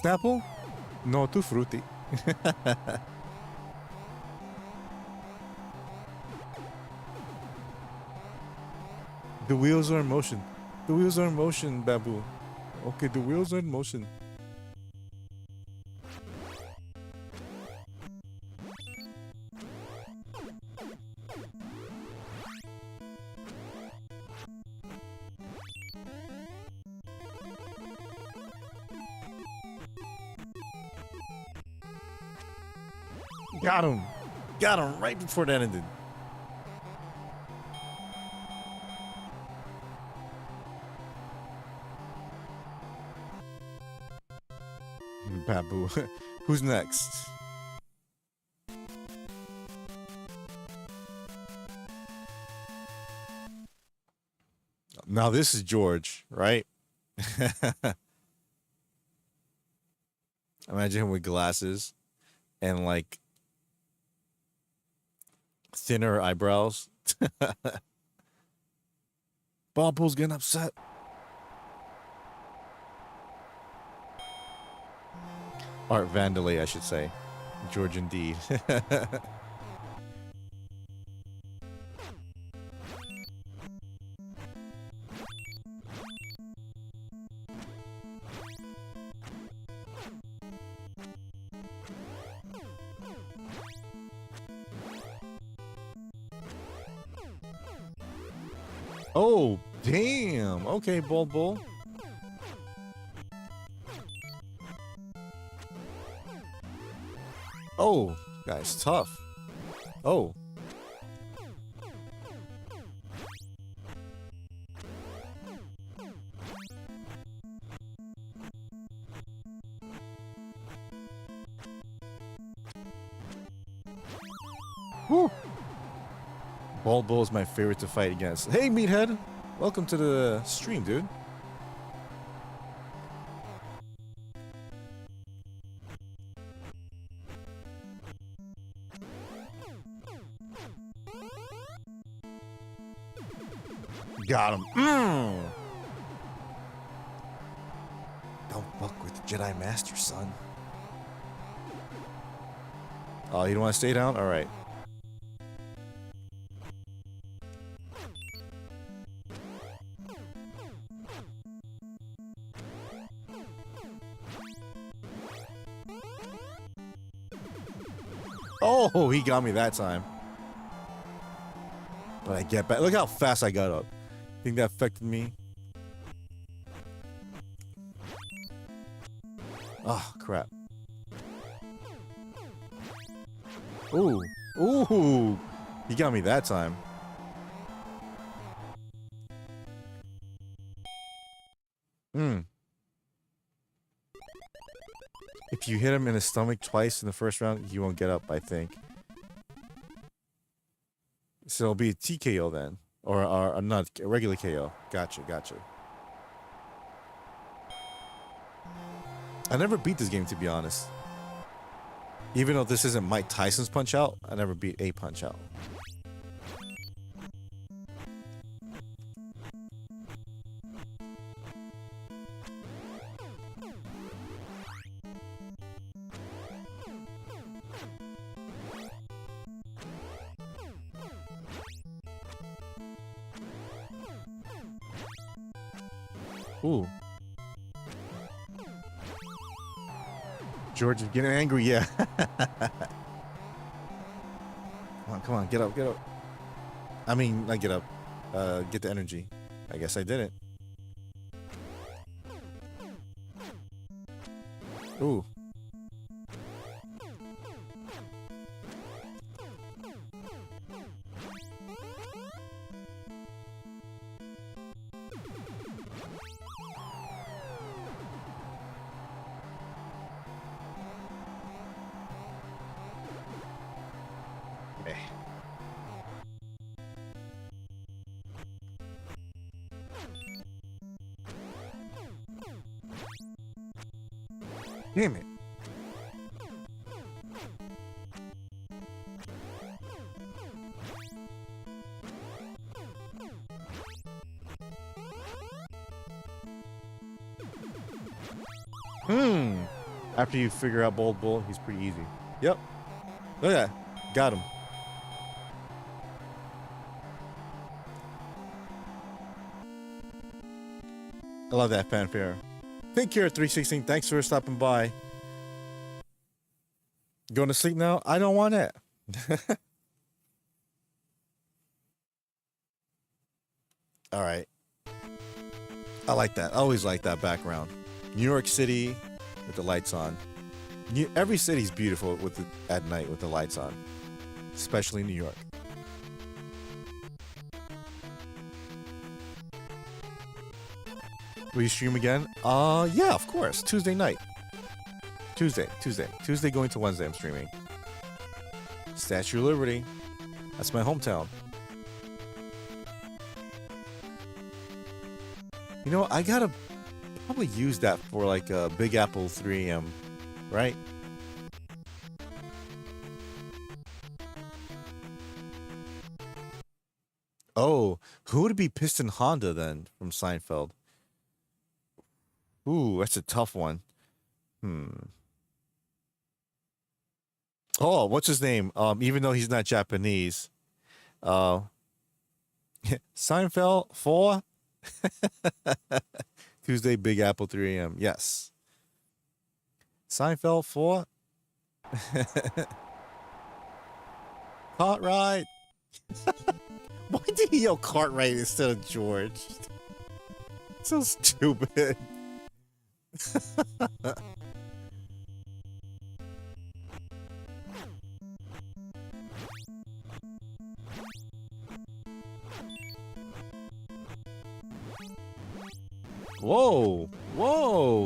Snapple? No, too fruity. The wheels are in motion. The wheels are in motion, Babu. Okay, the wheels are in motion. Got him. Got him right before that ended. Babu. Who's next? Now this is George, right? Imagine him with glasses and like thinner eyebrows. Babu's getting upset. Art Vandalay, I should say. George indeed. Oh, damn. Okay, Bull. Oh, guys, tough. Oh. Woo. Bald Bull is my favorite to fight against. Hey, Meathead. Welcome to the stream, dude. Got him. Don't fuck with the Jedi Master, son. Oh, you don't want to stay down? All right. Oh, he got me that time. But I get back. Look how fast I got up. Think that affected me? Oh, crap. Ooh. Ooh. He got me that time. If you hit him in the stomach twice in the first round, he won't get up, I think. So it'll be a TKO then. Or not a regular KO. Gotcha, gotcha. I never beat this game, to be honest. Even though this isn't Mike Tyson's Punch-Out, I never beat a Punch-Out. Ooh. George is getting angry, yeah. Come on, get up, get up. I mean, not get up. Get the energy. I guess I didn't. Ooh. Damn it. After you figure out Bold Bull, he's pretty easy. Yep. Look at that. Got him. I love that fanfare. Take care, 316. Thanks for stopping by. Going to sleep now? I don't want it. All right. I like that. I always like that background. New York City with the lights on. Every city's beautiful with at night with the lights on, especially New York. Will you stream again? Yeah, of course. Tuesday night. Tuesday going to Wednesday, I'm streaming. Statue of Liberty. That's my hometown. You know, I gotta probably use that for like a Big Apple 3 AM, right? Oh, who would be Piston Honda then from Seinfeld? Ooh, that's a tough one. Oh, what's his name? Even though he's not Japanese. Seinfeld 4? Tuesday, Big Apple 3 AM. Yes. Seinfeld 4? Cartwright. Why did he yell Cartwright instead of George? So stupid.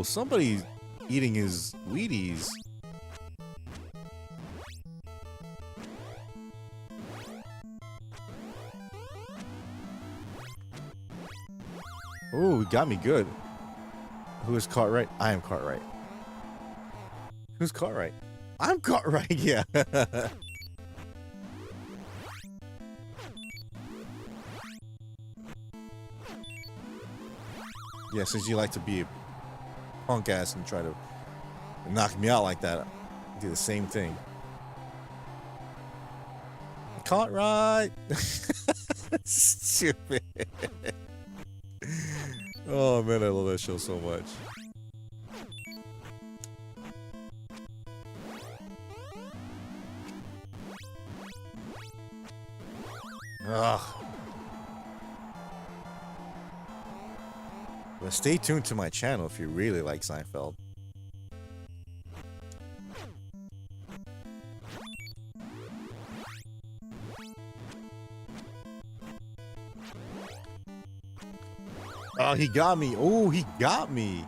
somebody's eating his Wheaties. Oh, he got me good. Who is Cartwright? I am Cartwright. Who's Cartwright? I'm Cartwright, yeah. Yeah, since you like to be a punk ass and try to knock me out like that, I do the same thing. Cartwright! Stupid. Oh man, I love that show so much. Ugh. But stay tuned to my channel if you really like Seinfeld. Oh, he got me. Oh, he got me.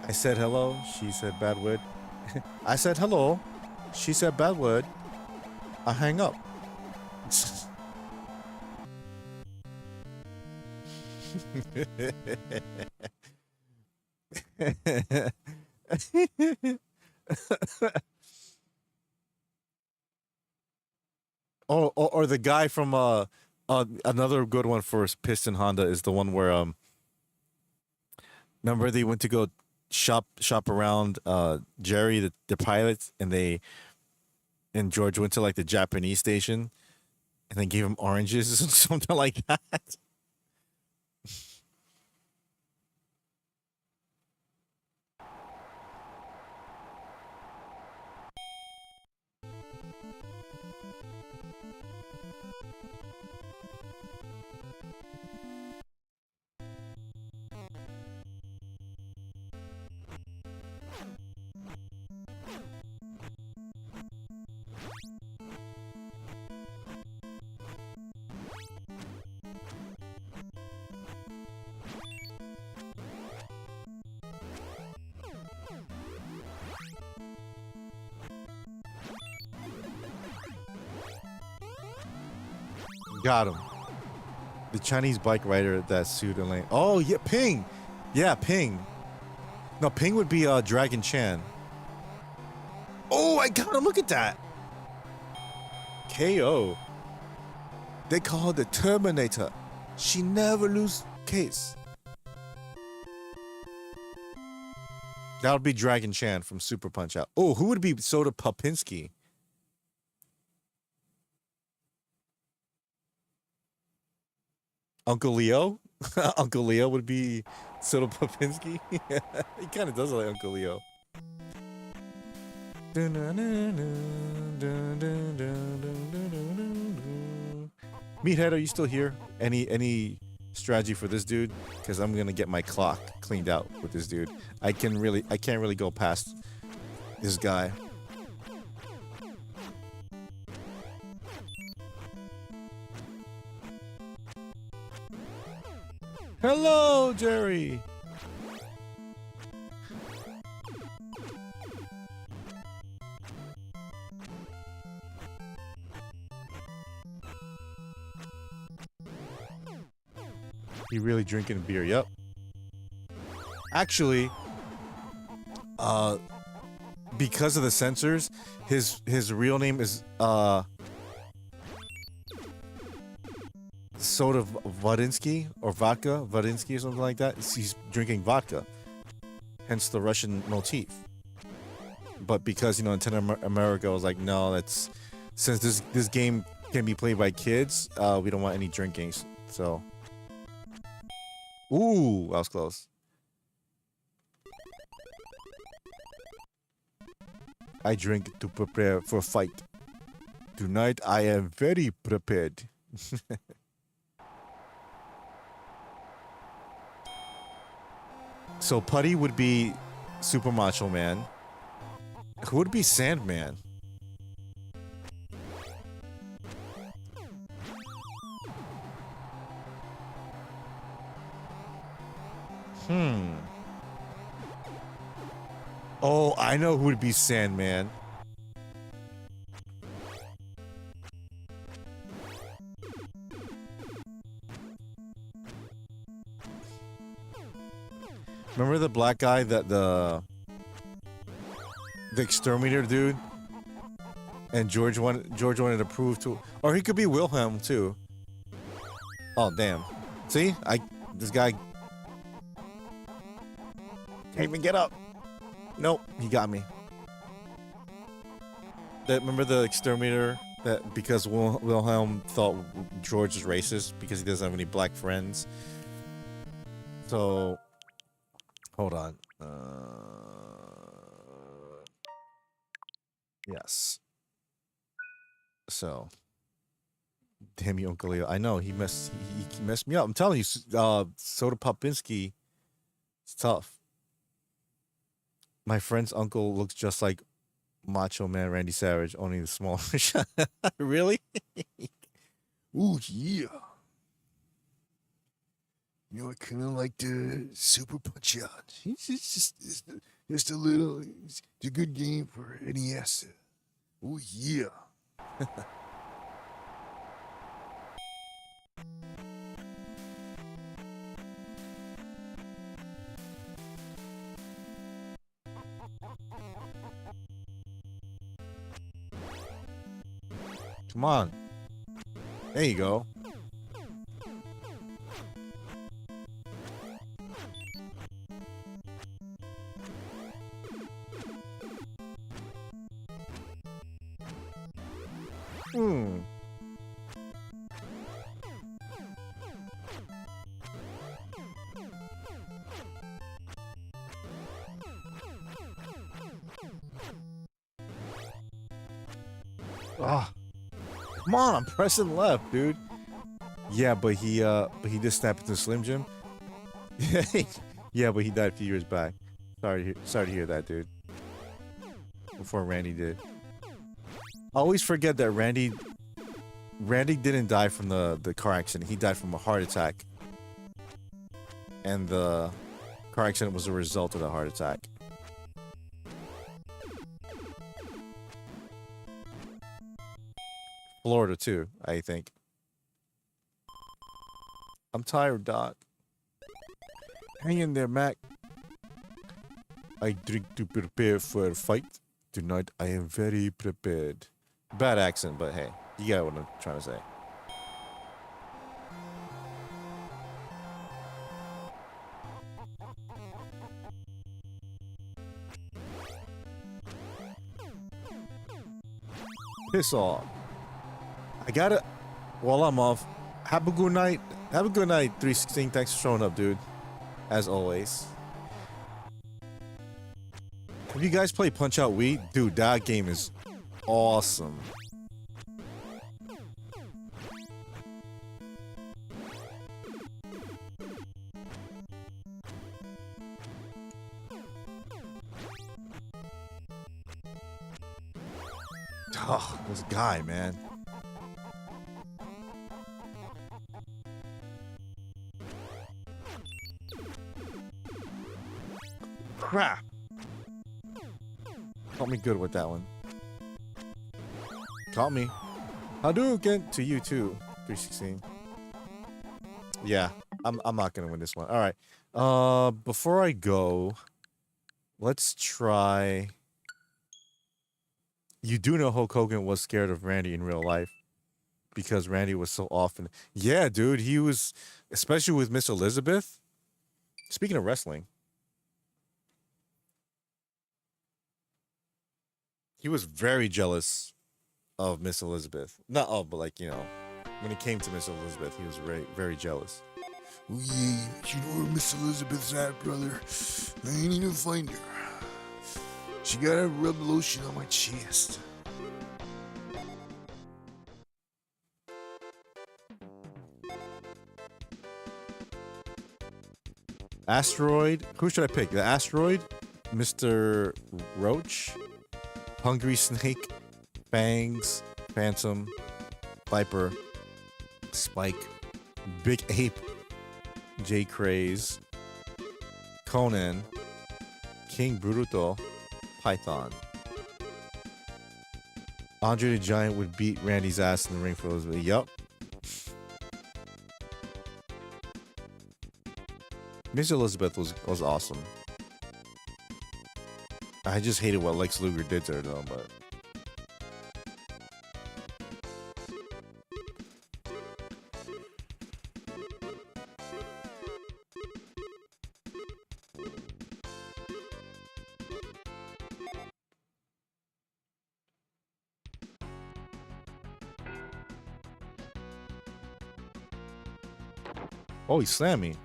I said hello. She said bad word. I said hello. She said bad word. I hang up. or the guy from another good one for Piston Honda is the one where remember they went to go shop around Jerry the pilot, and George went to like the Japanese station and they gave him oranges and something like that. Got him. The Chinese bike rider that sued Elaine. Oh, yeah, Ping. Yeah, Ping. No, Ping would be Dragon Chan. Oh, I got him. Look at that. KO. They call her the Terminator. She never lose case. That would be Dragon Chan from Super Punch Out. Oh, who would be Soda Popinski? Uncle Leo? Uncle Leo would be Soda Popinski? He kind of does look like Uncle Leo. Meathead, are you still here? Any strategy for this dude? Because I'm gonna get my clock cleaned out with this dude. I can't really go past this guy. Hello, Jerry. He really drinking beer? Yep. Actually, because of the censors, his real name is Soda Vodinsky or Vodka Vodinsky or something like that. He's drinking vodka, hence the Russian motif. But because Nintendo America was like, no, that's since this game can be played by kids, we don't want any drinking. So, ooh, that was close. I drink to prepare for a fight. Tonight I am very prepared. So Putty would be Super Macho Man. Who would be Sandman? Oh, I know who would be Sandman. Remember the black guy that the exterminator dude? And George wanted to prove to, or he could be Wilhelm too. Oh damn! See, this guy can't even get up. Nope, he got me. Remember the exterminator that because Wilhelm thought George was racist because he doesn't have any black friends. So hold on. Yes. So, damn you, Uncle Leo. I know he messed me up. I'm telling you, Soda Popinski, it's tough. My friend's uncle looks just like Macho Man Randy Savage, only the smaller. Really? Ooh, yeah. You know, I kind of like the Super Punch Out. It's just a little, it's a good game for NES. Oh, yeah. Come on. There you go. Oh, come on! I'm pressing left, dude. Yeah, but he just snapped into Slim Jim. Yeah, but he died a few years back. Sorry to hear that, dude. Before Randy did. I always forget that Randy didn't die from the car accident. He died from a heart attack. And the car accident was a result of the heart attack. Florida too, I think. I'm tired, Doc. Hang in there, Mac. I drink to prepare for a fight. Tonight I am very prepared. Bad accent, but hey, you get what I'm trying to say. Piss off. I gotta, while I'm off, have a good night. Have a good night, 316. Thanks for showing up, dude. As always. Have you guys played Punch Out Wii? Dude, that game is awesome. Oh, this guy, man. Crap. Caught me good with that one. Caught me. Hadouken to you too, 316. Yeah, I'm not gonna win this one. All right. Before I go, let's try. You do know Hulk Hogan was scared of Randy in real life because Randy was so often. Yeah, dude, he was, especially with Miss Elizabeth. Speaking of wrestling, he was very jealous of Miss Elizabeth. Not of, but like, you know, when it came to Miss Elizabeth, he was very, very jealous. Oh yeah, you know where Miss Elizabeth's at, brother? I ain't even find her. She gotta rub lotion on my chest. Asteroid. Who should I pick? The Asteroid, Mr. Roach, Hungry Snake, Fangs, Phantom, Viper, Spike, Big Ape, J Craze, Conan, King Bruto, Python. Andre the Giant would beat Randy's ass in the ring for those. Yup. Miss Elizabeth was awesome. I just hated what Lex Luger did to her though, but. Oh, he slammed me.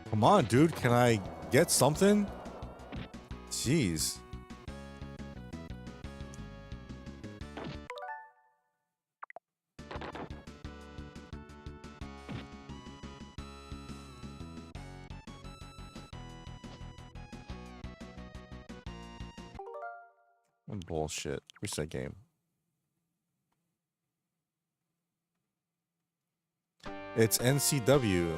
Come on, dude. Can I get something? Jeez. Bullshit. Reset game. It's NCW.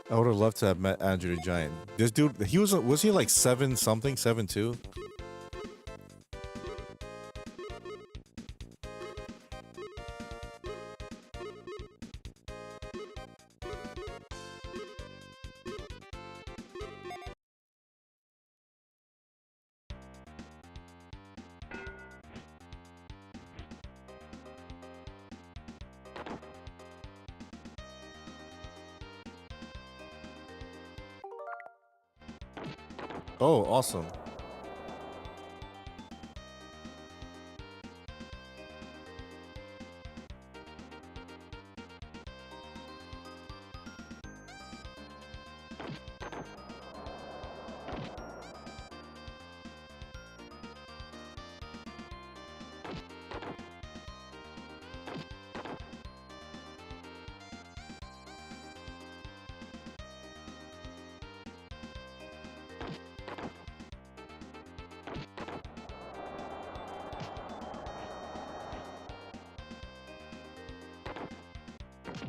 I would have loved to have met Andrew the Giant. This dude, was he like 7 something, 7'2"? Oh, awesome.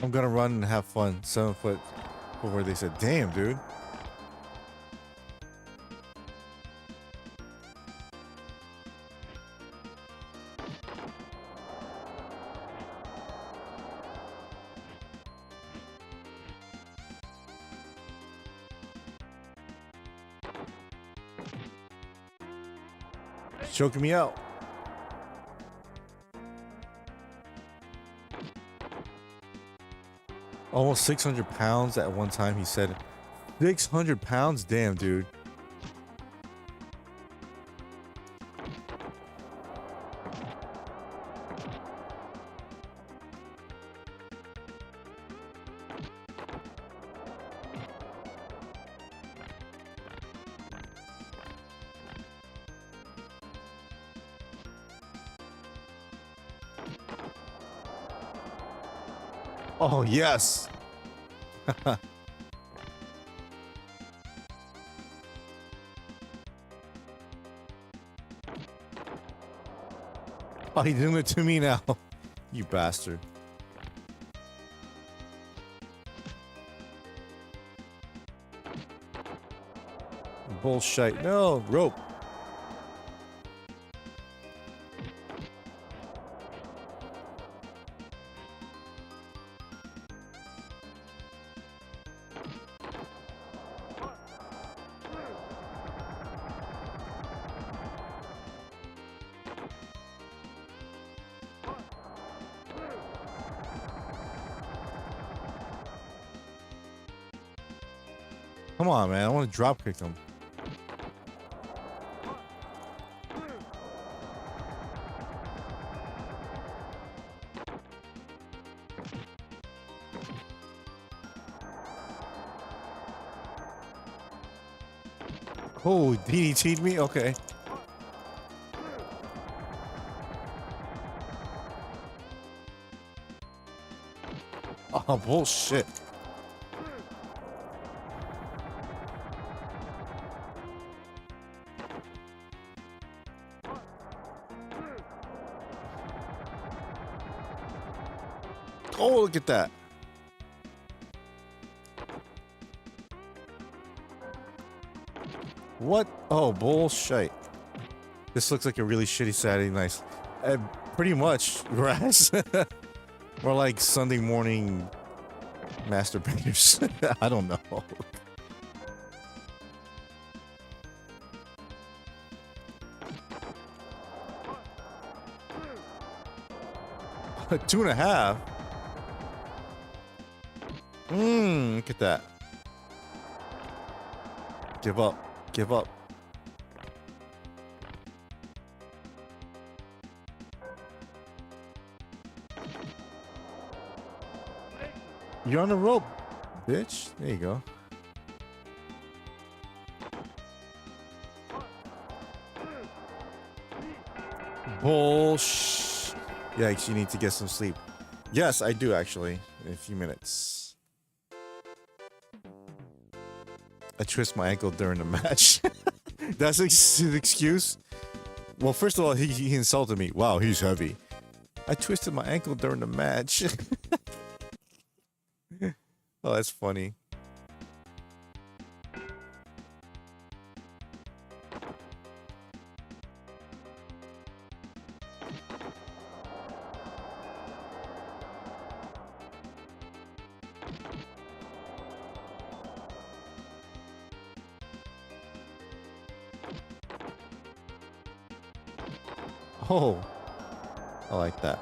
I'm gonna run and have fun. 7 foot where they said, damn, dude. Choking me out. Almost 600 pounds at one time, he said. 600 pounds? Damn, dude. Oh, yes. Oh, he doing it to me now. You bastard. Bullshit. No, rope. Come on, man. I want to drop kick him. Oh, DDT'd me? Okay. Oh, bullshit. Oh, look at that. What? Oh, bullshit. This looks like a really shitty Saturday night. Pretty much, grass. More like Sunday morning masturbators. I don't know. 2.5. Look at that. Give up. Give up. You're on the rope, bitch. There you go. Bullsh. Yikes, you need to get some sleep. Yes, I do actually. In a few minutes. I twist my ankle during the match. That's an excuse? Well, first of all, he insulted me. Wow, he's heavy. I twisted my ankle during the match. Oh, that's funny. Oh, I like that.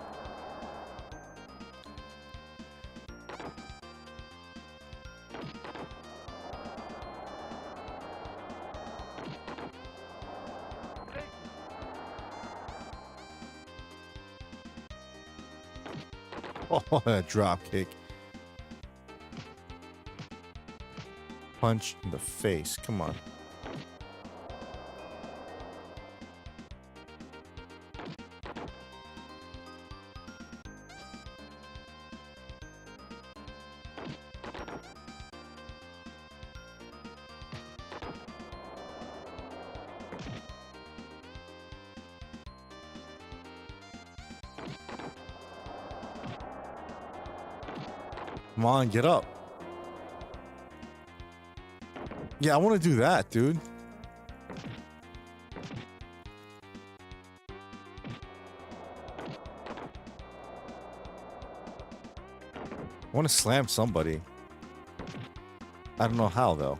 Oh, that drop kick. Punch in the face. Come on. Come on, get up. Yeah, I want to do that, dude. I want to slam somebody. I don't know how, though.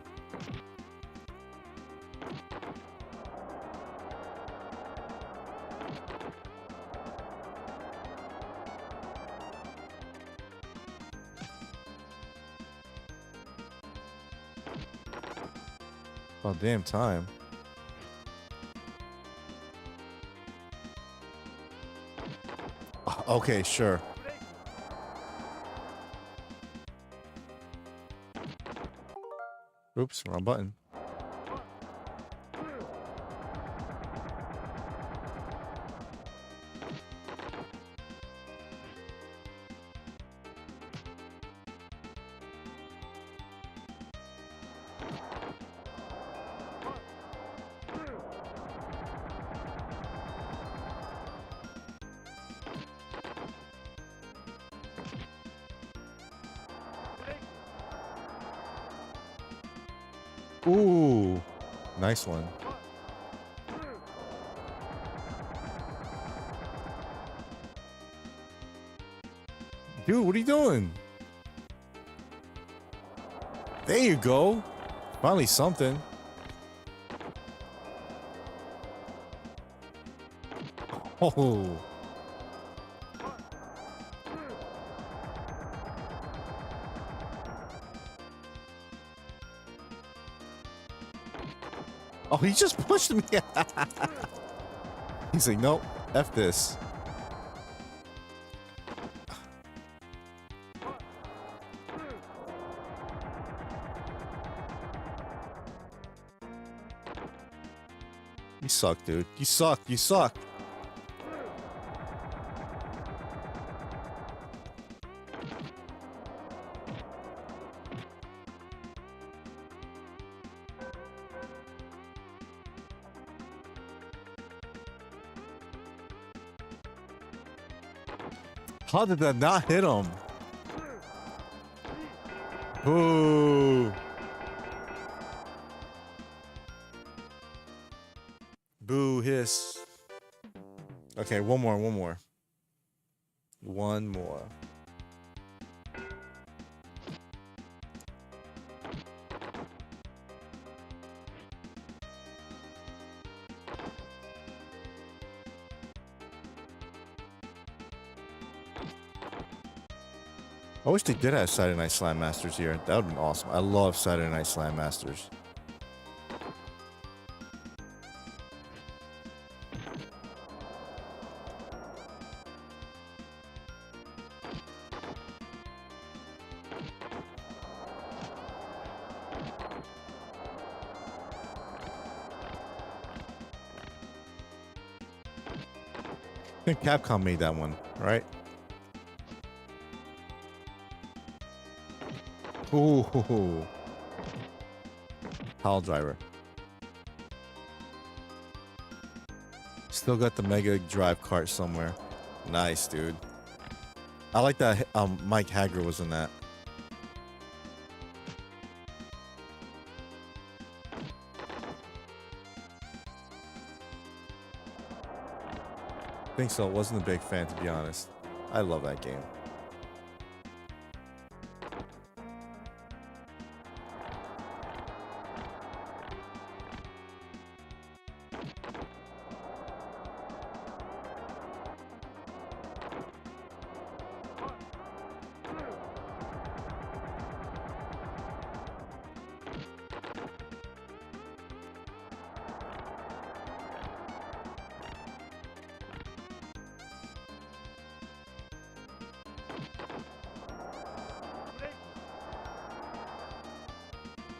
Oh, damn time. Okay, sure. Oops, wrong button. Ooh, nice one. Dude, what are you doing? There you go. Finally something. Oh. Oh, he just pushed me. He's like, nope, F this. You suck, dude. You suck. You suck. How did that not hit him? Boo. Boo hiss. Okay, one more. One more. I wish they did have Saturday Night Slam Masters here. That would have been awesome. I love Saturday Night Slam Masters. I think Capcom made that one, right? Ooh. Pile driver. Still got the Mega Drive cart somewhere. Nice, dude. I like that Mike Hager was in that. I think so. Wasn't a big fan, to be honest. I love that game.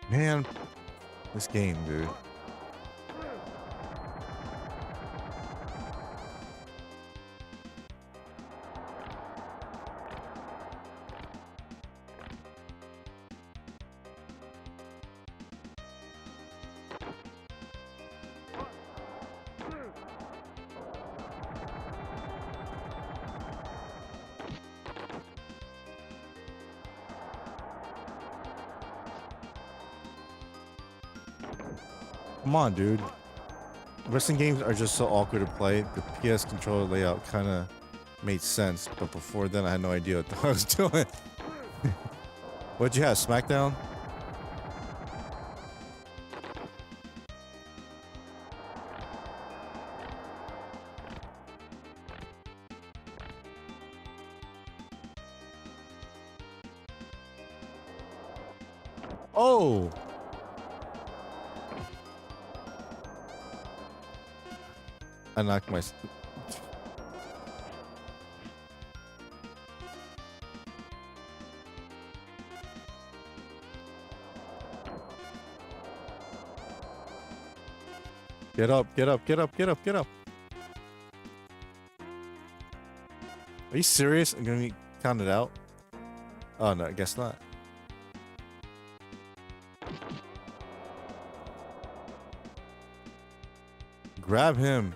Man, this game, dude. Come on, dude. Wrestling games are just so awkward to play. The PS controller layout kind of made sense, but before then I had no idea what the hell I was doing. What'd you have, SmackDown? Oh! I knocked my... Get up, get up, get up, get up, get up. Are you serious? I'm gonna be counted out? Oh no, I guess not. Grab him.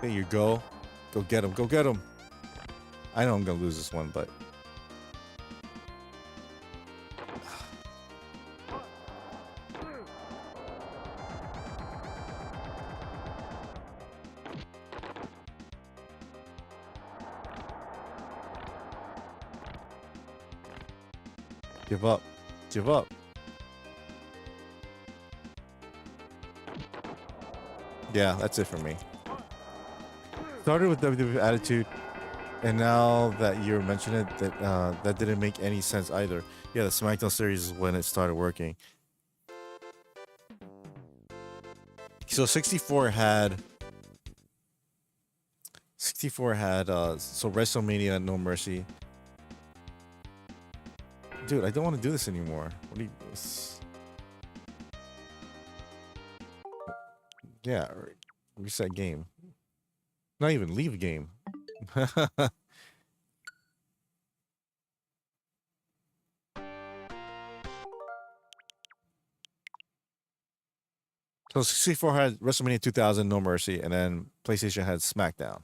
There you go. Go get him. Go get him. I know I'm gonna lose this one, but give up. Give up. Yeah, that's it for me. Started with WWE Attitude, and now that you mention it, that didn't make any sense either. Yeah, the SmackDown series is when it started working. So 64 had so WrestleMania No Mercy. Dude, I don't want to do this anymore. What do you? Yeah, reset game. Not even leave game. So 64 had WrestleMania 2000, No Mercy, and then PlayStation had SmackDown.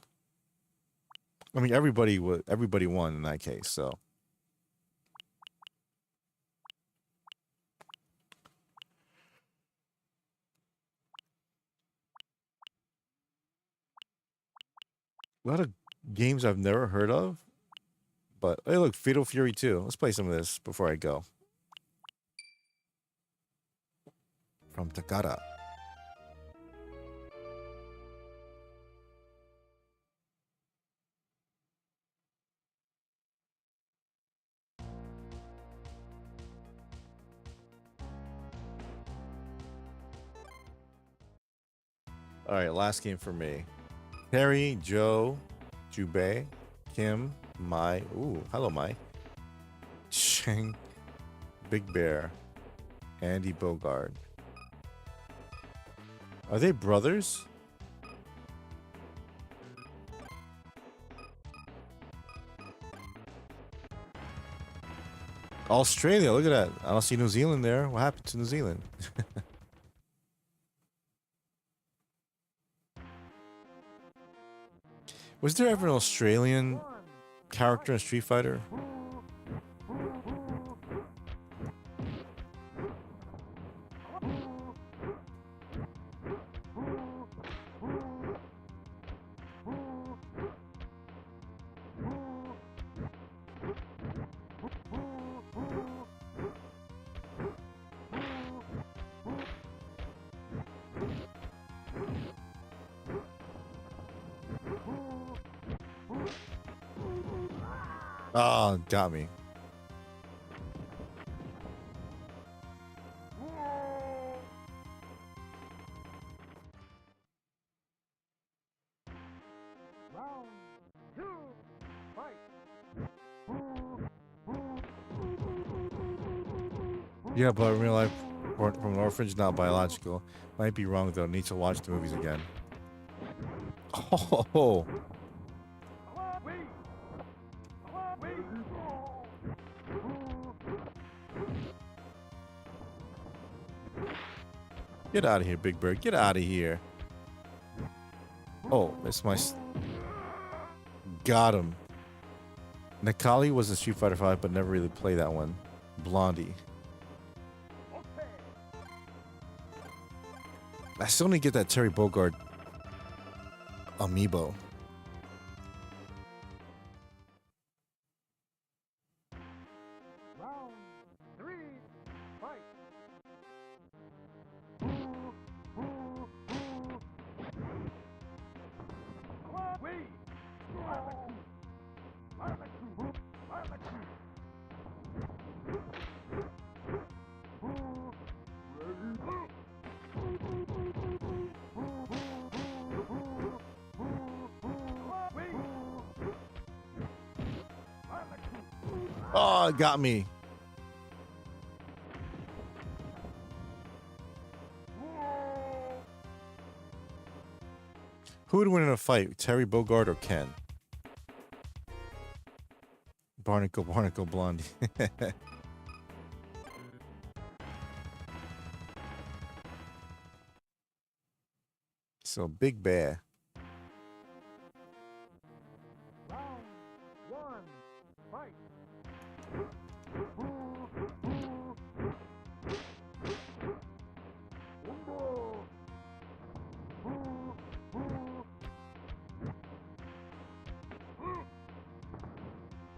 I mean, everybody won in that case. So a lot of games I've never heard of. But hey, look, Fatal Fury 2. Let's play some of this before I go. From Takara. All right, last game for me. Terry, Joe, Jubei, Kim, Mai. Ooh, hello, Mai. Sheng, Big Bear, Andy Bogard. Are they brothers? Australia, look at that. I don't see New Zealand there. What happened to New Zealand? Was there ever an Australian character in Street Fighter? Oh, got me. Yeah, but in real life, from an orphanage, not biological. Might be wrong though. Need to watch the movies again. Oh. Get out of here, Big Bird. Get out of here. Oh, that's my... Got him. Nakali was in Street Fighter 5, but never really played that one. Blondie. I still need to get that Terry Bogard amiibo. Oh, it got me. Who would win in a fight, Terry Bogard or Ken? Barnacle, Blondie. So, Big Bear.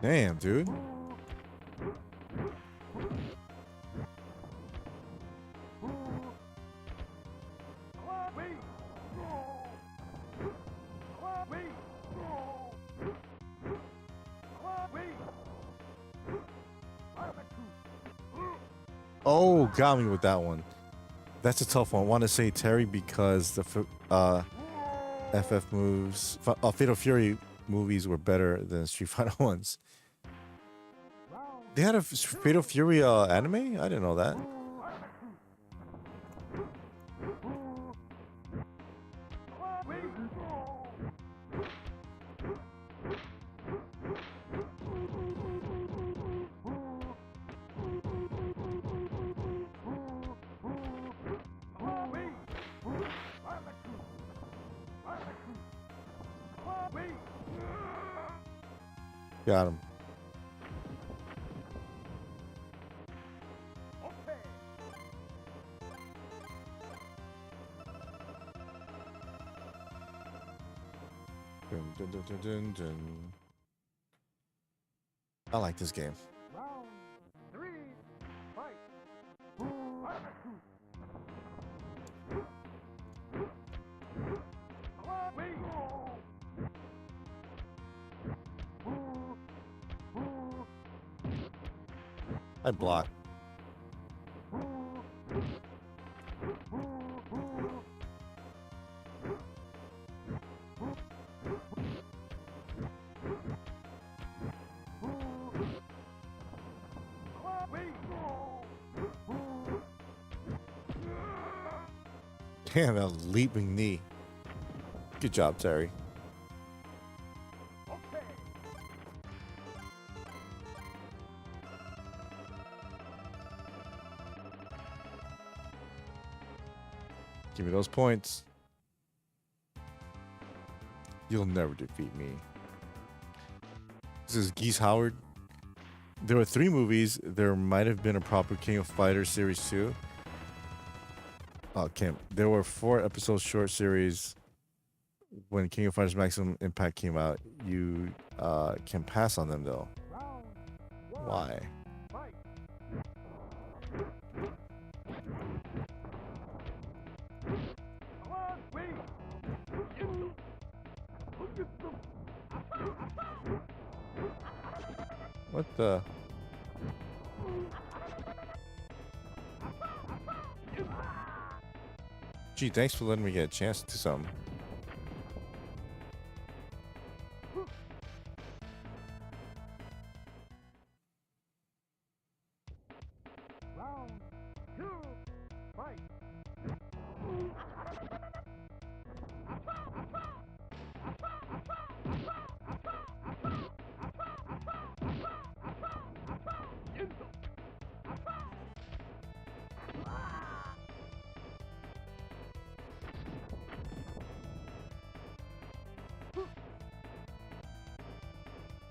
Damn, dude. Oh, got me with that one. That's a tough one. I want to say Terry because the FF moves, Fatal Fury movies were better than Street Fighter ones. They had a Fatal Fury anime? I didn't know that. Got him. Dun, dun, dun, dun, dun, dun. I like this game. Round 3, fight. I block. Damn, that leaping knee. Good job, Terry. Give me those points. You'll never defeat me. This is Geese Howard. There were 3 movies. There might have been a proper King of Fighters series 2. Kim. There were 4 episode short series when King of Fighters Maximum Impact came out. You can pass on them though. Why? What the? Gee, thanks for letting me get a chance to do something. Round 2, fight.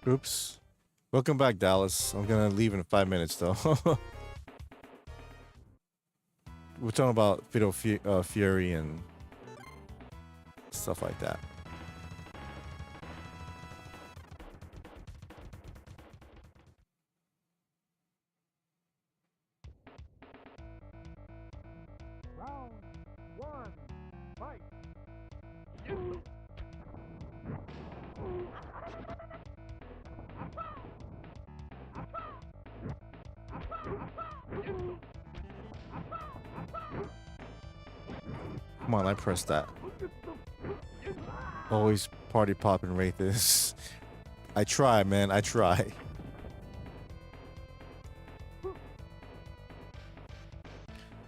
Oops. Welcome back, Dallas. I'm gonna leave in 5 minutes though. We're talking about Fatal Fury and stuff like that. Round 1, fight. Come on, I pressed that. Always party popping rate this. I try, man. I try.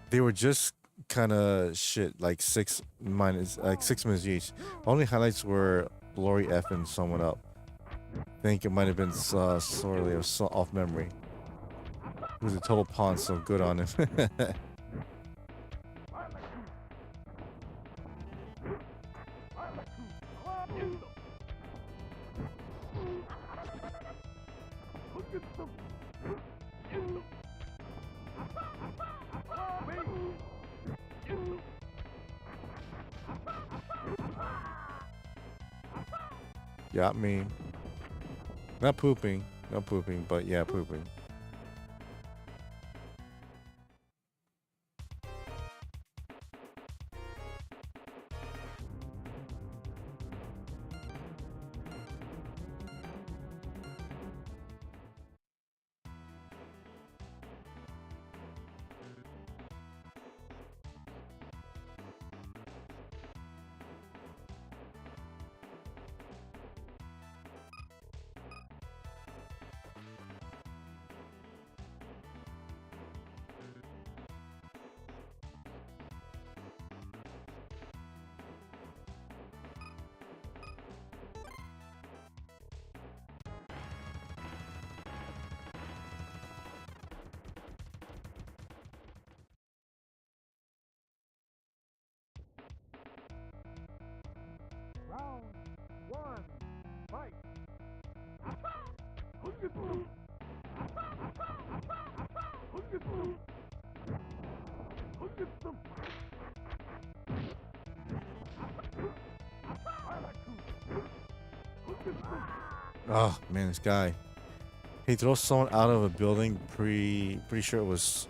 They were just kind of shit, like 6 minutes each. Only highlights were Lori F and someone up. I think it might have been sorely off memory. It was a total pawn, so good on him. Got me. Not pooping, but yeah, pooping. Oh man, this guy. He throws someone out of a building. Pretty sure it was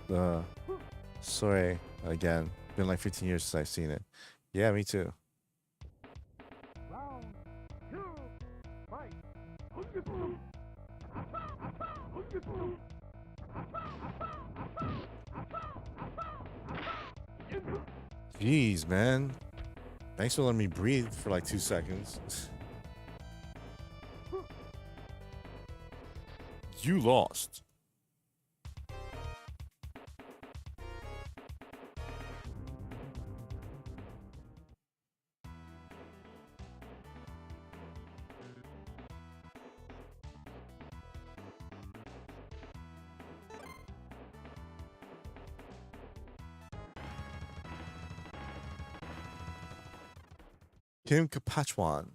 sorry again. Been like 15 years since I've seen it. Yeah, me too. Jeez, man. Thanks for letting me breathe for like 2 seconds. You lost. Kim Kapachwan.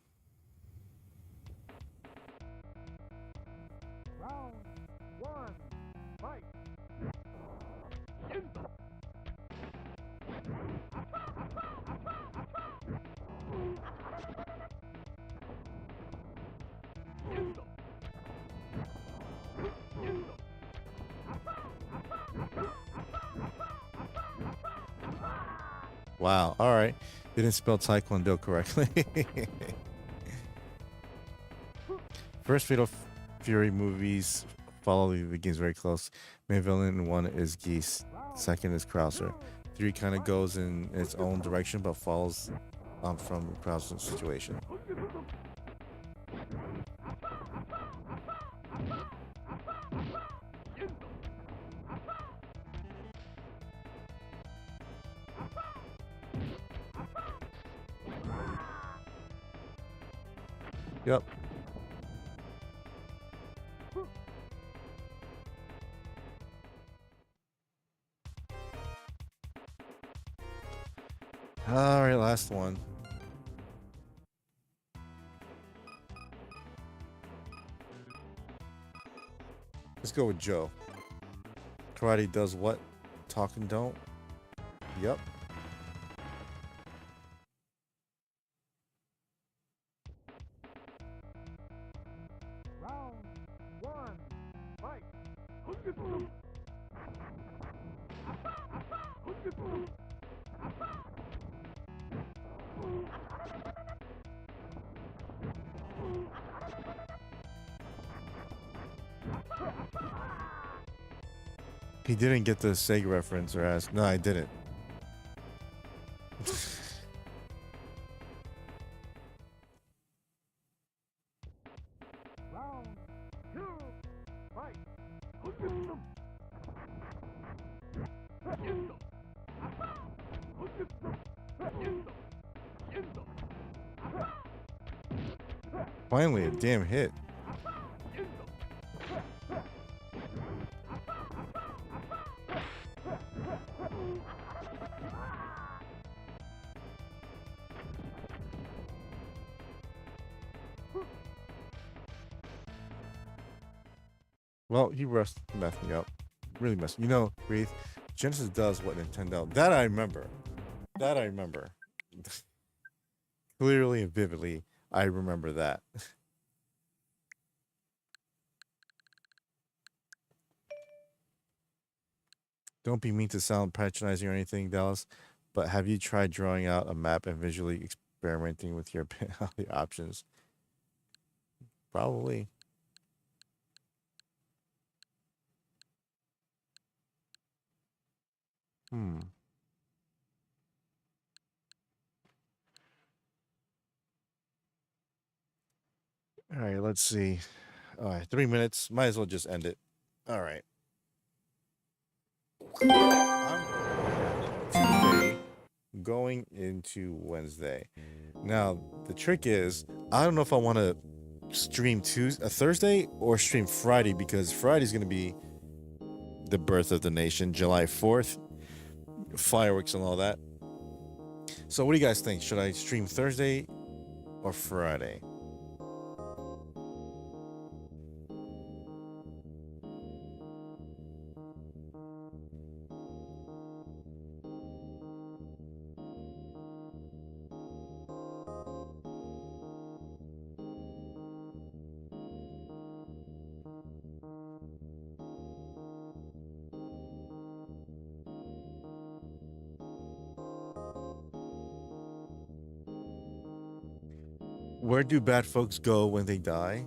Wow. All right. Didn't spell Taekwondo correctly. First Fatal Fury movies follow the begins very close. Main villain in one is Geese. Second is Krauser. Three kind of goes in its own direction but follows from Krauser's situation. Yep. All right, last one. Let's go with Joe. Karate does what? Talk and don't? Yep. He didn't get the Sega reference or ask. No, I didn't. Finally, a damn hit. Well, he messed me up. Really messed. You know, Wraith, Genesis does what Nintendo. That I remember. That I remember. Clearly and vividly, I remember that. Don't be mean to sound patronizing or anything, Dallas, but have you tried drawing out a map and visually experimenting with your the options? Probably. Hmm. All right, let's see. All right, 3 minutes. Might as well just end it. All right. Tuesday going into Wednesday. Now, the trick is, I don't know if I want to stream Thursday or stream Friday, because Friday's going to be the birth of the nation, July 4th, fireworks and all that. So what do you guys think? Should I stream Thursday or Friday? Where do bad folks go when they die?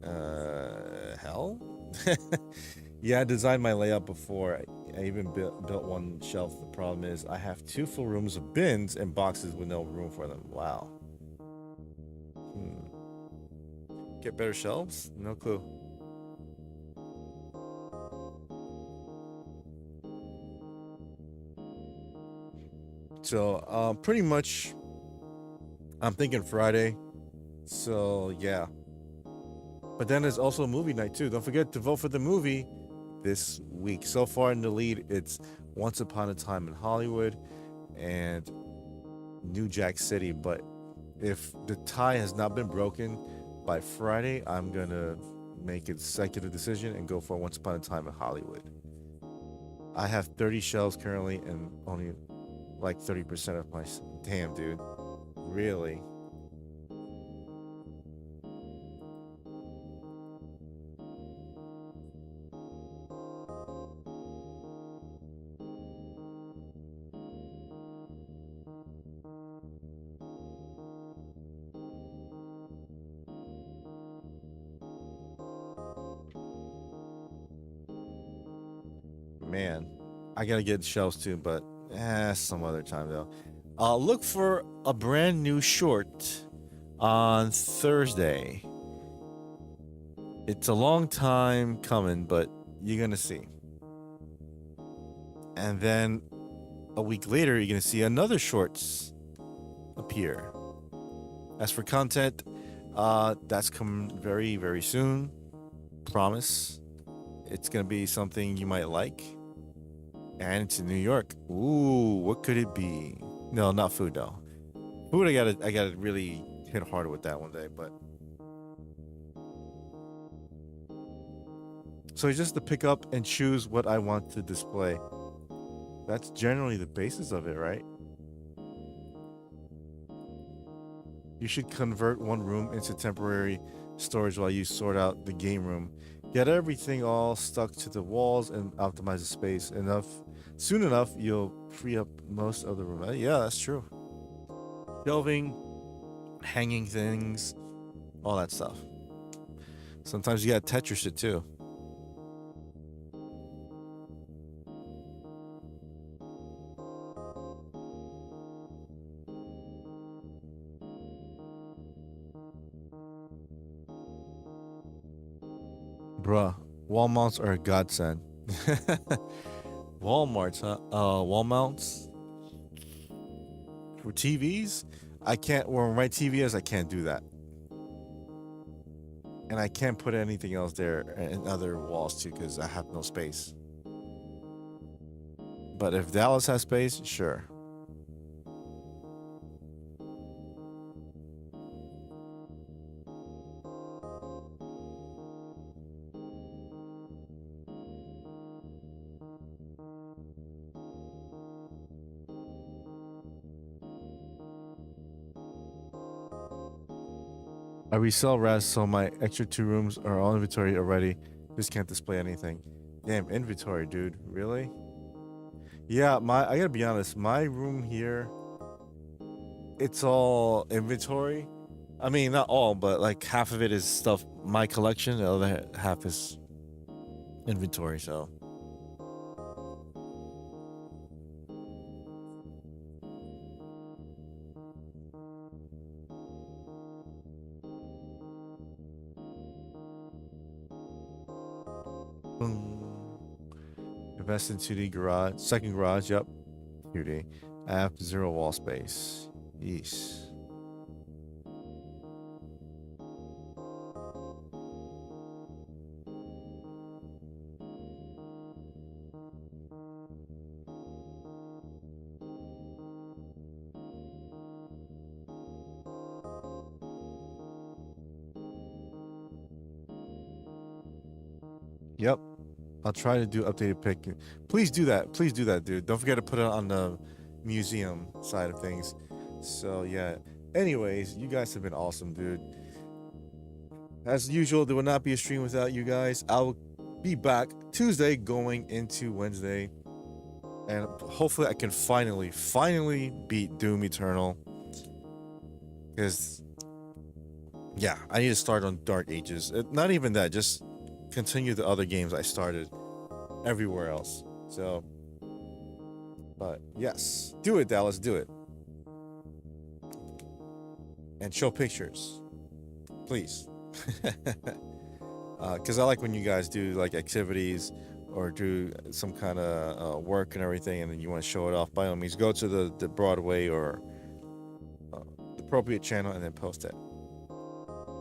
Hell? Yeah, I designed my layout before. I even built one shelf. The problem is I have 2 full rooms of bins and boxes with no room for them. Wow. Get better shelves? No clue. So, pretty much, I'm thinking Friday. So, yeah. But then there's also movie night, too. Don't forget to vote for the movie this week. So far in the lead, it's Once Upon a Time in Hollywood and New Jack City. But if the tie has not been broken by Friday, I'm going to make a executive decision and go for Once Upon a Time in Hollywood. I have 30 shelves currently and only like 30% of my... Damn, dude. Really? Man, I gotta get shelves too, but some other time though. Look for a brand new short on Thursday. It's a long time coming, but you're gonna see. And then a week later, you're gonna see another shorts appear. As for content, that's coming very, very soon. Promise. It's gonna be something you might like. And it's in New York. Ooh, what could it be? No, not food though. Food, I gotta really hit harder with that one day. But so it's just to pick up and choose what I want to display. That's generally the basis of it, right? You should convert one room into temporary storage while you sort out the game room. Get everything all stuck to the walls and optimize the space enough. Soon enough, you'll free up most of the room. Yeah, that's true. Shelving, hanging things, all that stuff. Sometimes you gotta Tetris it too. Bruh, wall mounts are a godsend. Walmart's, huh? Wall mounts for TVs. I can't. Where my TV is, I can't do that, and I can't put anything else there in other walls too because I have no space. But if Dallas has space, sure. I resell res, so my extra 2 rooms are all inventory already. Just can't display anything. Damn, inventory, dude. Really? Yeah, I gotta be honest. My room here, it's all inventory. I mean, not all, but like half of it is stuff, my collection. The other half is inventory, so. Invest into the garage. Second garage, yep. QD. I have 0 wall space. Yeesh. Yep. I'll try to do updated pick. Please do that. Please do that, dude. Don't forget to put it on the museum side of things. So, yeah. Anyways, you guys have been awesome, dude. As usual, there will not be a stream without you guys. I'll be back Tuesday going into Wednesday. And hopefully I can finally beat Doom Eternal. Because Yeah, I need to start on Dark Ages. Not even that, just continue the other games I started everywhere else. So, but yes, do it, Dallas, do it. And show pictures, please. Because I like when you guys do like activities or do some kind of work and everything, and then you want to show it off. By all means, go to the Broadway or the appropriate channel and then post it.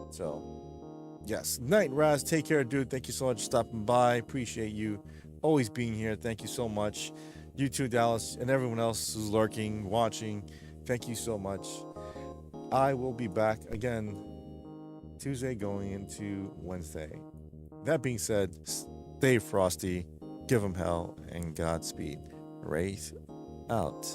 So, yes, Night Raz, take care, dude. Thank you so much for stopping by. Appreciate you always being here. Thank you so much. You too, Dallas, and everyone else who's lurking, watching. Thank you so much. I will be back again Tuesday going into Wednesday. That being said, stay frosty, give them hell, and Godspeed. Wraith out.